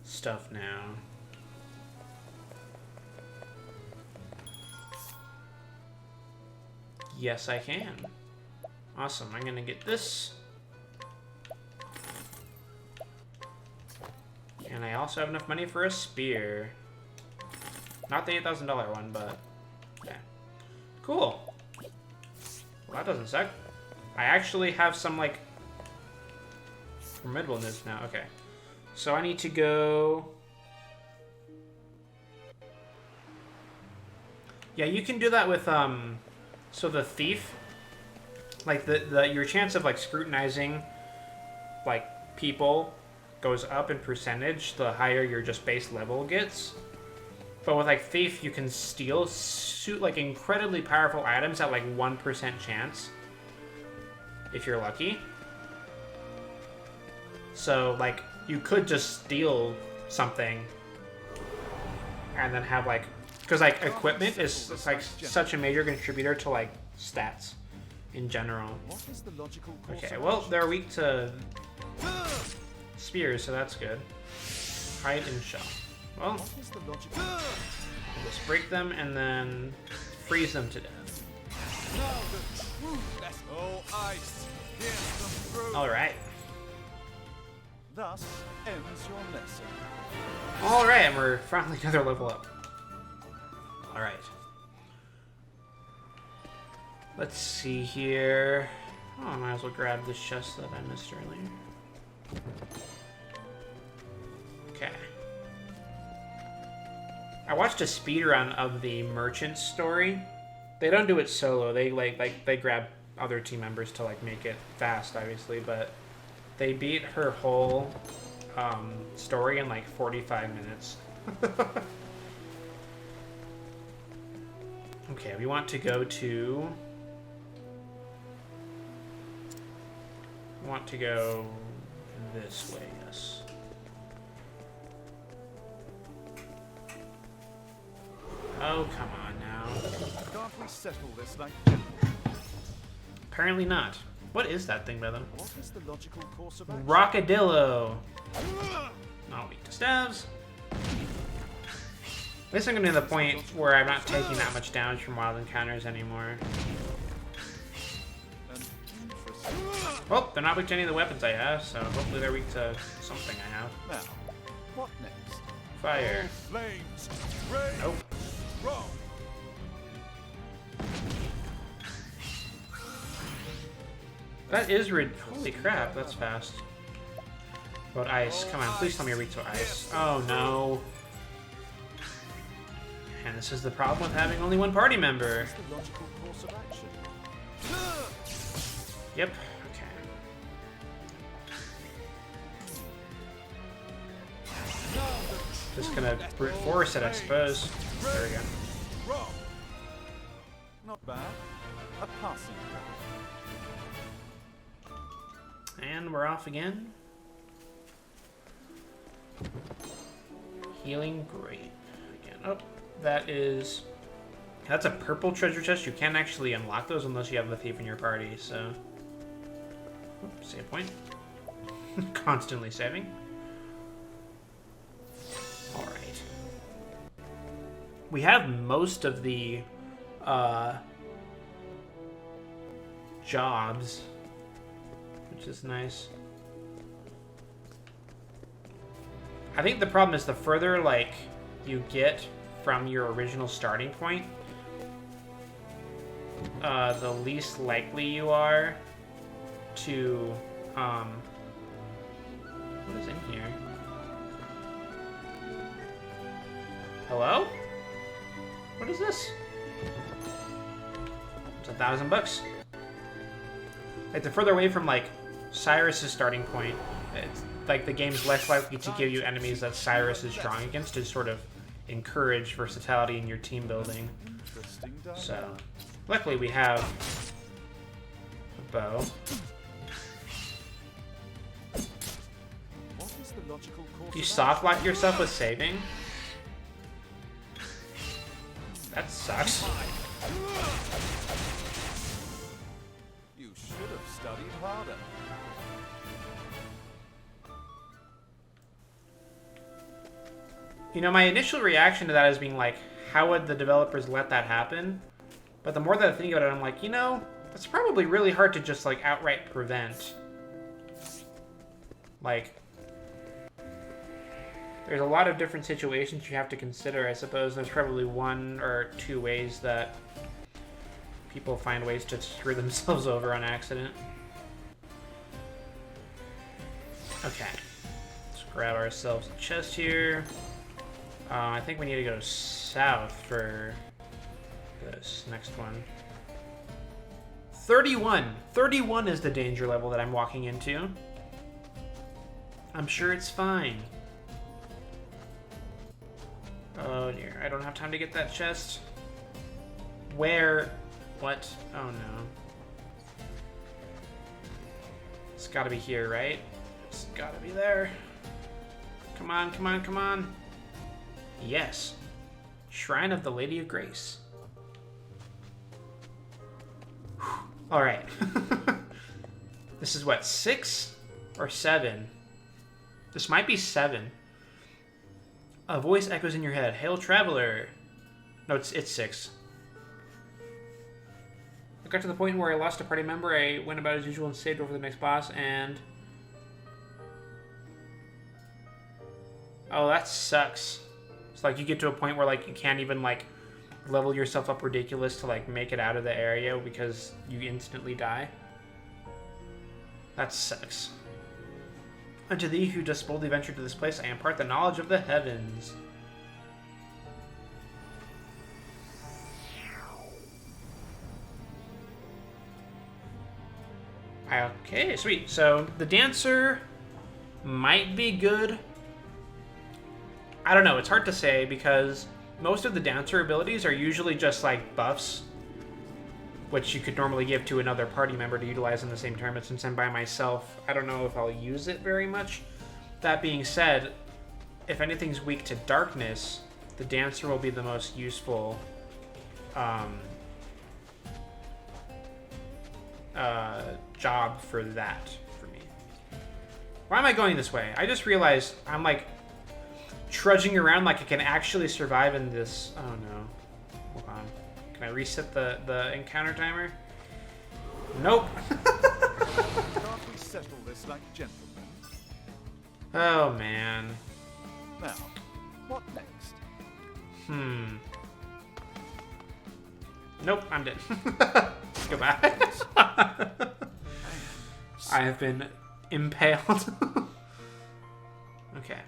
stuff now. Yes, I can. Awesome, I'm gonna get this. And I also have enough money for a spear. Not the $8,000 one, but... Okay. Cool. Well, that doesn't suck. I actually have some, like... formidableness now. Okay. So I need to go... Yeah, you can do that with, so the thief, like, your chance of, like, scrutinizing, like, people goes up in percentage the higher your just base level gets. But with, like, thief, you can steal, like, incredibly powerful items at, like, 1% chance. If you're lucky. So, like, you could just steal something and then have, like... Because, like, equipment is, like, such a major contributor to, like, stats in general. Okay, well, they're weak to spears, so that's good. Hide and shell. Well, just break them and then freeze them to death. Alright. Thus ends your lesson. Alright, and we're finally another level up. Alright. Let's see here. Oh, I might as well grab this chest that I missed earlier. I watched a speedrun of the merchant story. They don't do it solo. They they grab other team members to like make it fast, obviously, but they beat her whole story in like 45 minutes. Okay, we want to go to... want to go this way, yes. Oh, come on now. Can't we settle this like Apparently not. What is that thing, by the way? What is the logical course of action? Rockadillo. Not weak to stabs. At least I'm getting to the point where I'm not taking that much damage from wild encounters anymore. Well, they're not weak to any of the weapons I have, so hopefully they're weak to something I have. Now, what next? Fire. Flames, rain, Nope. rock. That is holy crap, that's fast. What about ice? Come on, please tell me you're weak to ice. Oh no. And this is the problem with having only one party member. What's the logical course of action? Yep. Okay. Just gonna brute force it, I suppose. There we go. Rock. Not bad. A passing blow. And we're off again. Healing, great. Again, oh, that's a purple treasure chest. You can't actually unlock those unless you have the thief in your party, so... Oops, save point. Constantly saving. Alright. We have most of the, jobs, which is nice. I think the problem is the further, like, you get from your original starting point, the least likely you are to, what is in here? Hello? What is this? It's $1,000. Like, the further away from, like, Cyrus's starting point, it's like the game's less likely to give you enemies that Cyrus is strong against to sort of encourage versatility in your team building. So, luckily we have a bow. What is the logical course You of soft action? lock yourself with saving? That sucks. You should have studied harder. You know, my initial reaction to that is being like, how would the developers let that happen? But the more that I think about it, I'm like, you know, it's probably really hard to just, like, outright prevent. Like, there's a lot of different situations you have to consider. I suppose there's probably one or two ways that people find ways to screw themselves over on accident. Okay. Let's grab ourselves a chest here. I think we need to go south for this next one. 31! 31 is the danger level that I'm walking into. I'm sure it's fine. Oh dear, I don't have time to get that chest. Where? What? Oh no. It's gotta be here, right? It's gotta be there. Come on, come on, come on. Yes. Shrine of the Lady of Grace. Alright. This is what, 6 or 7? This might be 7. A voice echoes in your head. Hail, traveler. No, it's 6. I got to the point where I lost a party member. I went about as usual and saved over the next boss, and... oh, that sucks. It's like you get to a point where, like, you can't even, like, level yourself up ridiculous to, like, make it out of the area because you instantly die. That sucks. Unto thee who dost boldly venture to this place, I impart the knowledge of the heavens. Okay, sweet. So the dancer might be good. I don't know. It's hard to say because most of the dancer abilities are usually just like buffs, which you could normally give to another party member to utilize in the same turn. But since I'm by myself, I don't know if I'll use it very much. That being said, if anything's weak to darkness, the dancer will be the most useful job for that for me. Why am I going this way? I just realized I'm like trudging around like I can actually survive in this. Oh no. Hold on. Can I reset the encounter timer? Nope. Can't we settle this like gentlemen? Oh man. Now, what next? Nope, I'm dead. Goodbye. I have been impaled. Okay.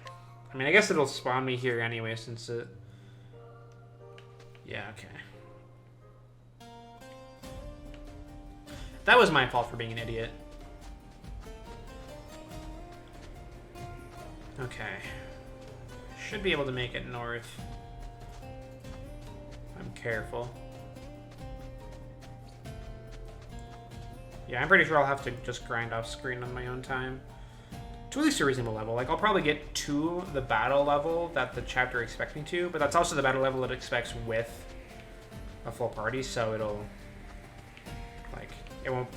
I mean, I guess it'll spawn me here anyway, since it... Yeah, okay. That was my fault for being an idiot. Okay. Should be able to make it north. I'm careful. Yeah, I'm pretty sure I'll have to just grind off screen on my own time. To at least a reasonable level. Like, I'll probably get to the battle level that the chapter expects me to, but that's also the battle level it expects with a full party, so it'll... Like, it won't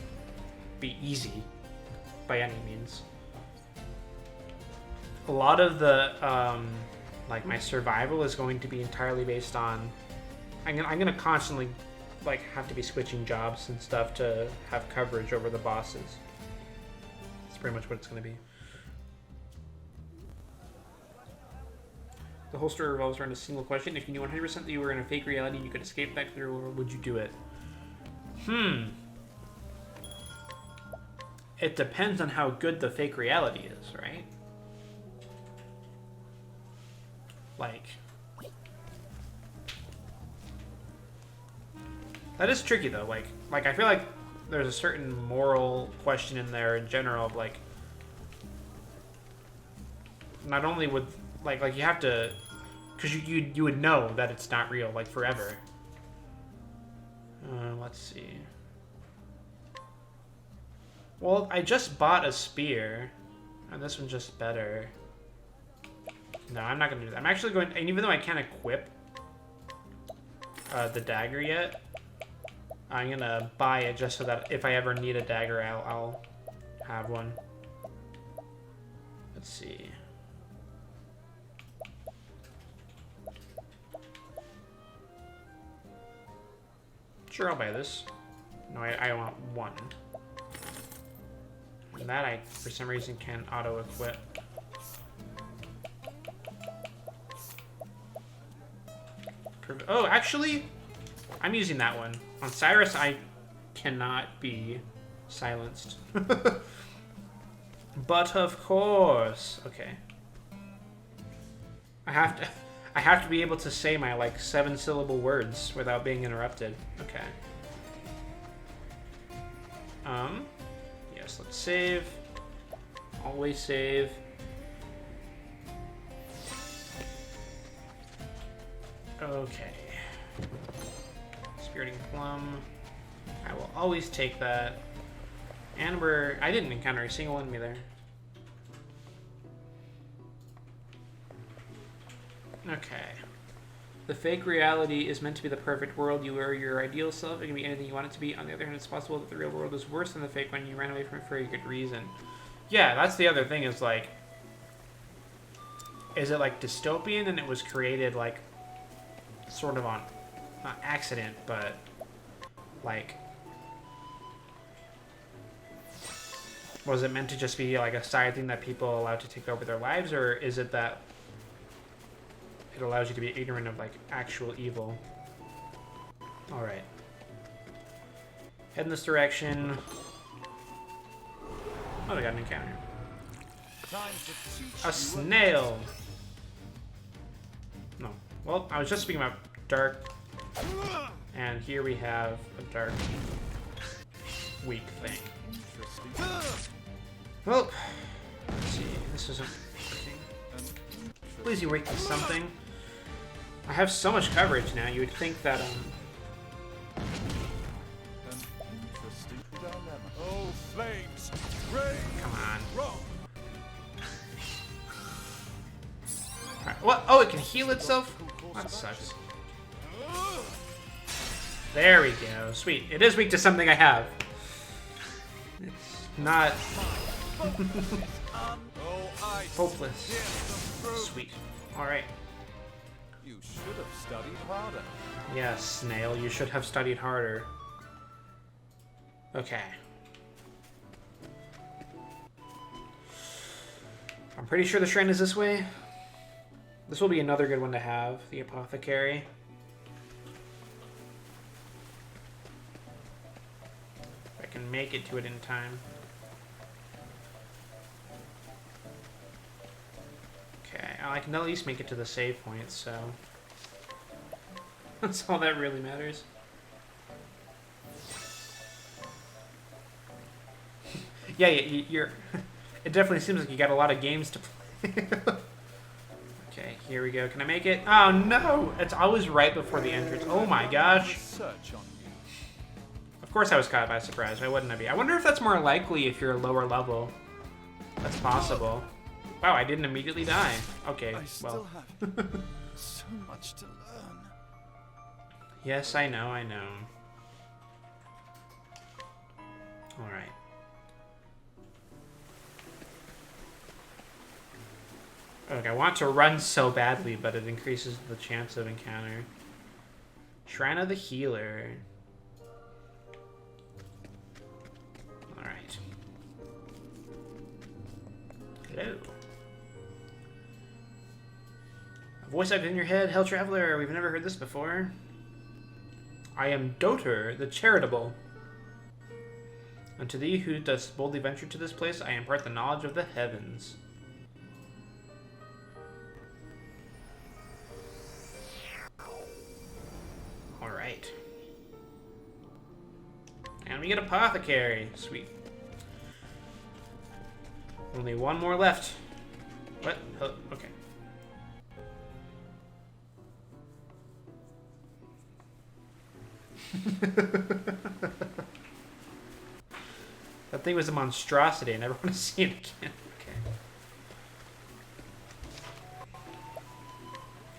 be easy by any means. A lot of the, like, my survival is going to be entirely based on... I'm gonna constantly, like, have to be switching jobs and stuff to have coverage over the bosses. That's pretty much what it's gonna be. The whole story revolves around a single question. If you knew 100% that you were in a fake reality and you could escape back to the real world, would you do it? It depends on how good the fake reality is, right? Like... That is tricky, though. Like I feel like there's a certain moral question in there in general of, like... Not only would... Like you have to... Because you would know that it's not real, like, forever. Let's see. Well, I just bought a spear. And this one's just better. No, I'm not going to do that. I'm actually going... And even though I can't equip the dagger yet, I'm going to buy it just so that if I ever need a dagger, I'll have one. Let's see. Sure, I'll buy this. No, I want one. And that I, for some reason, can auto-equip. Oh, actually, I'm using that one. On Cyrus, I cannot be silenced. But of course. Okay. I have to be able to say my, like, 7-syllable words without being interrupted. Okay. Yes, let's save. Always save. Okay. Spiriting Plum. I will always take that. And I didn't encounter a single enemy there. Okay. The fake reality is meant to be the perfect world. You are your ideal self. It can be anything you want it to be. On the other hand, it's possible that the real world is worse than the fake one. You ran away from it for a good reason. Yeah, that's the other thing is, like... Is it, like, dystopian and it was created, like, sort of on... Not accident, but... Like... Was it meant to just be, like, a side thing that people allowed to take over their lives? Or is it that... It allows you to be ignorant of, like, actual evil. Alright. Head in this direction. Oh, I got an encounter. A snail! No. Well, I was just speaking about dark. And here we have a dark, weak thing. Well, let's see. This isn't working. Please, you wait to something. I have so much coverage now. You would think that An interesting dilemma. Oh, flames! Rain! come on. Rock! Alright, what? Oh, it can heal itself? That sucks. There we go. Sweet. It is weak to something I have. It's not hopeless. Sweet. Alright. You should have studied harder. Yes, Snail, you should have studied harder. Okay. I'm pretty sure the shrine is this way. This will be another good one to have, the apothecary. If I can make it to it in time. Okay, I can at least make it to the save point, so... That's all that really matters. Yeah, you're... It definitely seems like you got a lot of games to play. Okay, here we go. Can I make it? Oh, no! It's always right before the entrance. Oh my gosh. Search on you. Of course I was caught by surprise. Why wouldn't I be? I wonder if that's more likely if you're a lower level. That's possible. Wow, I didn't immediately die. Okay, I still well. have so much to learn. Yes, I know, I know. Alright. Okay, I want to run so badly, but it increases the chance of encounter. Shrine of the Healer. Alright. Hello. A voice acted in your head, Hell Traveler. We've never heard this before. I am Doter, the Charitable. Unto thee who dost boldly venture to this place, I impart the knowledge of the heavens. Alright. And we get Apothecary. Sweet. Only one more left. What? Oh, okay. That thing was a monstrosity. I never want to see it again. Okay.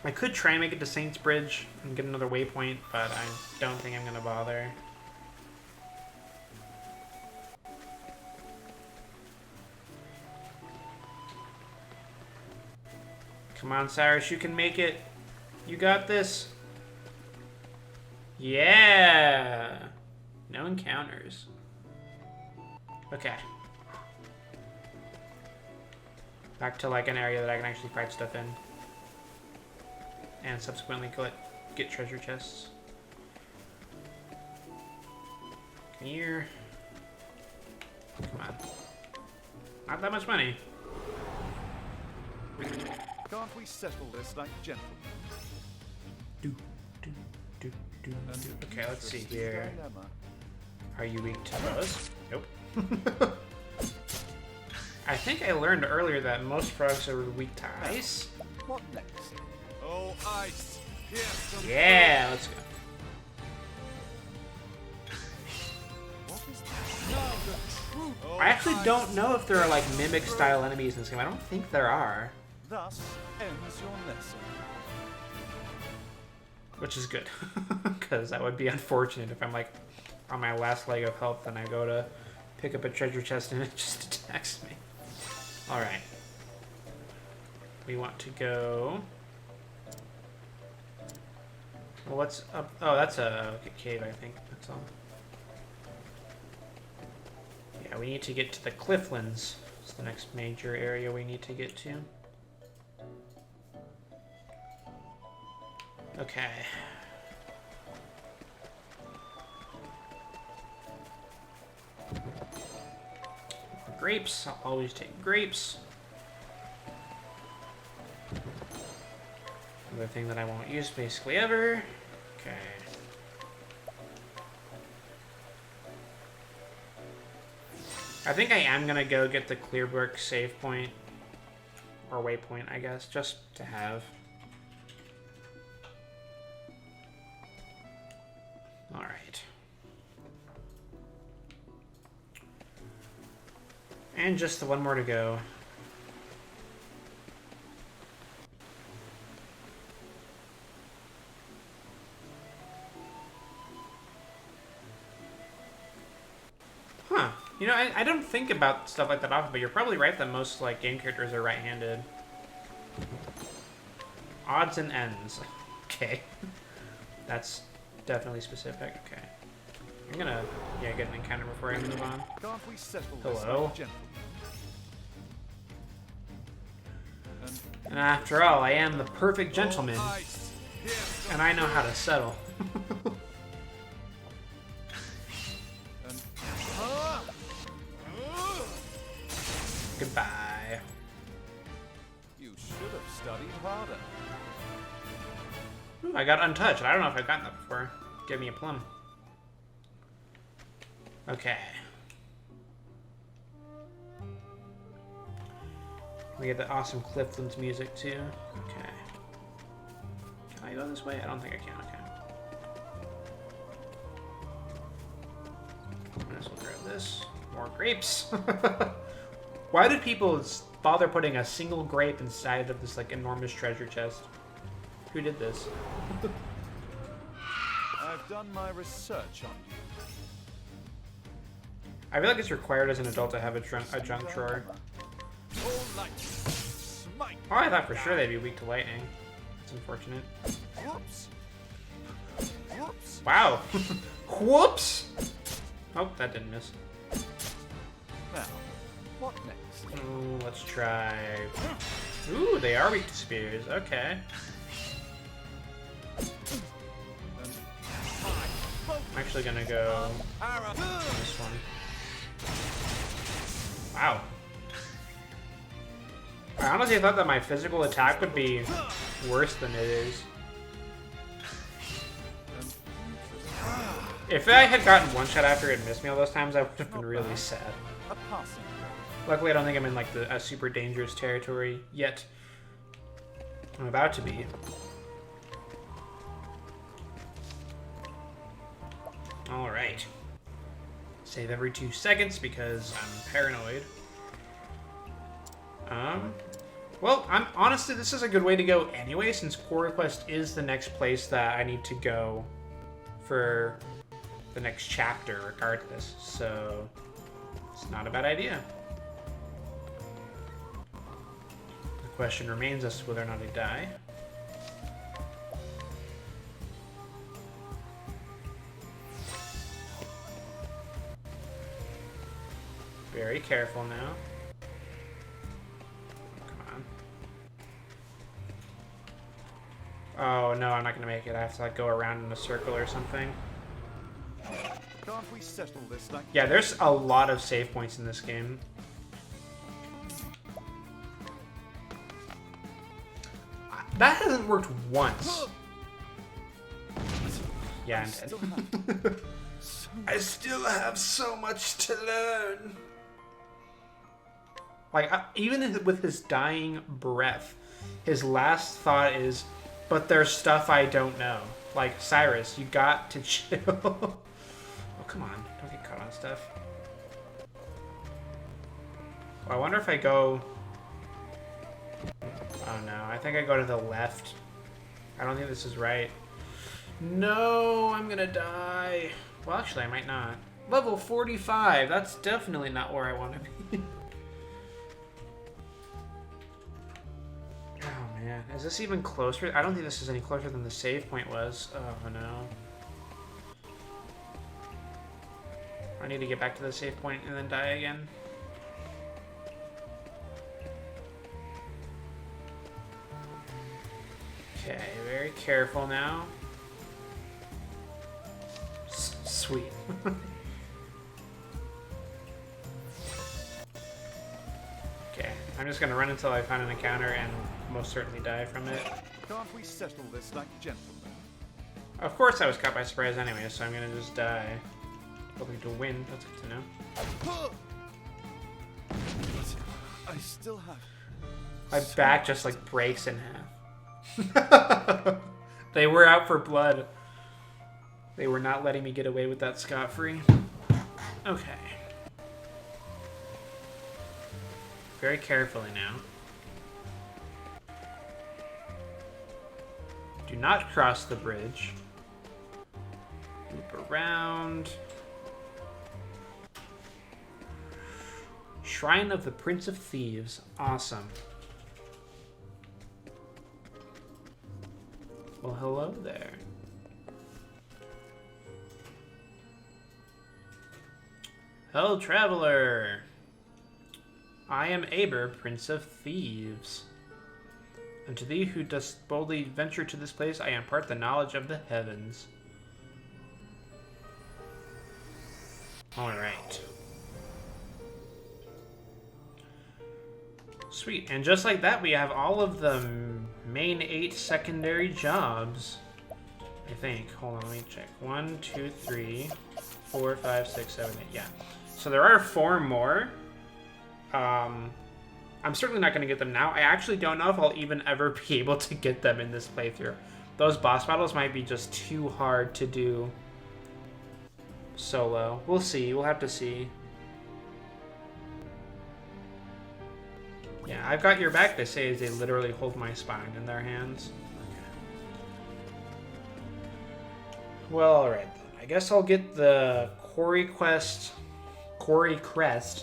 I could try and make it to Saints Bridge and get another waypoint, but I don't think I'm gonna bother. Come on, Cyrus, you can make it. You got this. Yeah! No encounters. Okay. Back to like an area that I can actually fight stuff in. And subsequently get treasure chests. Come here. Come on. Not that much money. Can't we settle this like gentlemen? Do. Okay, let's see here. Dilemma. Are you weak to those? Nope. I think I learned earlier that most frogs are weak to ice. What next? Oh, ice! Here's some Yeah, let's go. What is that? Now the truth. Oh, I actually ice. don't know if there are like mimic style enemies in this game. I don't think there are. Thus ends your lesson. Which is good. Because that would be unfortunate if I'm like on my last leg of health and I go to pick up a treasure chest and it just attacks me. Alright. We want to go... Well, what's up? Oh, that's a cave, I think. That's all. Yeah, we need to get to the Clifflands. It's the next major area we need to get to. Okay. Grapes. I'll always take grapes. Another thing that I won't use basically ever. Okay. I think I am gonna go get the Clearbrook save point. Or waypoint, I guess, just to have. Alright. And just the one more to go. Huh. You know, I don't think about stuff like that often, but you're probably right that most, like, game characters are right-handed. Odds and ends. Okay. That's definitely specific. Okay. I'm gonna, yeah, get an encounter before I move on. Can't we settle this Hello? like gentlemen? And after all, I am the perfect gentleman, and I know how to settle. Goodbye. You should have studied harder. Ooh, I got untouched. I don't know if I've gotten that before. Give me a plum. Okay. We get the awesome Clifton's music too. Okay. Can I go this way? I don't think I can. Okay. Might as well grab this. More grapes. Why did people bother putting a single grape inside of this like enormous treasure chest? Who did this? I've done my research on you. I feel like it's required as an adult to have a junk drawer. All light, smite. Oh, I thought for sure they'd be weak to lightning. That's unfortunate. Whoops. Whoops. Wow. Whoops! Oh, that didn't miss. Now, what next? Oh, let's try... Ooh, they are weak to spears. Okay. I'm actually gonna go this one. Wow. I honestly thought that my physical attack would be worse than it is. If I had gotten one shot after it missed me all those times, I would have been really sad. A passing. Luckily, I don't think I'm in like a super dangerous territory yet. I'm about to be. All right. Save every 2 seconds because I'm paranoid. Well, honestly, this is a good way to go anyway, since Core Request is the next place that I need to go for the next chapter, regardless. So it's not a bad idea. The question remains as to whether or not I die. Very careful now. Come on. Oh no, I'm not gonna make it. I have to like go around in a circle or something. Can't we settle this like... Yeah, there's a lot of save points in this game. That hasn't worked once. Yeah, I'm dead. I still have so much to learn. Like, even with his dying breath, his last thought is, but there's stuff I don't know. Like, Cyrus, you got to chill. Oh, come on. Don't get caught on stuff. Well, I wonder if I go... Oh, no. I think I go to the left. I don't think this is right. No, I'm gonna die. Well, actually, I might not. Level 45. That's definitely not where I want to be. Oh, man. Is this even closer? I don't think this is any closer than the save point was. Oh, no. I need to get back to the save point and then die again. Okay, very careful now. Sweet. Okay, I'm just gonna run until I find an encounter and most certainly die from it. Can't we settle this like gentlemen? Of course I was caught by surprise anyway, so I'm gonna just die. Hoping to win, that's good to know. I still have. My back just like breaks in half. They were out for blood. They were not letting me get away with that scot-free. Okay. Very carefully now. Do not cross the bridge. Loop around. Shrine of the Prince of Thieves. Awesome. Well, hello there. Hello, traveler. I am Aber, Prince of Thieves. And to thee who dost boldly venture to this place, I impart the knowledge of the heavens. Alright. Sweet. And just like that, we have all of the main 8 secondary jobs. I think. Hold on, let me check. 1, 2, 3, 4, 5, 6, 7, 8. Yeah. So there are 4 more. I'm certainly not going to get them now. I actually don't know if I'll even ever be able to get them in this playthrough. Those boss battles might be just too hard to do solo. We'll see. We'll have to see. Yeah, I've got your back, they say, as they literally hold my spine in their hands. Okay. Well, alright then. I guess I'll get the Quarry Crest,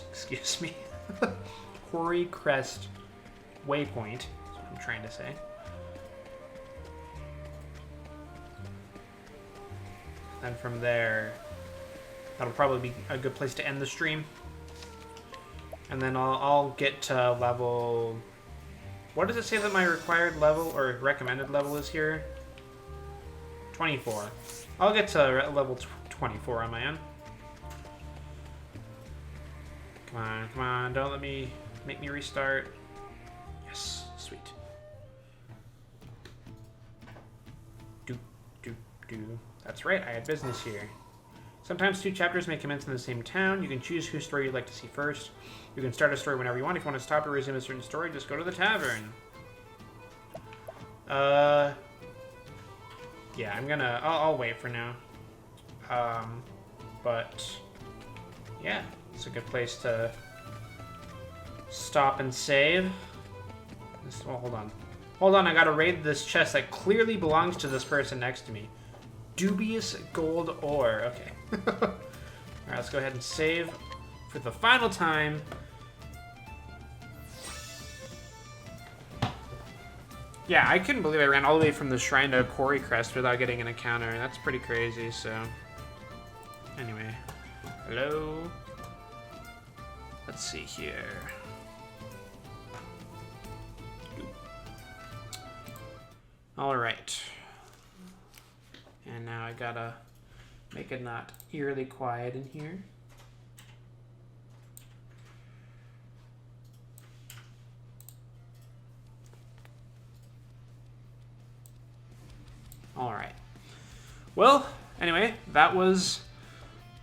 excuse me. Quarry Crest waypoint, that's what I'm trying to say. And from there, that'll probably be a good place to end the stream. And then I'll get to level... What does it say that my required level or recommended level is here? 24. I'll get to level 24 on my own. Come on, don't let me make me restart. Yes, sweet. Do. That's right, I had business here. Sometimes 2 chapters may commence in the same town. You can choose whose story you'd like to see first. You can start a story whenever you want. If you want to stop or resume a certain story, just go to the tavern. Yeah, I'll wait for now. But yeah, it's a good place to stop and save. Well, hold on, I gotta raid this chest that clearly belongs to this person next to me. Dubious gold ore. Okay. Alright, let's go ahead and save for the final time. Yeah, I couldn't believe I ran all the way from the shrine to Quarry Crest without getting an encounter. That's pretty crazy, so... Anyway. Hello? Let's see here. Alright. And now I gotta make it not eerily quiet in here. Alright. Well, anyway, that was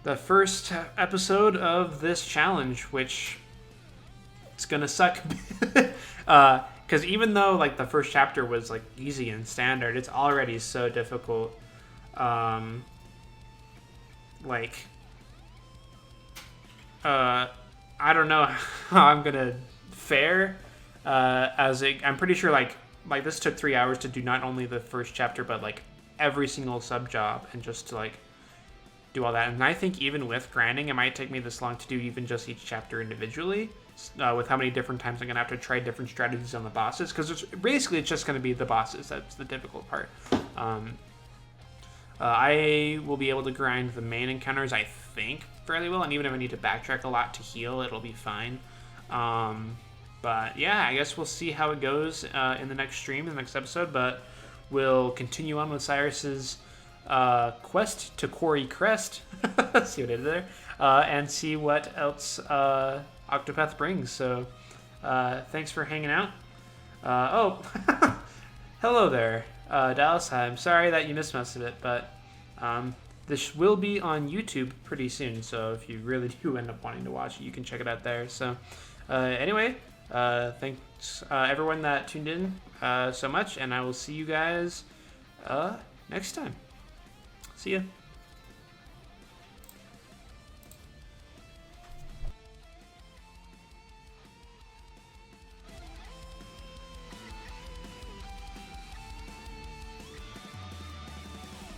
the first episode of this challenge, which it's gonna suck. Because even though like the first chapter was like easy and standard, it's already so difficult. I don't know how I'm gonna fare. I'm pretty sure like this took 3 hours to do not only the first chapter, but like every single sub job and just to like do all that. And I think even with grinding, it might take me this long to do even just each chapter individually. With how many different times I'm gonna have to try different strategies on the bosses, because it's just gonna be the bosses that's the difficult part. I will be able to grind the main encounters, I think, fairly well, and even if I need to backtrack a lot to heal, it'll be fine. But yeah, I guess we'll see how it goes in the next stream, in the next episode, but we'll continue on with Cyrus's quest to Quarry Crest, see what I did there, and see what else Octopath brings. So thanks for hanging out. Hello there, Dallas. I'm sorry that you missed most of it, but this will be on YouTube pretty soon, so if you really do end up wanting to watch it, you can check it out there. So anyway, Thanks everyone that tuned in so much, and I will see you guys next time. See ya.